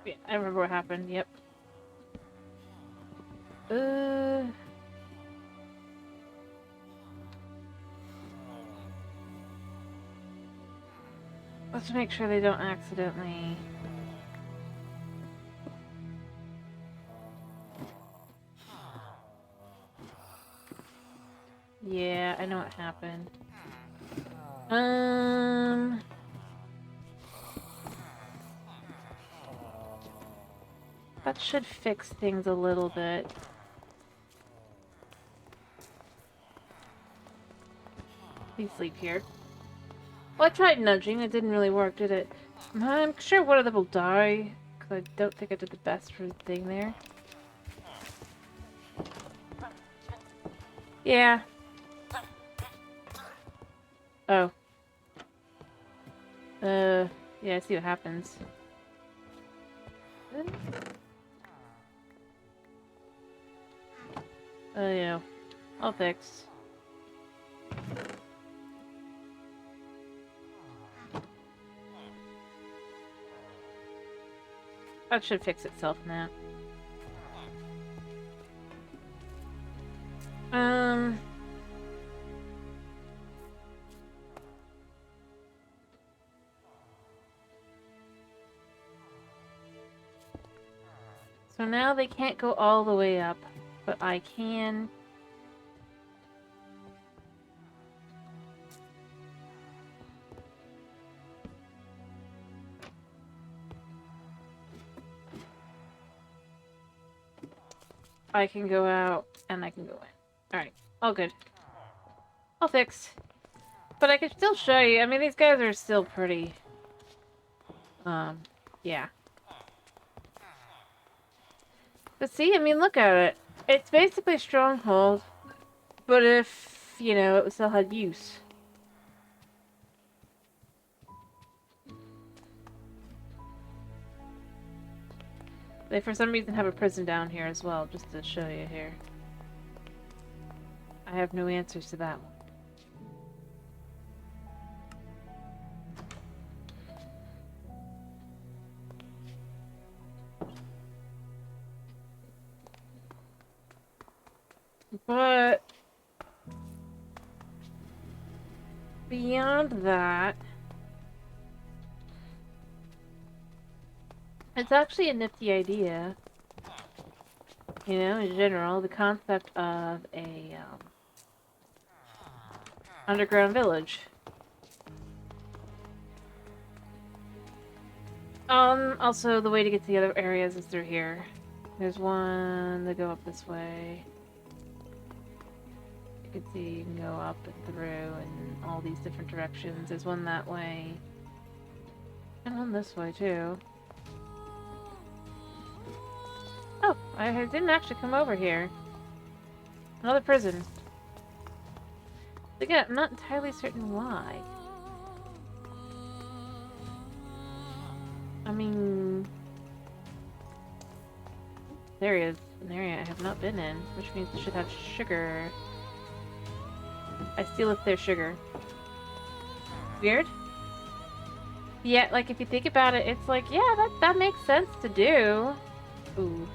Yeah, I remember what happened, yep. Let's make sure they don't accidentally... Yeah, I know what happened. That should fix things a little bit. Please sleep here. Well, I tried nudging. It didn't really work, did it? I'm sure one of them will die, because I don't think I did the best for the thing there. Yeah. Oh. Yeah, I see what happens. Oh, yeah. All fixed. That should fix itself now. So now they can't go all the way up, but I can... I can go out, and I can go in. Alright, all good. All fixed. But I can still show you. I mean, these guys are still pretty... yeah. But see, I mean, look at it. It's basically a stronghold, but if, you know, it still had use. They, for some reason, have a prison down here as well, just to show you here. I have no answers to that one. But beyond that, it's actually a nifty idea. You know, in general, the concept of a underground village. Also, the way to get to the other areas is through here. There's one that go up this way. You can see you can go up and through in all these different directions. There's one that way. And one this way too. Oh, I didn't actually come over here. Another prison. Again, I'm not entirely certain why. I mean... There is an area I have not been in, which means it should have sugar. I steal if there's sugar. Weird? Yeah, like if you think about it, it's like, yeah, that makes sense to do. Ooh.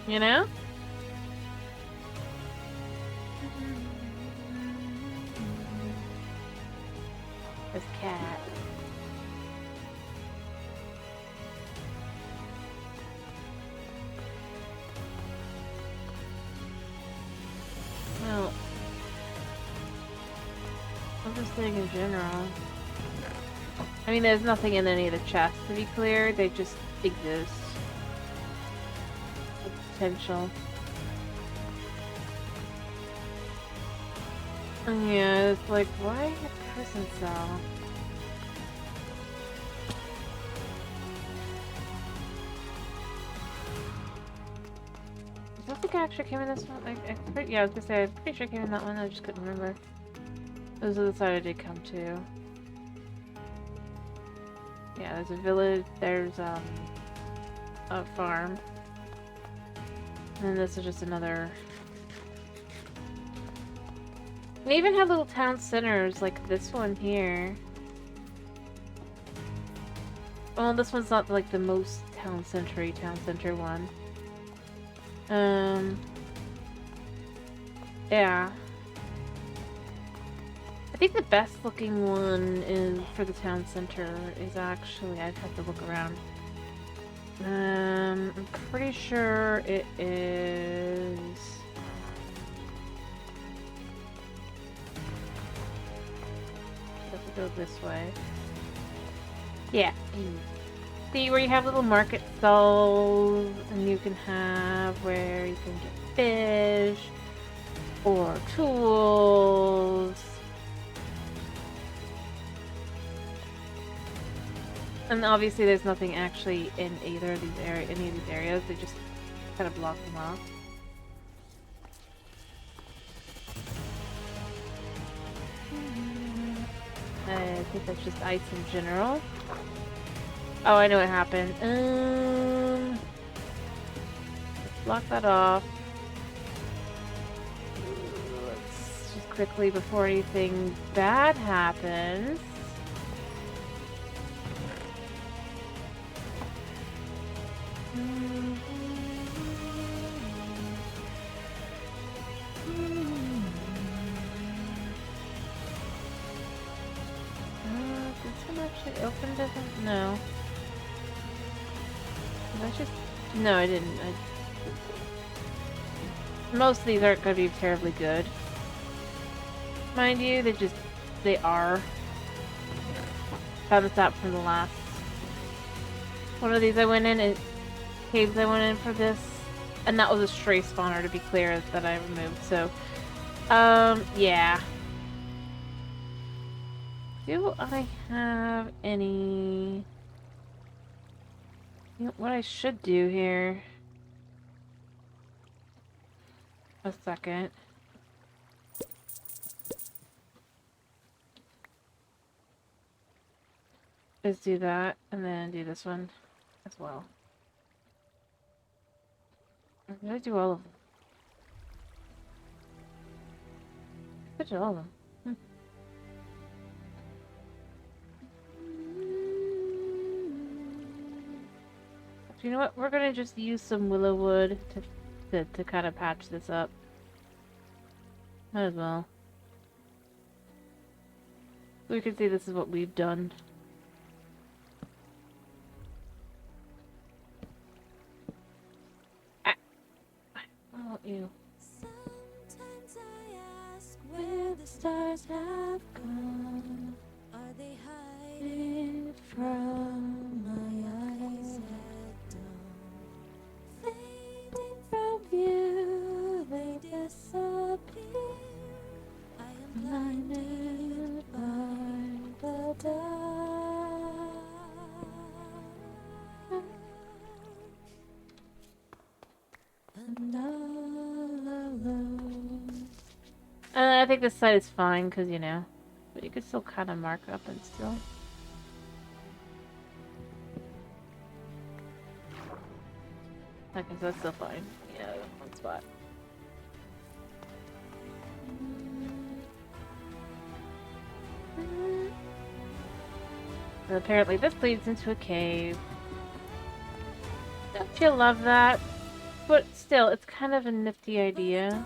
You know? This cat. Well, I'm just saying in general. I mean, there's nothing in any of the chests to be clear, they just exist. The potential. Yeah, it's like, why a prison cell? I don't think I actually came in this one. Yeah, I was gonna say, I'm pretty sure I came in that one, I just couldn't remember. Those are the side I did come to. Yeah, there's a village, there's, a farm. And then this is just another... And they even have little town centers, like this one here. Well, this one's not, like, the most town center one. Yeah. I think the best looking one is for the town center is actually, I'd have to look around. I'm pretty sure it is... Have to go this way. Yeah. See where you have little market stalls, and you can have where you can get fish or tools. And obviously there's nothing actually in either of these any of these areas. They just kind of block them off. I think that's just ice in general. Oh, I know what happened. Let's block that off. Let's just quickly, before anything bad happens. Did someone actually open it? No. Did I just... No, I didn't. Most of these aren't going to be terribly good. Mind you, they are. Found this out from the last one of these I went in, caves I went in for this, and that was a stray spawner, to be clear, that I removed, so, yeah. Do I have any... You know, what I should do here... A second. Is do that, and then do this one as well. Did I do all of them? I did all of them. You know what? We're gonna just use some willow wood to kind of patch this up. Might as well. So we can see this is what we've done. Ew. Where the stars have gone, are they hiding from my eyes at dawn? Fading from view, they disappear. I am blinded by the dark. And all alone. I think this side is fine, because, you know, but you could still kind of mark up and still. Okay, so that's still fine. Yeah, one spot. And apparently this leads into a cave. Don't you love that? But still, it's kind of a nifty idea.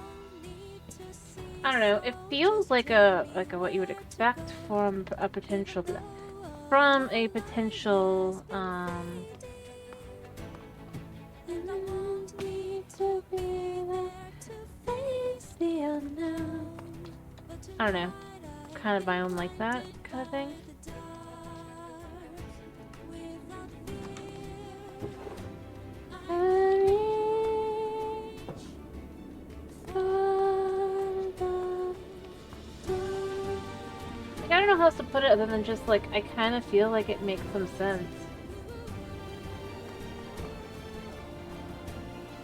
I don't know. It feels like a what you would expect from a potential I don't know, kind of biome like that kind of thing. I don't know how else to put it other than just like, I kind of feel like it makes some sense.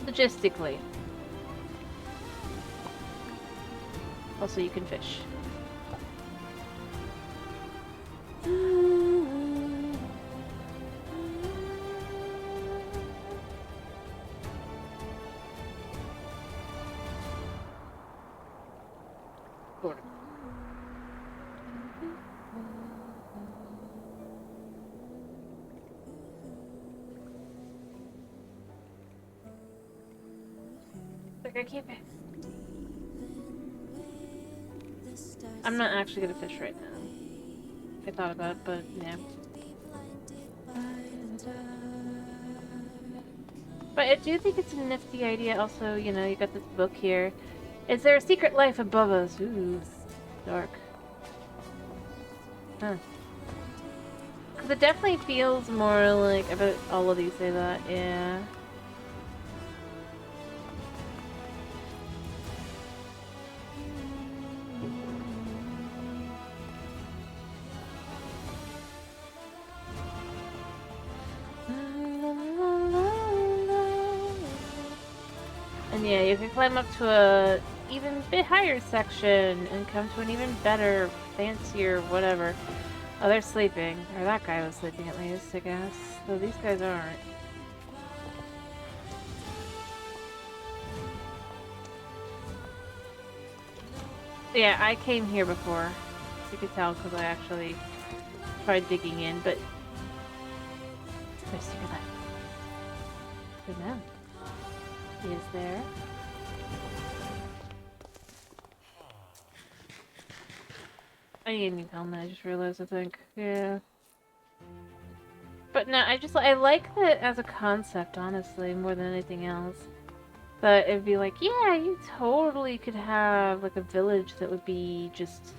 Logistically. Also, you can fish. I keep it. I'm not actually gonna fish right now. I thought about it, but yeah. But I do think it's a nifty idea. Also, you know, you got this book here. Is there a secret life above us? Ooh, dark. Huh. Because it definitely feels more like, I bet all of these say that, yeah. Yeah, you can climb up to a even bit higher section and come to an even better, fancier, whatever. Oh, they're sleeping. Or that guy was sleeping at least, I guess. Though these guys aren't. Yeah, I came here before. You could tell because I actually tried digging in, but... There's secret life. Good man. Is there? I need a new helmet, I just realized, I think. Yeah. But no, I like that as a concept, honestly, more than anything else. But it'd be like, yeah, you totally could have, like, a village that would be just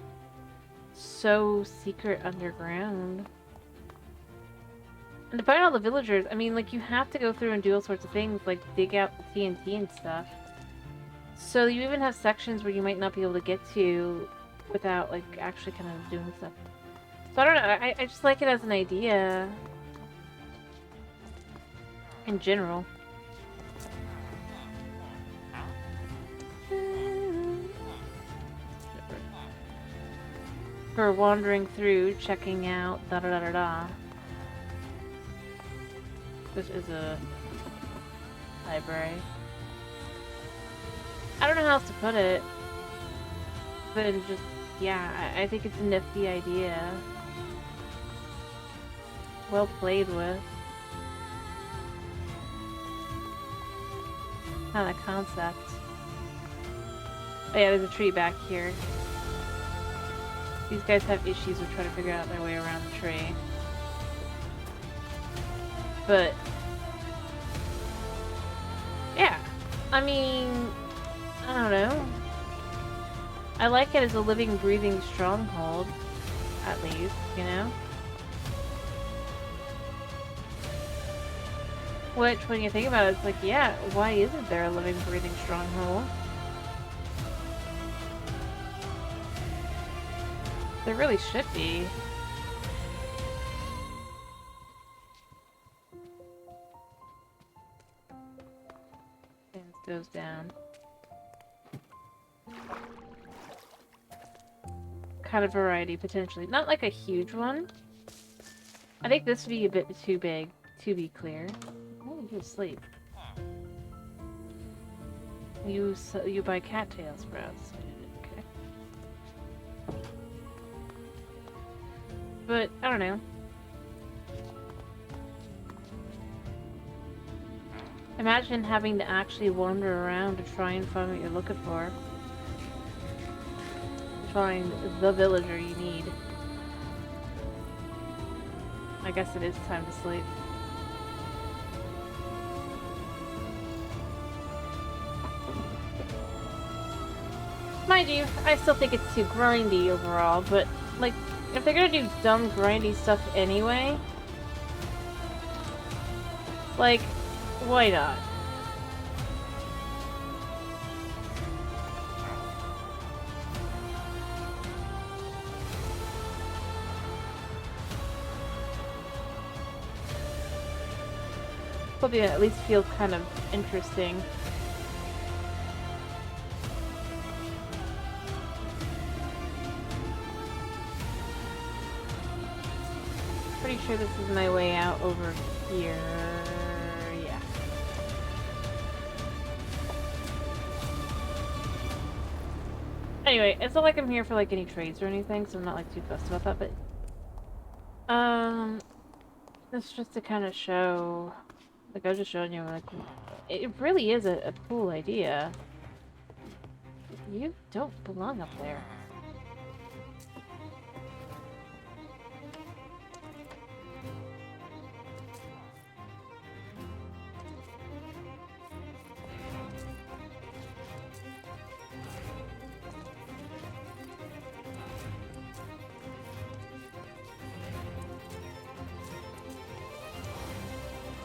so secret underground. And to find all the villagers, I mean, like, you have to go through and do all sorts of things, like dig out the TNT and stuff. So you even have sections where you might not be able to get to without, like, actually kind of doing stuff. So I don't know, I just like it as an idea. In general. For wandering through, checking out, da-da-da-da-da. This is a library. I don't know how else to put it. But just, yeah, I think it's a nifty idea. Well played with. Kind of concept. Oh yeah, there's a tree back here. These guys have issues with trying to figure out their way around the tree. But... yeah. I mean... I don't know. I like it as a living, breathing stronghold, at least, you know? Which, when you think about it, it's like, yeah, why isn't there a living, breathing stronghold? There really should be. Things goes down. Kind of variety, potentially. Not like a huge one. I think this would be a bit too big, to be clear. Oh, you're asleep. You buy cattail sprouts. Okay. But, I don't know. Imagine having to actually wander around to try and find what you're looking for. Find the villager you need. I guess it is time to sleep. Mind you, I still think it's too grindy overall, but, like, if they're gonna do dumb grindy stuff anyway, like, why not? Something that at least feels kind of interesting. Pretty sure this is my way out over here. Yeah. Anyway, it's not like I'm here for like any trades or anything, so I'm not like too fussed about that, but it's just to kind of show, like I was just showing you, like, it really is a cool idea. You don't belong up there.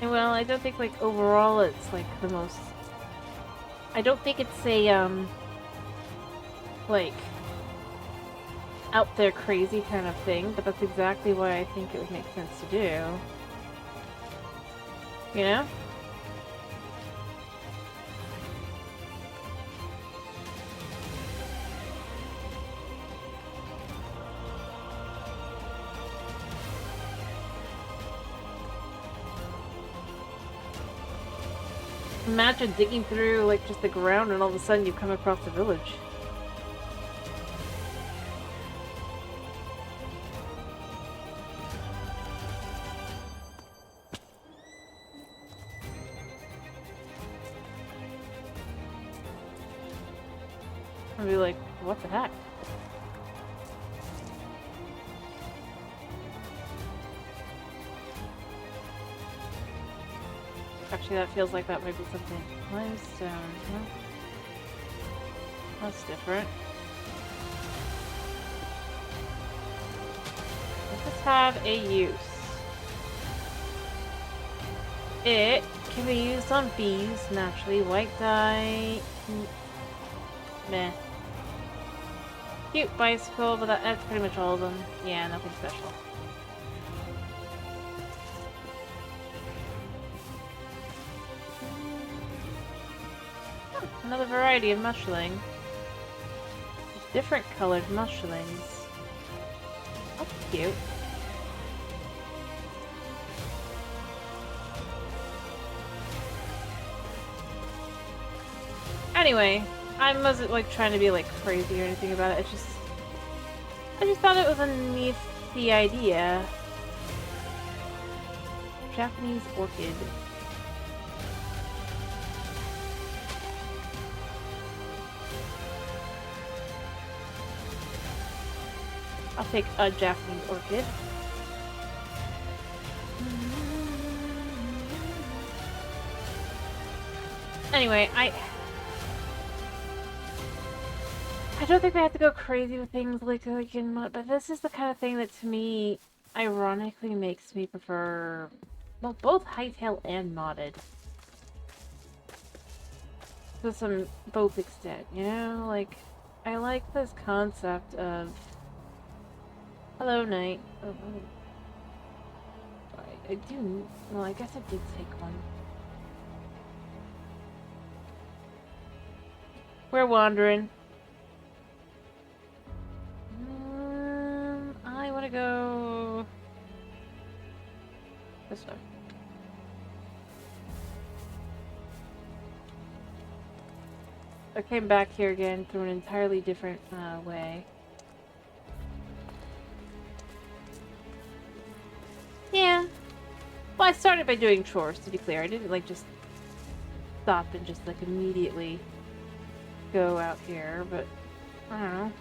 And well, I don't think, like, overall it's, like, the most... I don't think it's a, like, out there crazy kind of thing, but that's exactly why I think it would make sense to do. You know? Imagine digging through, like, just the ground and all of a sudden you come across the village. I'd be like, what the heck? Actually, that feels like that might be something. Limestone, huh? That's different. Does this have a use? It can be used on bees, naturally. White dye... Meh. Cute bicycle, but that's pretty much all of them. Yeah, nothing special. Another variety of mushling. Different colored mushlings. That's cute. Anyway, I wasn't like trying to be like crazy or anything about it. I just thought it was a nifty idea. Japanese orchid. I'll take a Japanese orchid. Anyway, I don't think they have to go crazy with things like in mod, but this is the kind of thing that to me, ironically, makes me prefer, well, both hightail and modded. To some both extent, you know? Like, I like this concept of hello night. Oh, I do. Well, I guess I did take one. We're wandering. I want to go this way. I came back here again through an entirely different way. Yeah. Well, I started by doing chores, to be clear. I didn't, like, just stop and just, like, immediately go out here, but I don't know.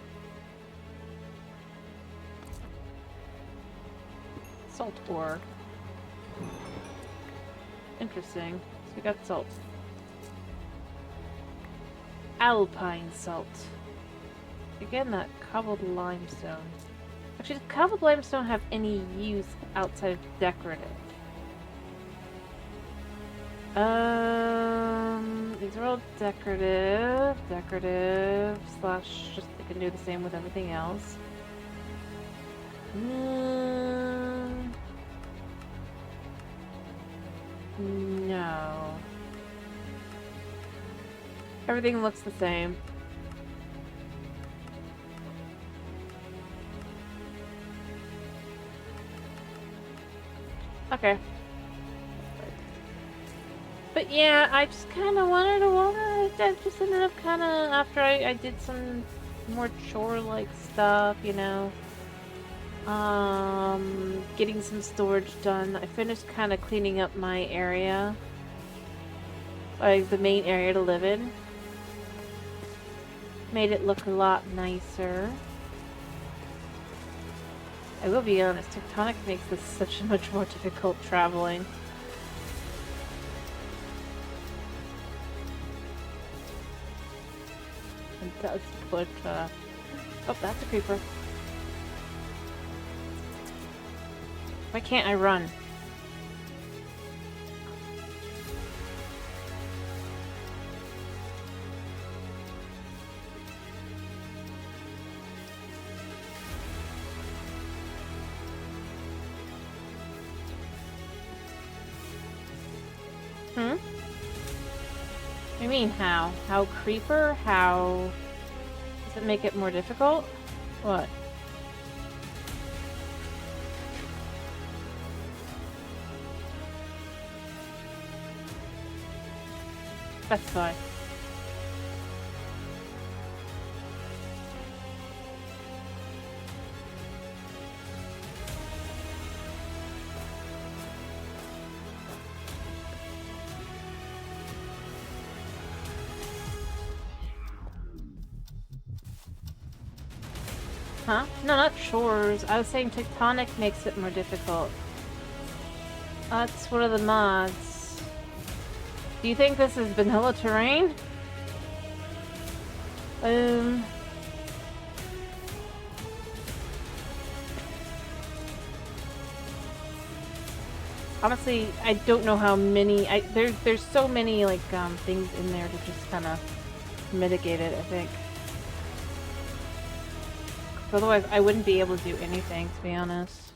Salt ore. Interesting. So we got salt. Alpine salt. Again, that cobbled limestone. Actually, does cobbled limestone have any use outside of decorative? These are all decorative. Decorative slash just they can do the same with everything else. No. Everything looks the same. Okay. But yeah, I just kind of I just ended up kind of, after I did some more chore-like stuff, you know. Getting some storage done. I finished kind of cleaning up my area. Like, the main area to live in. Made it look a lot nicer. I will be honest, Tectonic makes this such a much more difficult traveling. It does put, oh, that's a creeper. Why can't I run? Hmm? I mean, how? How creeper? How... Does it make it more difficult? What? That's fine. Huh? No, not chores. I was saying Tectonic makes it more difficult. That's one of the mods. Do you think this is vanilla terrain? Honestly, I don't know how many. There's so many like things in there to just kind of mitigate it, I think. Otherwise, I wouldn't be able to do anything, to be honest.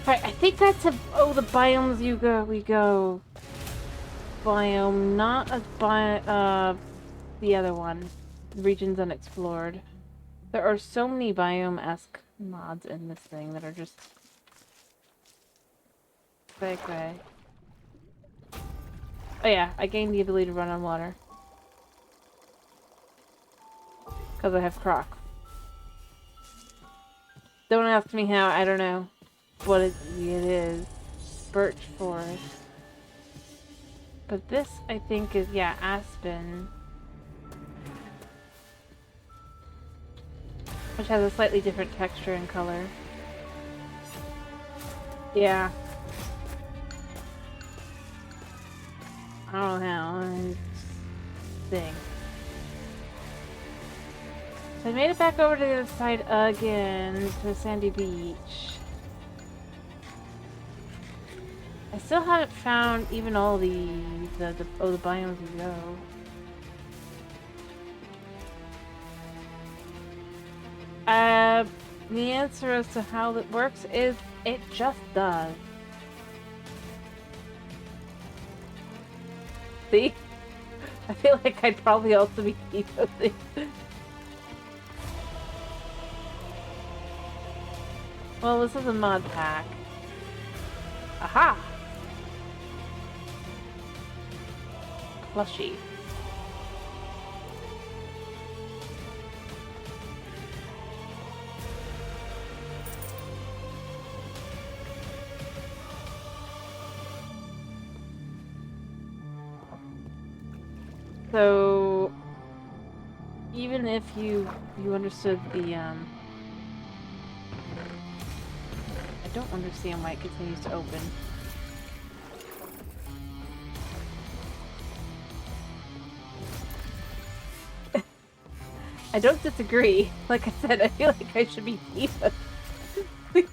Alright, I think that's a... Oh, the biomes we go. Biome, not a the other one. Regions unexplored. There are so many biome-esque mods in this thing that are just... Segue. Oh yeah, I gained the ability to run on water. Because I have Croc. Don't ask me how, I don't know what it is. Birch forest. But this, I think, is, yeah, aspen. Which has a slightly different texture and color. Yeah. I don't know how. It's thing. So I made it back over to the other side again to Sandy Beach. I still haven't found even all the biomes we go. The answer as to how it works is it just does. See? I feel like I'd probably also be decoding. Well, this is a mod pack. Aha! Plushie. So, even if you understood the, I don't understand why it continues to open. I don't disagree. Like I said, I feel like I should be Eva. If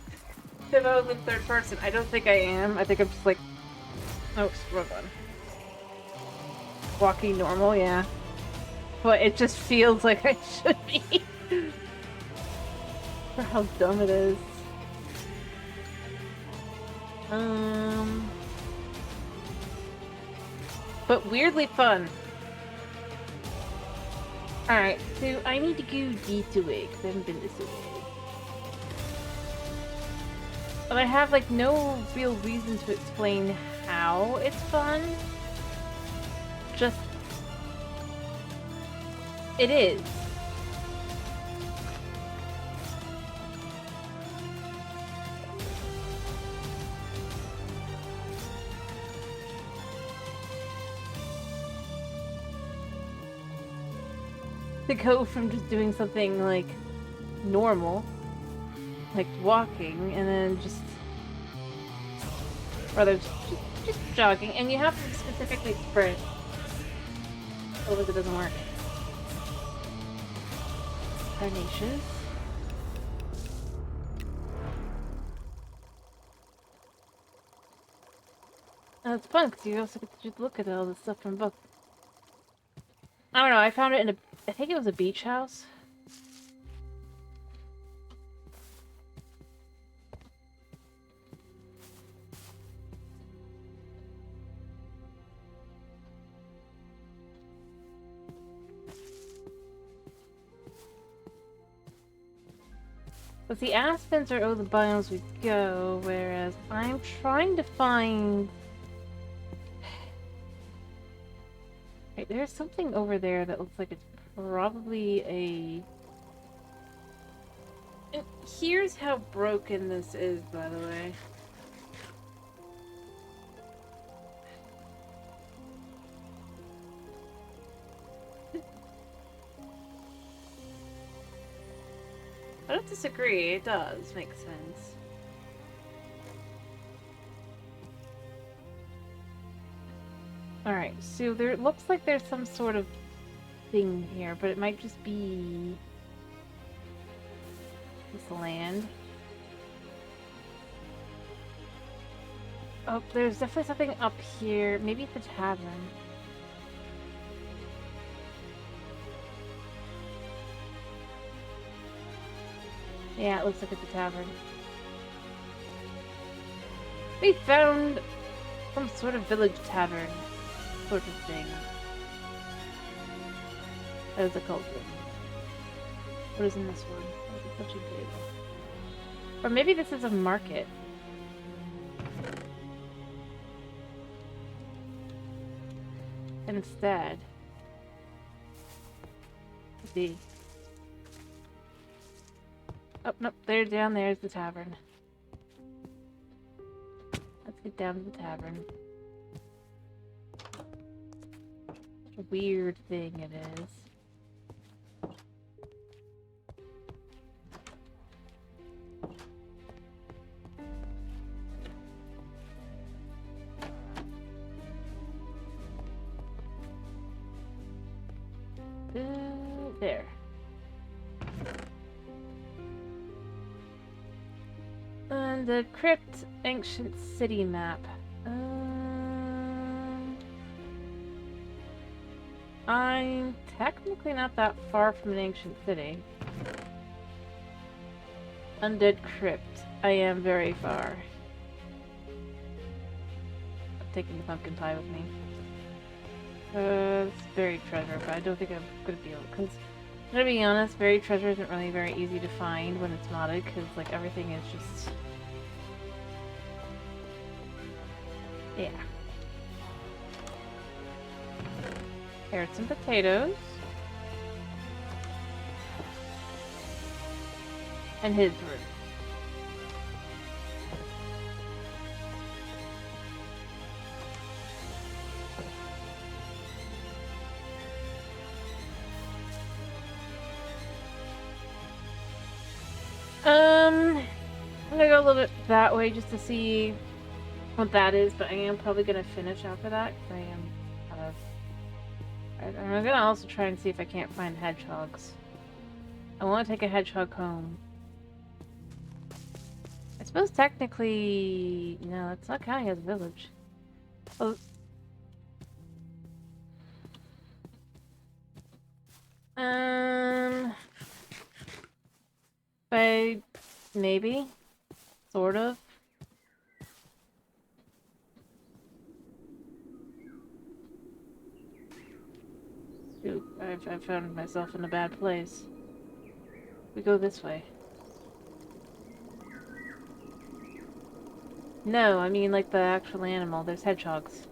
I was in third person, I don't think I am. I think I'm just like, oh, wrong one. Walking normal, yeah. But it just feels like I should be. For how dumb it is. But weirdly fun. Alright, so I need to go this way, because I haven't been this way. But I have, like, no real reason to explain how it's fun. Just... it is. To go from just doing something, like, normal, like walking, and then just... rather just jogging, and you have to specifically sprint. Otherwise it doesn't work. Carnations. And it's fun, because you also get to just look at all the stuff from above. I don't know, I found it in a... I think it was a beach house. But the aspens are the biomes we go, whereas I'm trying to find... Wait, there's something over there that looks like it's probably a... And here's how broken this is, by the way. I don't disagree, it does make sense. Alright, so there looks like there's some sort of thing here, but it might just be this land. Oh, there's definitely something up here. Maybe it's a tavern. Yeah, it looks like it's a tavern. We found some sort of village tavern sort of thing. That is a culture. What is in this one? Oh, such a big. Or maybe this is a market. Instead. Let's see. Oh, nope, there, down there's the tavern. Let's get down to the tavern. Such a weird thing it is. The Crypt Ancient City map. I'm technically not that far from an ancient city. Undead Crypt. I am very far. I'm taking the pumpkin pie with me. It's buried treasure, but I don't think I'm gonna be able, because, to be honest, buried treasure isn't really very easy to find when it's modded, because, like, everything is just... yeah. Carrots and potatoes. And his room. I'm gonna go a little bit that way just to see what that is, but I am probably gonna finish after that because I am kind of... I'm gonna also try and see if I can't find hedgehogs. I want to take a hedgehog home. I suppose technically... no, it's not counting as a village. Oh. By... maybe? Sort of? Ooh, I've found myself in a bad place. We go this way. No, I mean like the actual animal. There's hedgehogs.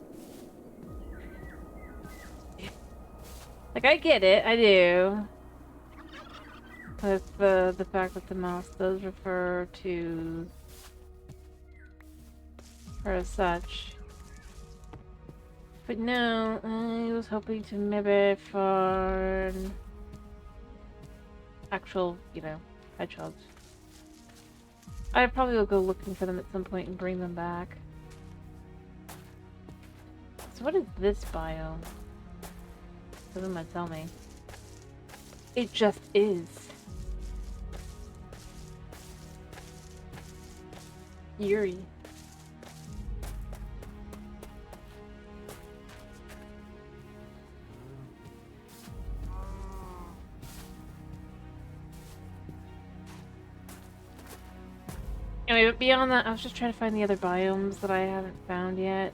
Like, I get it, I do. With the fact that the mouse does refer to her as such. But no, I was hoping to maybe find actual, you know, hedgehogs. I probably will go looking for them at some point and bring them back. So what is this biome? Doesn't mind tell me. It just is. Eerie. Anyway, but beyond that, I was just trying to find the other biomes that I haven't found yet.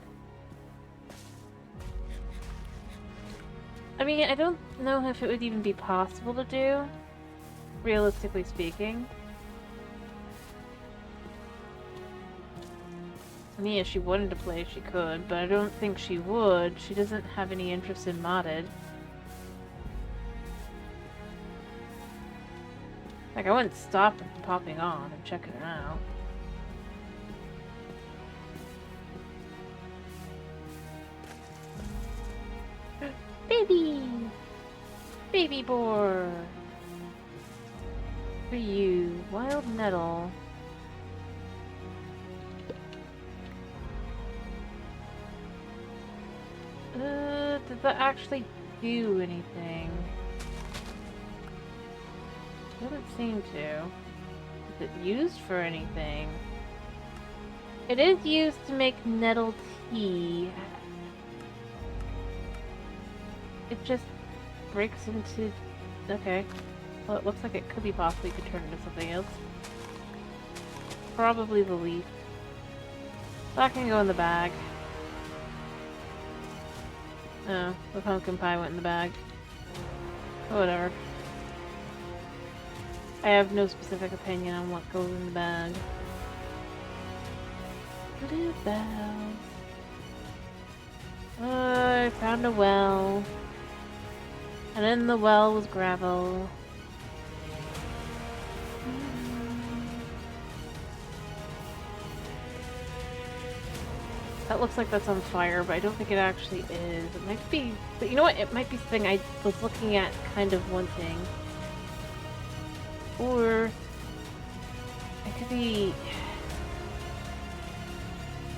I mean, I don't know if it would even be possible to do, realistically speaking. I mean, if she wanted to play, she could, but I don't think she would. She doesn't have any interest in modded. Like, I wouldn't stop popping on and checking it out. Baby! Baby boar! For you, wild nettle. Does that actually do anything? Doesn't seem to. Is it used for anything? It is used to make nettle tea. It just breaks into... okay. Well, it looks like it could be possibly could turn into something else. Probably the leaf. That can go in the bag. Oh, the pumpkin pie went in the bag. Oh, whatever. I have no specific opinion on what goes in the bag. Oh, I found a well. And in the well was gravel. That looks like that's on fire, but I don't think it actually is. It might be, but you know what? It might be something I was looking at kind of wanting. Or it could be...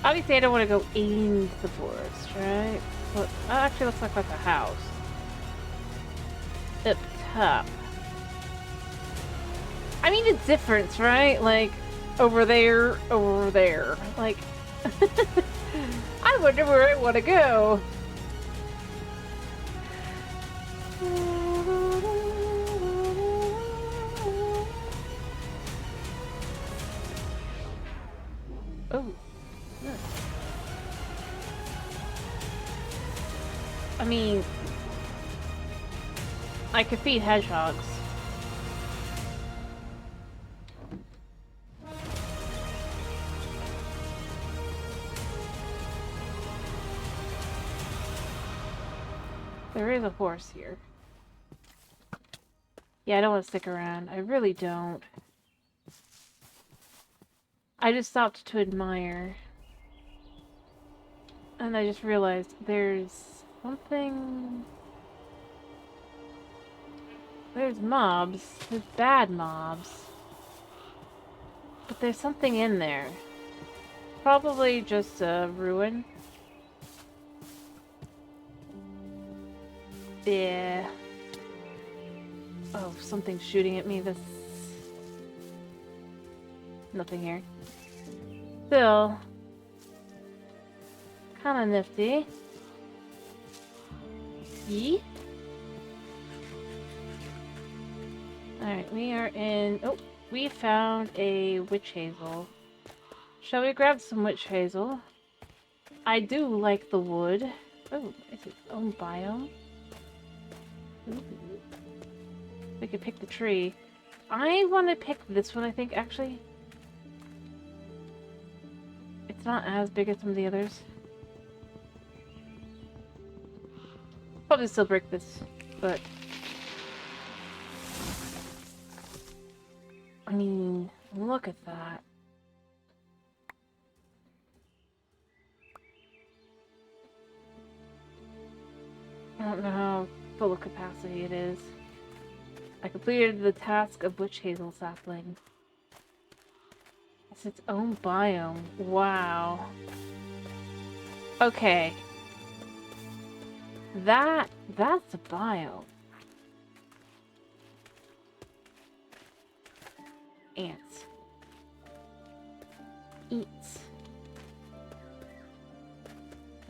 obviously I don't want to go into the forest, right? But that actually looks like a house. Up top. I mean, it's different, right? Like, over there, over there. Like, I wonder where I want to go. Oh. I mean, I could feed hedgehogs. There is a horse here. Yeah, I don't want to stick around. I really don't. I just stopped to admire. And I just realized there's something... There's mobs. There's bad mobs. But there's something in there. Probably just a ruin. Yeah. Oh, something's shooting at me. This... Nothing here. Still... Kinda nifty. Yee? Alright, we are in... Oh, we found a witch hazel. Shall we grab some witch hazel? I do like the wood. Oh, it's its own biome. Ooh. We could pick the tree. I want to pick this one, I think, actually. It's not as big as some of the others. Probably still break this, but... I mean, look at that. I don't know how full of capacity it is. I completed the task of witch hazel sapling. It's its own biome. Wow. Okay. That's a biome. Ants. Eats.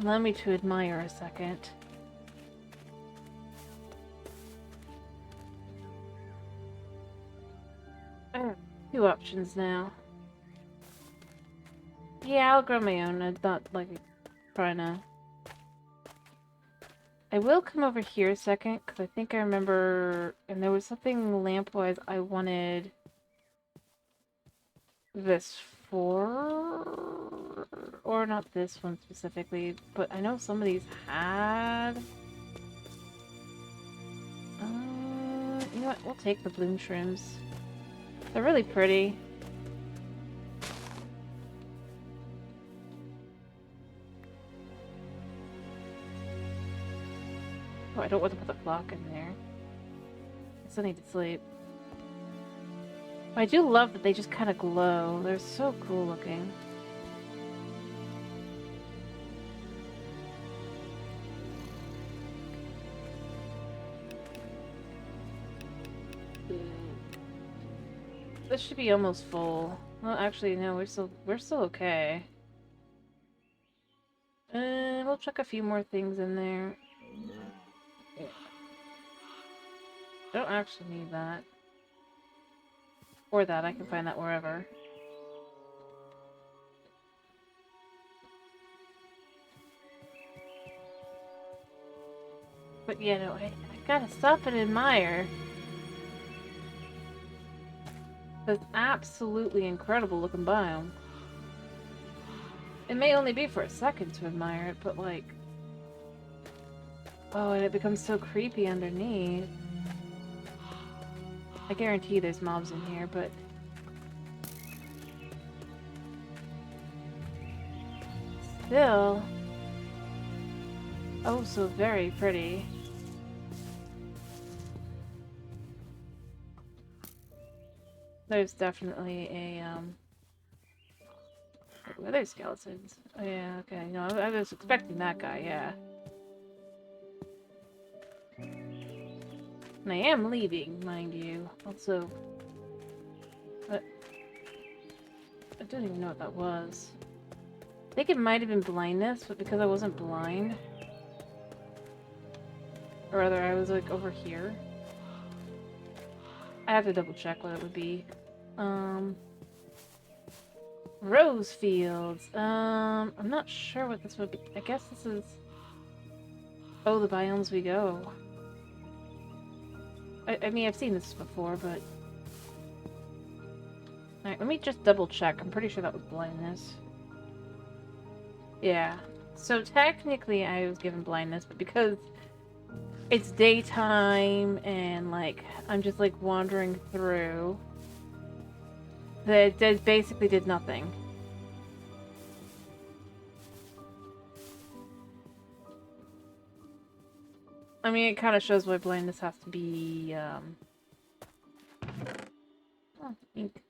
Allow me to admire a second. I have two options now. Yeah, I'll grow my own. I'm not like trying to. I will come over here a second because I think I remember, and there was something lamp-wise I wanted this for, or not this one specifically, but I know some of these had. You know what? We'll take the bloom shrooms. They're really pretty. Oh, I don't want to put the clock in there. I still need to sleep. I do love that they just kind of glow. They're so cool looking. This should be almost full. Well, actually, no, we're still okay. We'll chuck a few more things in there. Yeah. I don't actually need that. Or that, I can find that wherever. But yeah, no, I gotta stop and admire. That's absolutely incredible looking biome. It may only be for a second to admire it, but like... Oh, and it becomes so creepy underneath. I guarantee there's mobs in here, but... Still... Oh, so very pretty. There's definitely a, Were there skeletons? Oh, yeah, okay. No, I was expecting that guy, yeah. And I am leaving, mind you. Also... don't even know what that was. I think it might have been blindness, but because I wasn't blind... Or rather, I was like over here. I have to double check what it would be. Rose fields. I'm not sure what this would be. I guess this is... Oh, the biomes we go. I mean, I've seen this before, but... Alright, let me just double check. I'm pretty sure that was blindness. Yeah. So technically I was given blindness, but because it's daytime and, like, I'm just, like, wandering through, that basically did nothing. I mean, it kind of shows why blindness has to be, Oh, ink.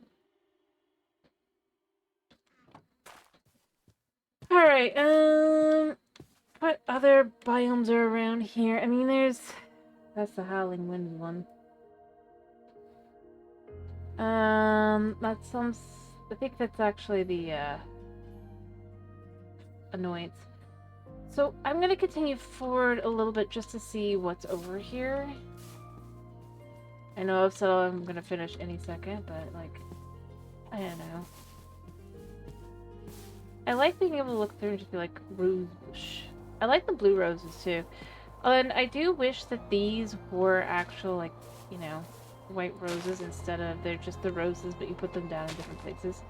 Alright, what other biomes are around here? I mean, that's the Howling Wind one. That's I think that's actually the, Annoyance. So, I'm gonna continue forward a little bit just to see what's over here. I know I've said I'm gonna finish any second, but, like, I don't know. I like being able to look through and just be like, rose bush. I like the blue roses, too. And I do wish that these were actual, like, you know, white roses instead of they're just the roses, but you put them down in different places.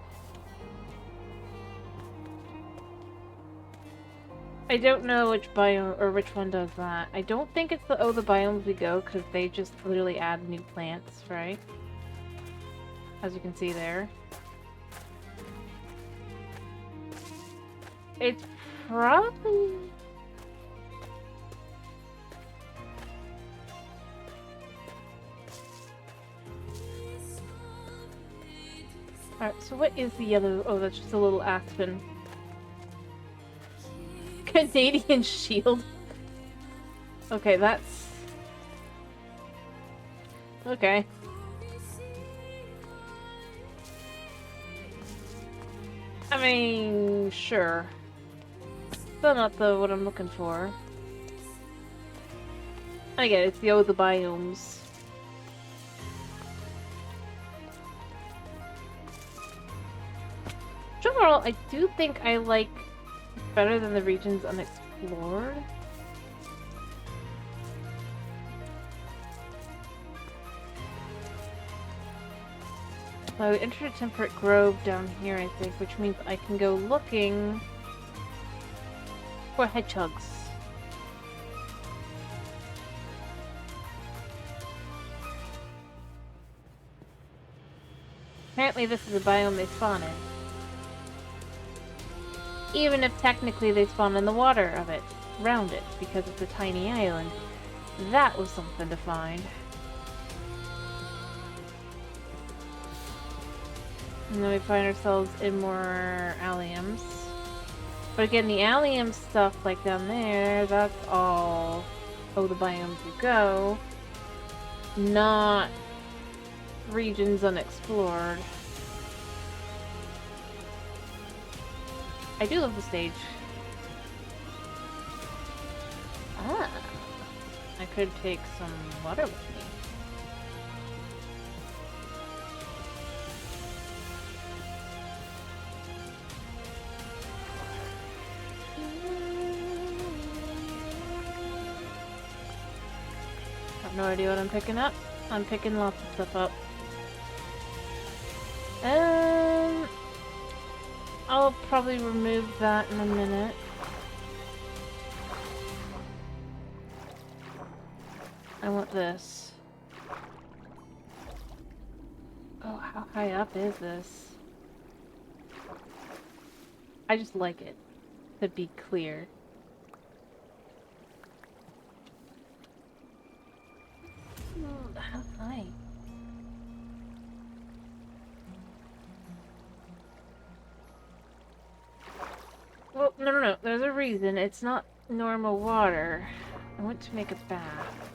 I don't know which biome or which one does that. I don't think it's the biomes we go, because they just literally add new plants, right? As you can see there. It's probably... Alright, so what is the yellow? Oh, that's just a little aspen. Canadian shield. Okay, that's... Okay. I mean, sure. Still not what I'm looking for. I get it, it's the biomes. Overall, I do think I like better than the regions unexplored. So we entered a temperate grove down here, I think, which means I can go looking for hedgehogs. Apparently this is a biome they spawn in. Even if technically they spawn in the water of it, around it, because it's a tiny island. That was something to find. And then we find ourselves in more alliums. But again, the allium stuff, like down there, that's all the biomes you go. Not regions unexplored. I do love the stage. Ah. I could take some water with me. I have no idea what I'm picking up. I'm picking lots of stuff up. I'll probably remove that in a minute. I want this. Oh, how high up is this? I just like it, to be clear. How high? Well, no. There's a reason. It's not normal water. I want to make a bath.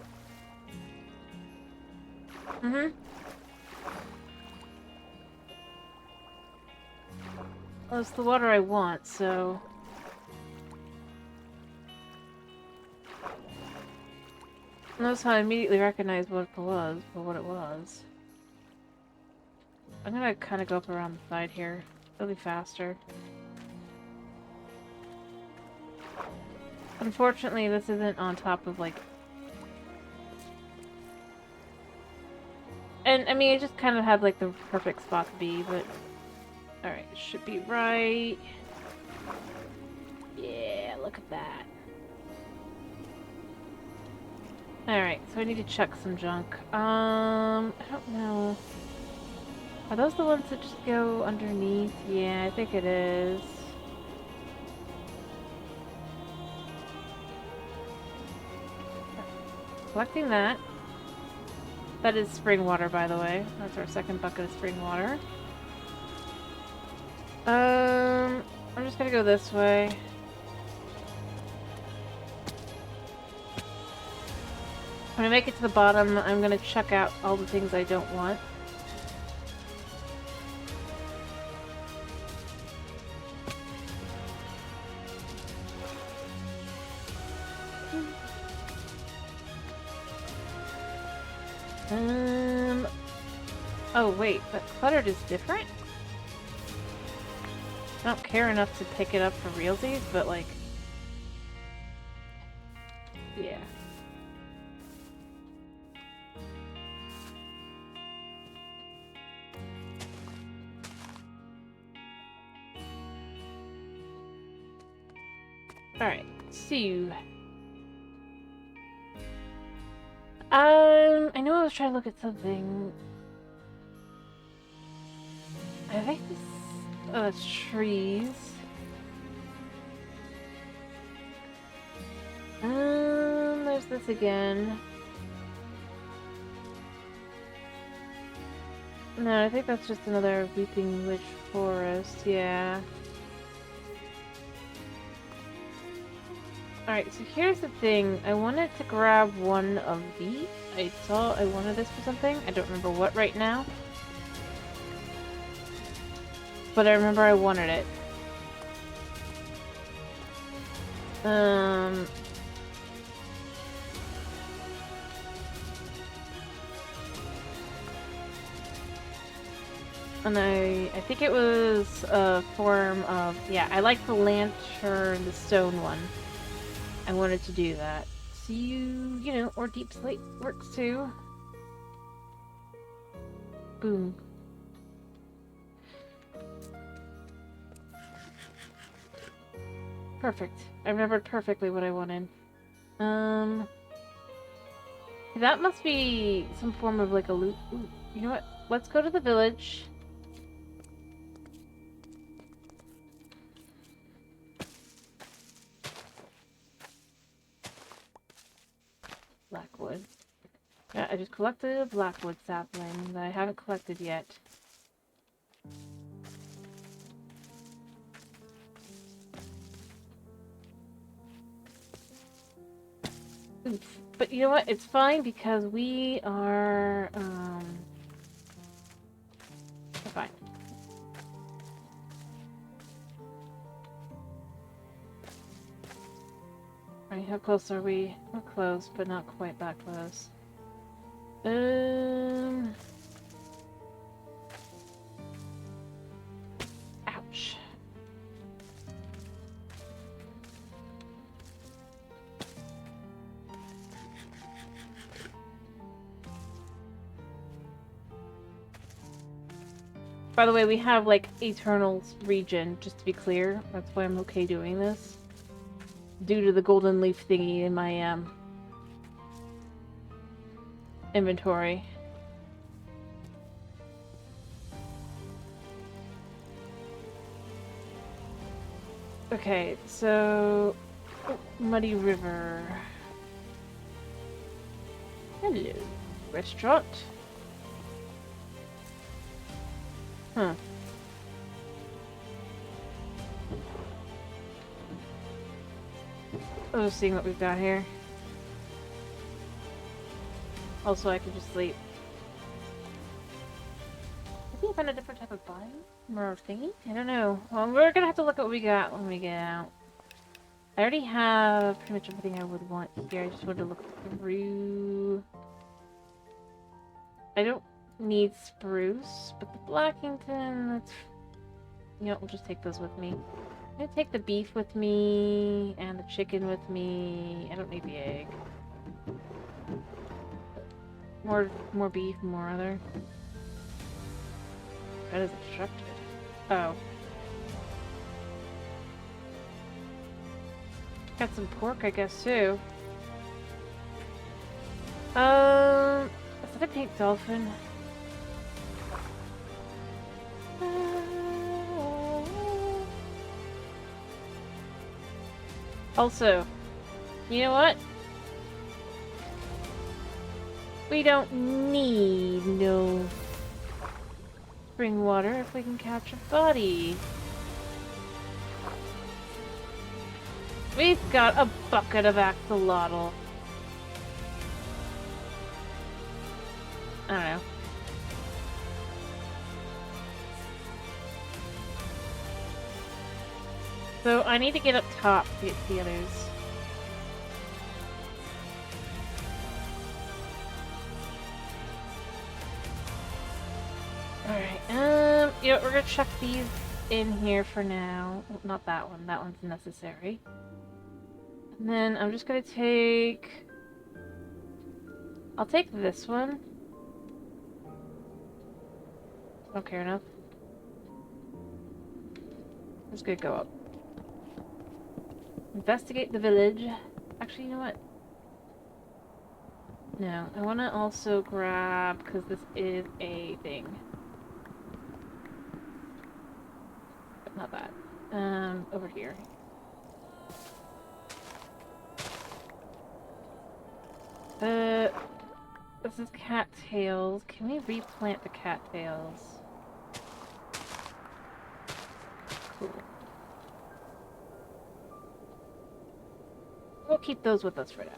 Well, it's the water I want, so... Notice how I immediately recognized what it was, or what it was. I'm gonna kind of go up around the side here. It'll be faster. Unfortunately, this isn't on top of, like... And, I mean, it just kind of had, like, the perfect spot to be, but... Alright, it should be right... Yeah, look at that. Alright, so I need to check some junk. I don't know. Are those the ones that just go underneath? Yeah, I think it is. Collecting that. That is spring water, by the way. That's our second bucket of spring water. I'm just gonna go this way. When I make it to the bottom, I'm gonna check out all the things I don't want. Oh wait, but cluttered is different? I don't care enough to pick it up for realsies, but like... Yeah. Alright, so... I know I was trying to look at something... I think this... trees... there's this again. No, I think that's just another Weeping Witch Forest, yeah. Alright, so here's the thing. I wanted to grab one of these. I saw I wanted this for something. I don't remember what right now. But I remember I wanted it. And I think it was a form of... Yeah, I like the lantern, the stone one. I wanted to do that. So you know, or deep slate works too. Boom. Perfect. I remembered perfectly what I wanted. That must be some form of like a loot. Ooh, you know what? Let's go to the village. Blackwood. Yeah, I just collected a blackwood sapling that I haven't collected yet. Oops. But you know what? It's fine because we are, we're fine. Alright, how close are we? We're close, but not quite that close. Ouch. By the way, we have, like, Eternal's region, just to be clear. That's why I'm okay doing this. Due to the golden leaf thingy in my, inventory. Okay, so... Muddy River. Hello, restaurant. Huh. I'm just seeing what we've got here. Also, I could just sleep. maybe I find a different type of biome or thingy? I don't know. Well, we're gonna have to look at what we got when we get out. I already have pretty much everything I would want here. I just wanted to look through. I don't need spruce, but the Blackington, that's... You know, we'll just take those with me. I'm gonna take the beef with me, and the chicken with me. I don't need the egg. More beef, more other. That is obstructed. Oh. Got some pork, I guess, too. Is that a pink dolphin? Also, you know what? We don't need no spring water if we can catch a body. We've got a bucket of axolotl. I don't know. So I need to get up top to get the others. Alright, you know, we're gonna chuck these in here for now. Well, not that one. That one's necessary. And then I'm just gonna take... I'll take this one. Don't care enough. I'm just gonna go up. Investigate the village. Actually, you know what? No, I want to also grab, because this is a thing. But not that. Over here. This is cattails. Can we replant the cattails? Cool. We'll keep those with us for now.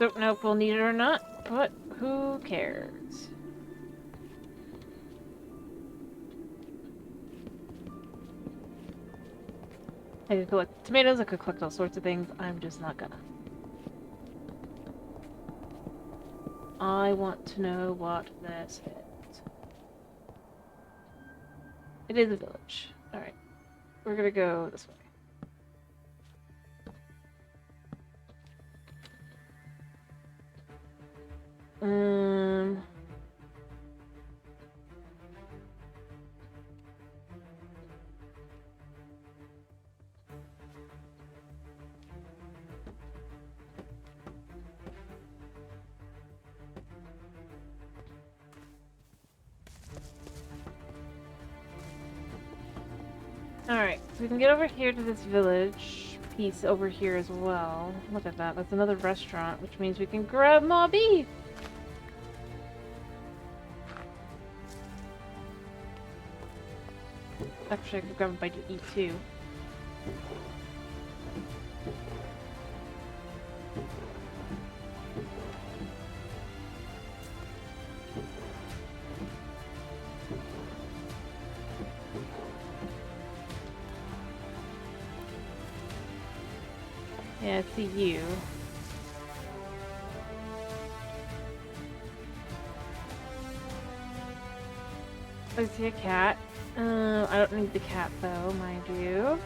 Don't know if we'll need it or not, but who cares? I could collect tomatoes, I could collect all sorts of things. I'm just not gonna. I want to know what this is. It is a village. Alright. We're gonna go this way. Alright, so we can get over here to this village piece over here as well. Look at that, that's another restaurant, which means we can grab more beef! Actually, I could grab a bite to eat too. Yeah, I see you. I see a cat. I don't need the cat though, mind you.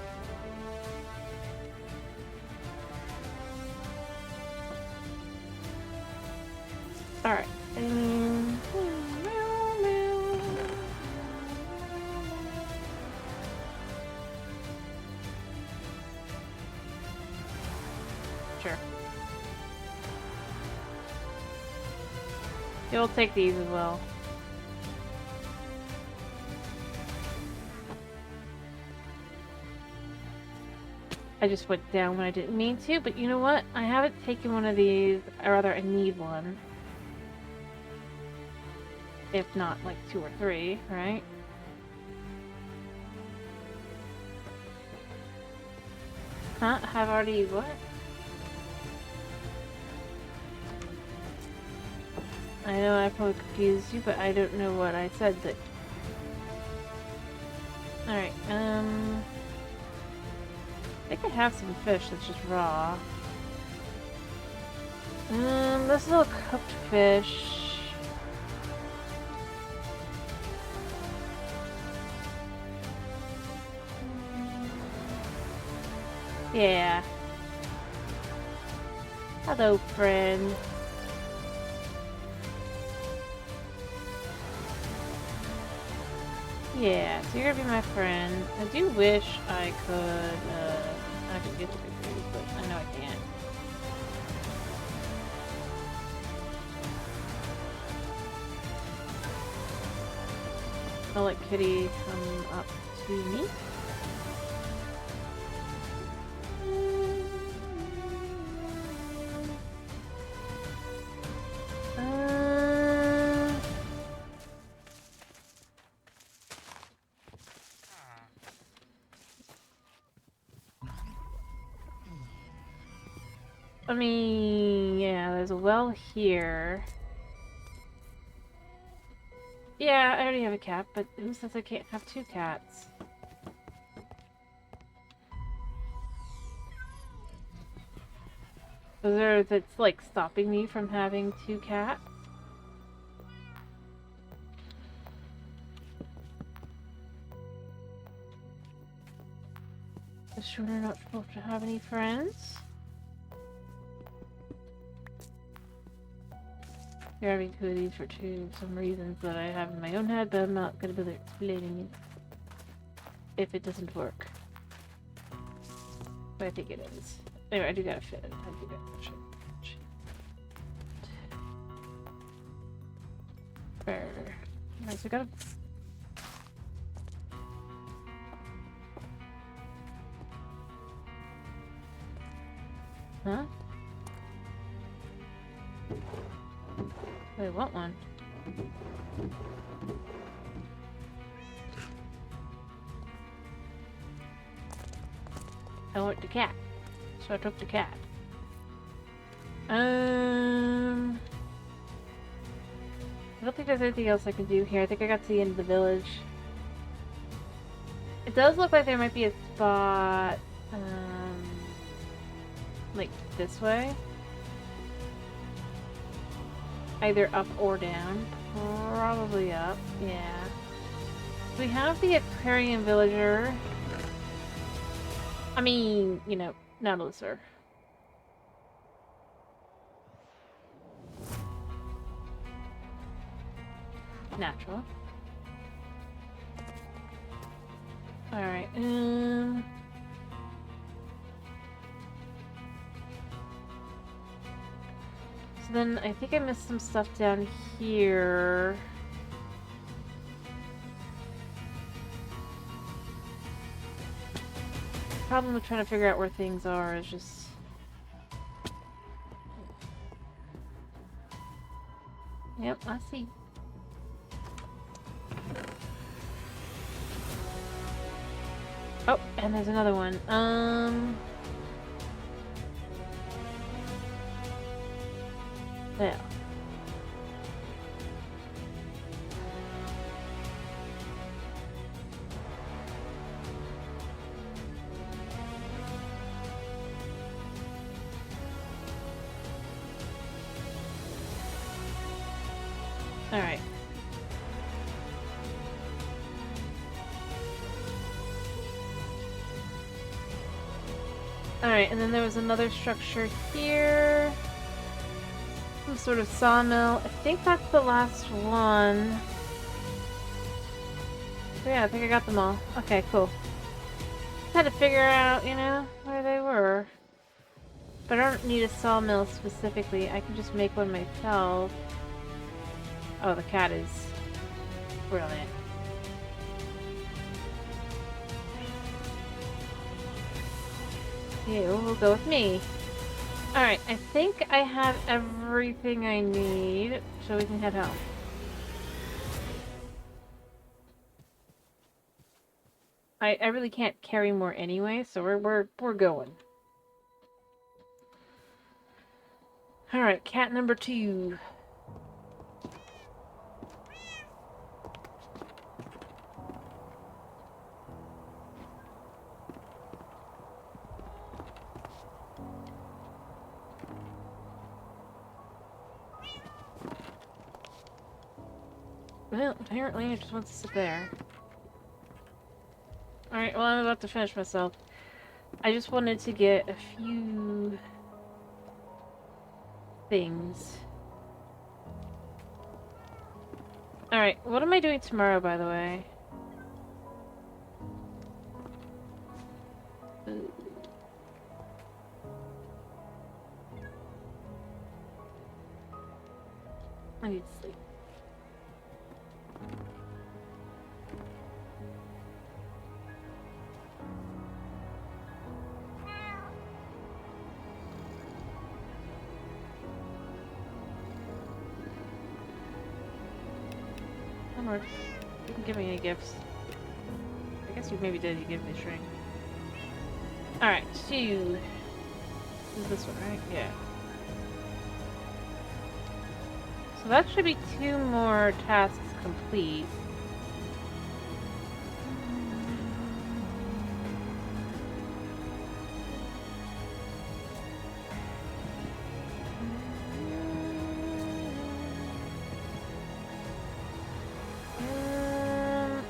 Alright. Sure. You'll take these as well. I just went down when I didn't mean to, but you know what? I haven't taken one of these, or rather I need one. If not, like 2 or 3, right? Huh? Have already what? I know I probably confused you, but I don't know what I said that... Alright, I could have some fish that's just raw. This little cooked fish... Yeah. Hello, friend. Yeah, so you're gonna be my friend. I do wish I could get to the food, but I know I can't. I'll let Kitty come up to me. I mean, yeah, there's a well here. Yeah, I already have a cat, but who says I can't have two cats? Is there that's like stopping me from having two cats? Is Shooter not supposed to have any friends? You're having two of these for some reasons that I have in my own head, but I'm not gonna bother explaining it if it doesn't work. But I think it is. Anyway, I do gotta fit it. I do gotta fit it. Fair. Alright, so we gotta... Huh? I want one. I want the cat. So I took the cat. I don't think there's anything else I can do here. I think I got to the end of the village. It does look like there might be a spot, like this way. Either up or down. Probably up, yeah. We have the aquarium villager. I mean, you know, Nautiluser. Natural. Alright, so then I think I missed some stuff down here. The problem with trying to figure out where things are is just... Yep, I see. Oh, and there's another one. Yeah. All right. Alright, and then there was another structure here. Some sort of sawmill. I think that's the last one. Yeah, I think I got them all. Okay, cool. Had to figure out, you know, where they were. But I don't need a sawmill specifically. I can just make one myself. Oh, the cat is brilliant. You will go with me. Alright, I think I have everything I need, so we can head home. I really can't carry more anyway, so we're going. Alright, cat number 2. Well, apparently it just wants to sit there. Alright, well, I'm about to finish myself. I just wanted to get a few things. Alright, what am I doing tomorrow, by the way? I need to sleep. Onward. You didn't give me any gifts. I guess you maybe did. You gave me a string. Alright, so... This is this one, right? Yeah. So that should be 2 more tasks complete.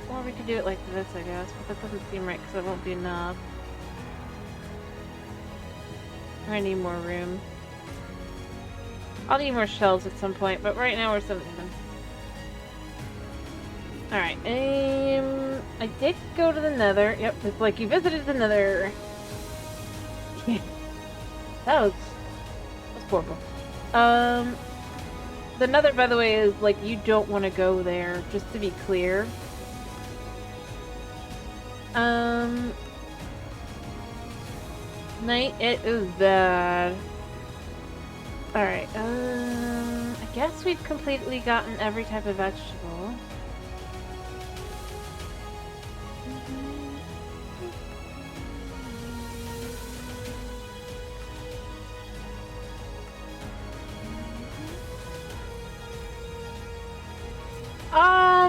Or we could do it like this, I guess, but that doesn't seem right because it won't be enough. I need more room. I'll need more shelves at some point, but right now we're 7 even. Alright, I did go to the Nether. Yep, it's like you visited the Nether. that was horrible. The Nether, by the way, is like you don't want to go there, just to be clear. Night, it is bad. Alright, I guess we've completely gotten every type of vegetable.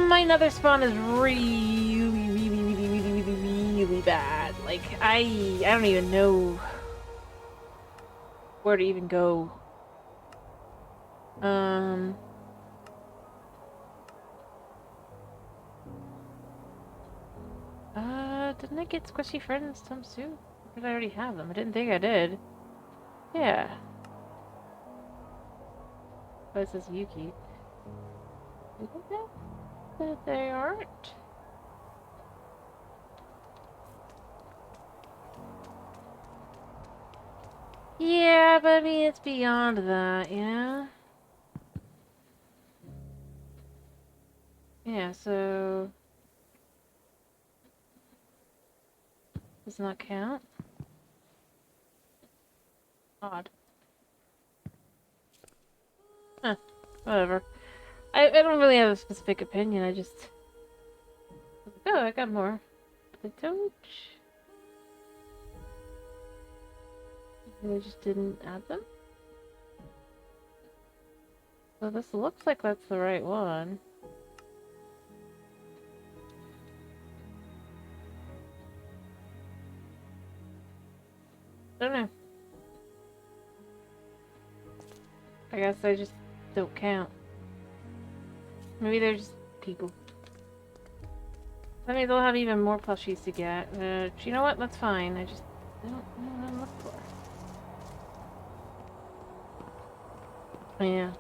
My nether spawn is really bad. Like, I don't even know where to even go. Didn't I get squishy friends too? Or did I already have them? I didn't think I did. Yeah. Oh, it says Yuki. Is it that? That they aren't? Yeah, but I mean, it's beyond that, you know? Yeah, so... Does not count? Odd. Huh. Whatever. I don't really have a specific opinion, I just... Oh, I got more. I don't... I just didn't add them? So this looks like that's the right one. I don't know. I guess I just don't count. Maybe they're just people. I mean, they'll have even more plushies to get. You know what? That's fine. I just don't know what I'm looking for. Yeah.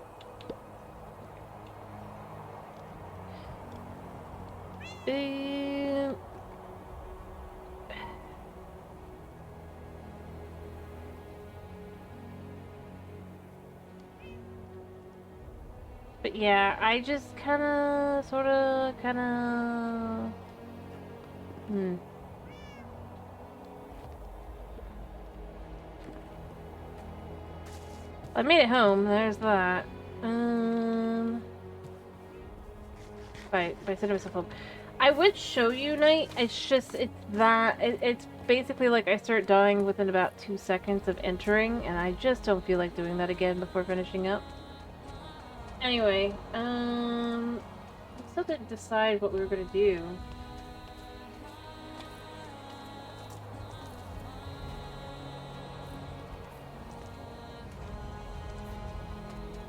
But yeah, I just kinda, sorta, kinda... I made it home, there's that. By setting myself home. I would show you Night, it's just, it's basically like I start dying within about 2 seconds of entering, and I just don't feel like doing that again before finishing up. Anyway, I still didn't decide what we were gonna do.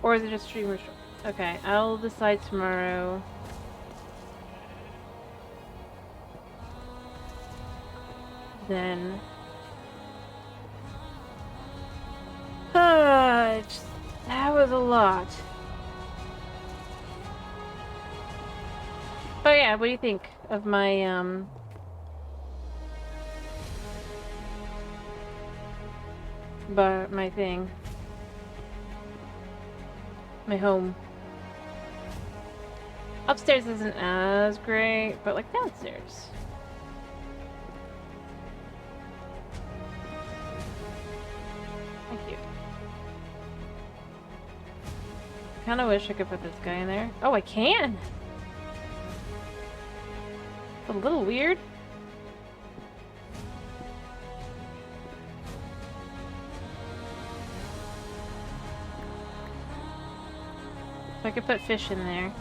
Or is it just streamer? Okay, I'll decide tomorrow. then. That was a lot. But yeah, what do you think of my my thing? My home. Upstairs isn't as great, but like downstairs. Thank you. Kinda wish I could put this guy in there. Oh, I can! It's a little weird. So I could put fish in there.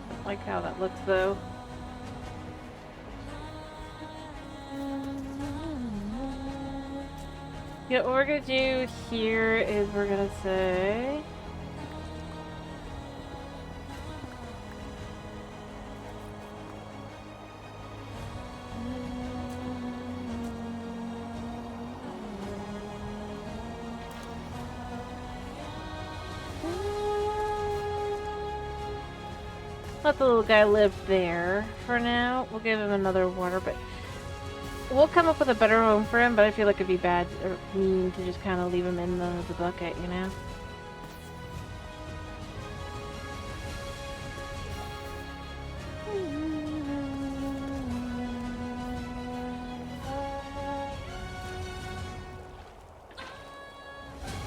Don't like how that looks though. Yeah, what we're gonna do here is we're gonna say... Let the little guy live there for now. We'll give him another water, but we'll come up with a better home for him, but I feel like it'd be bad or mean to just kind of leave him in the bucket, you know?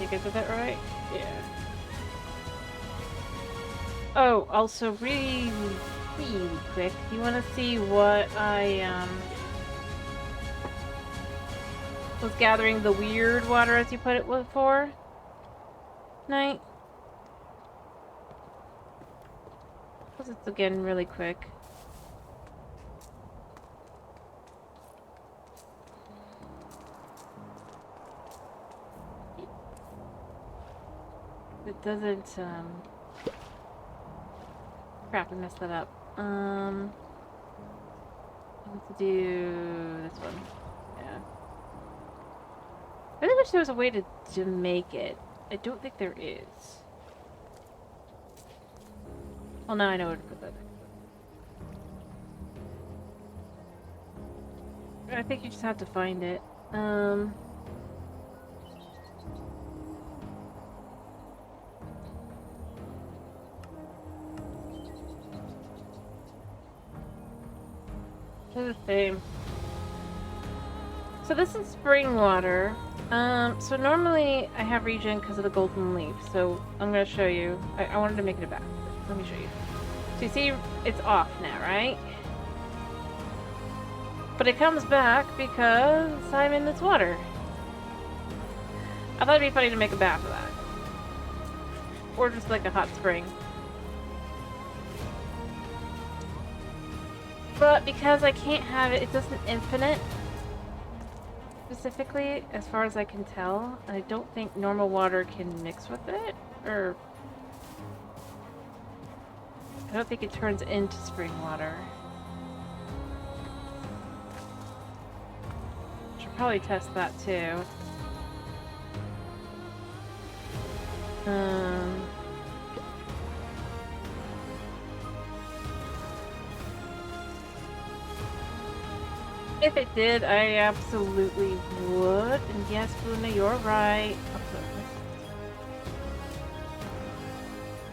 You guys did that right? Yeah. Oh, also really quick, you want to see what I was gathering the weird water, as you put it, for night? Because it's again really quick. It doesn't crap, I messed that up. I want to do this one. Yeah. I really wish there was a way to make it. I don't think there is. Well, now I know where to put that. I think you just have to find it. The same. So this is spring water. So normally I have regen because of the golden leaf. So I'm gonna show you. I wanted to make it a bath. Let me show you. So you see it's off now, right? But it comes back because I'm in this water. I thought it'd be funny to make a bath of that. Or just like a hot spring. But because I can't have it, it doesn't infinite. Specifically, as far as I can tell. I don't think normal water can mix with it. Or... I don't think it turns into spring water. Should probably test that too. If it did, I absolutely would. And yes, Luna, you're right.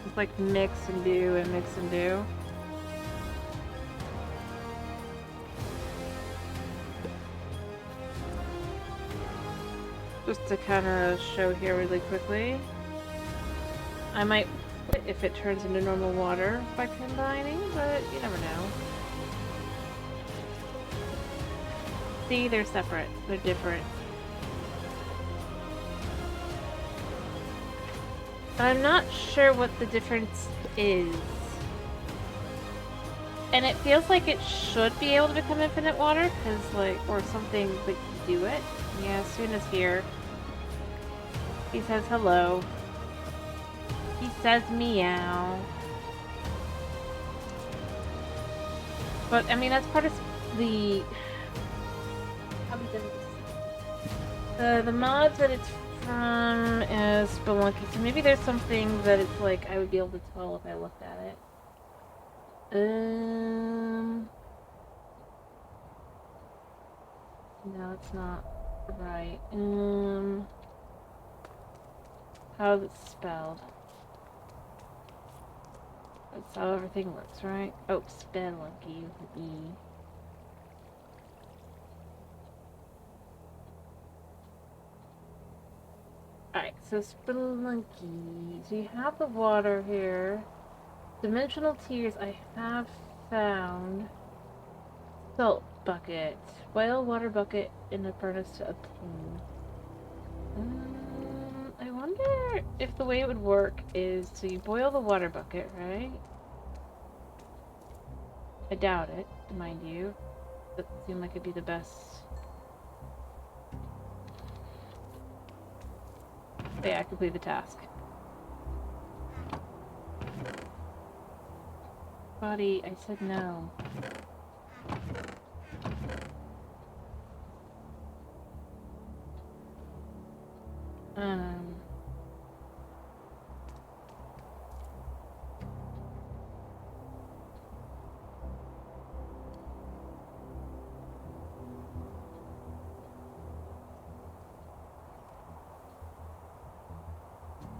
It's like mix and do and mix and do. Just to kind of show here really quickly. I might, if it turns into normal water by combining, but you never know. See, they're separate. They're different. I'm not sure what the difference is. And it feels like it should be able to become infinite water, because like, or something like do it. Yeah, Suna's here. He says hello. He says meow. But I mean, that's part of the how we did this. The mod that it's from is Spelunky, so maybe there's something that it's like I would be able to tell if I looked at it. No, it's not right. How is it spelled? That's how everything works, right? Oh, Spelunky with an E. Alright, so Spelunky. So you have the water here. Dimensional tiers I have found. Salt bucket. Boil water bucket in the furnace to obtain. I wonder if the way it would work is so you boil the water bucket, right? I doubt it, mind you. That seemed like it'd be the best. Yeah, I complete the task. Buddy, I said no.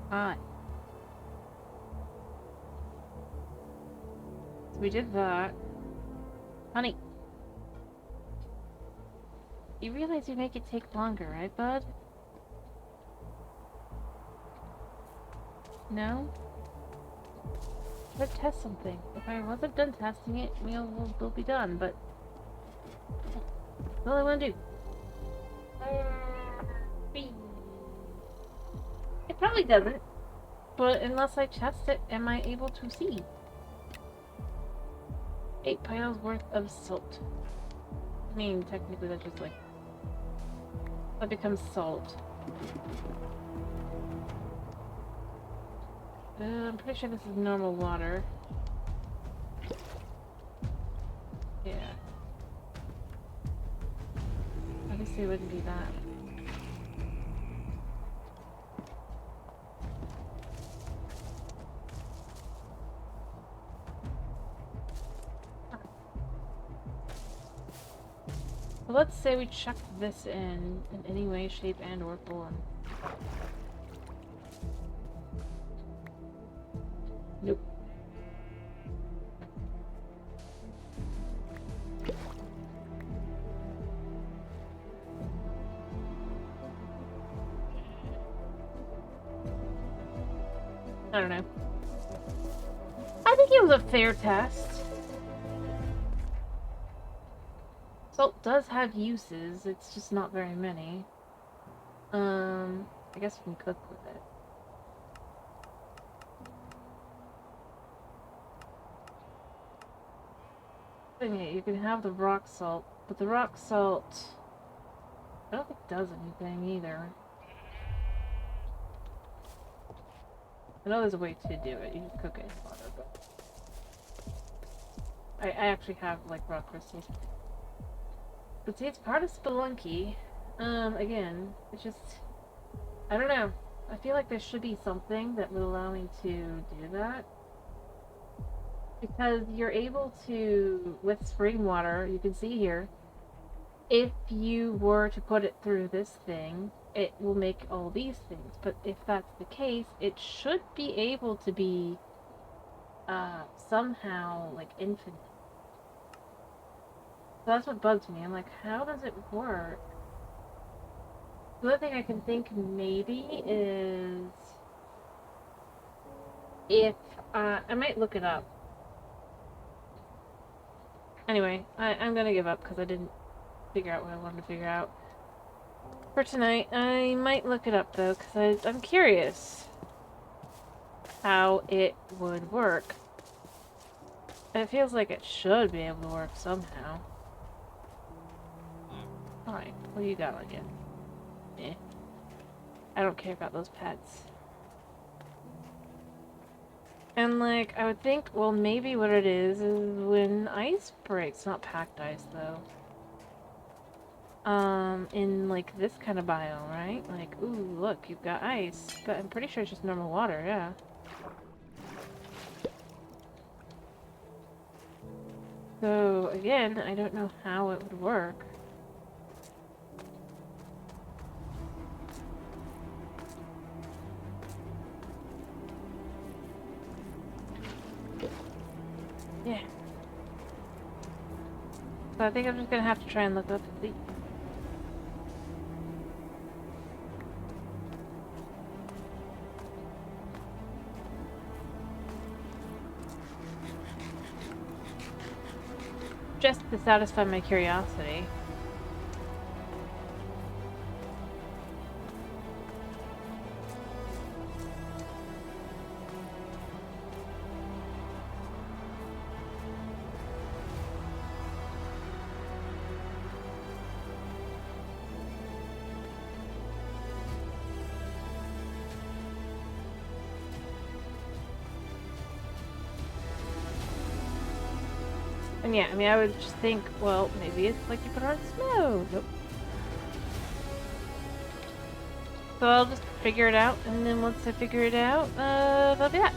Hi. So we did that. Honey. You realize you make it take longer, right, bud? No? Let's test something. If I wasn't done testing it, we'll be done, but that's all I want to do. It probably doesn't, but unless I test it, am I able to see? 8 piles worth of salt. I mean, technically that's just like... that becomes salt. I'm pretty sure this is normal water. Yeah. Obviously it wouldn't be that. So let's say we chuck this in any way, shape, and or form. Nope. I don't know. I think it was a fair test. Salt does have uses, it's just not very many. I guess we can cook with it. Okay, you can have the rock salt, but the rock salt I don't think it does anything either. I know there's a way to do it. You can cook it in water, but I actually have like rock crystals. But see, it's part of Spelunky. Again, it's just I don't know. I feel like there should be something that would allow me to do that. Because you're able to, with spring water, you can see here, if you were to put it through this thing, it will make all these things. But if that's the case, it should be able to be somehow like infinite. So that's what bugs me. I'm like, how does it work? The other thing I can think maybe is if I might look it up. Anyway, I'm gonna give up because I didn't figure out what I wanted to figure out for tonight. I might look it up though because I'm curious how it would work. And it feels like it should be able to work somehow. Alright, what do you got again? Eh. I don't care about those pets. And, like, I would think, well, maybe what it is when ice breaks. Not packed ice, though. In, like, this kind of biome, right? Like, ooh, look, you've got ice. But I'm pretty sure it's just normal water, yeah. So, again, I don't know how it would work. Yeah. So I think I'm just gonna have to try and look up the... just to satisfy my curiosity. And yeah, I mean, I would just think, well, maybe it's like you put on snow. Nope. So I'll just figure it out, and then once I figure it out, that'll be that.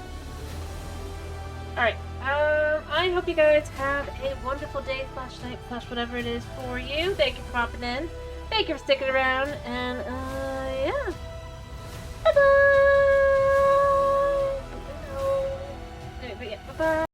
Alright, I hope you guys have a wonderful day / night / whatever it is for you. Thank you for popping in. Thank you for sticking around, and, yeah. Bye-bye! But yeah, bye-bye!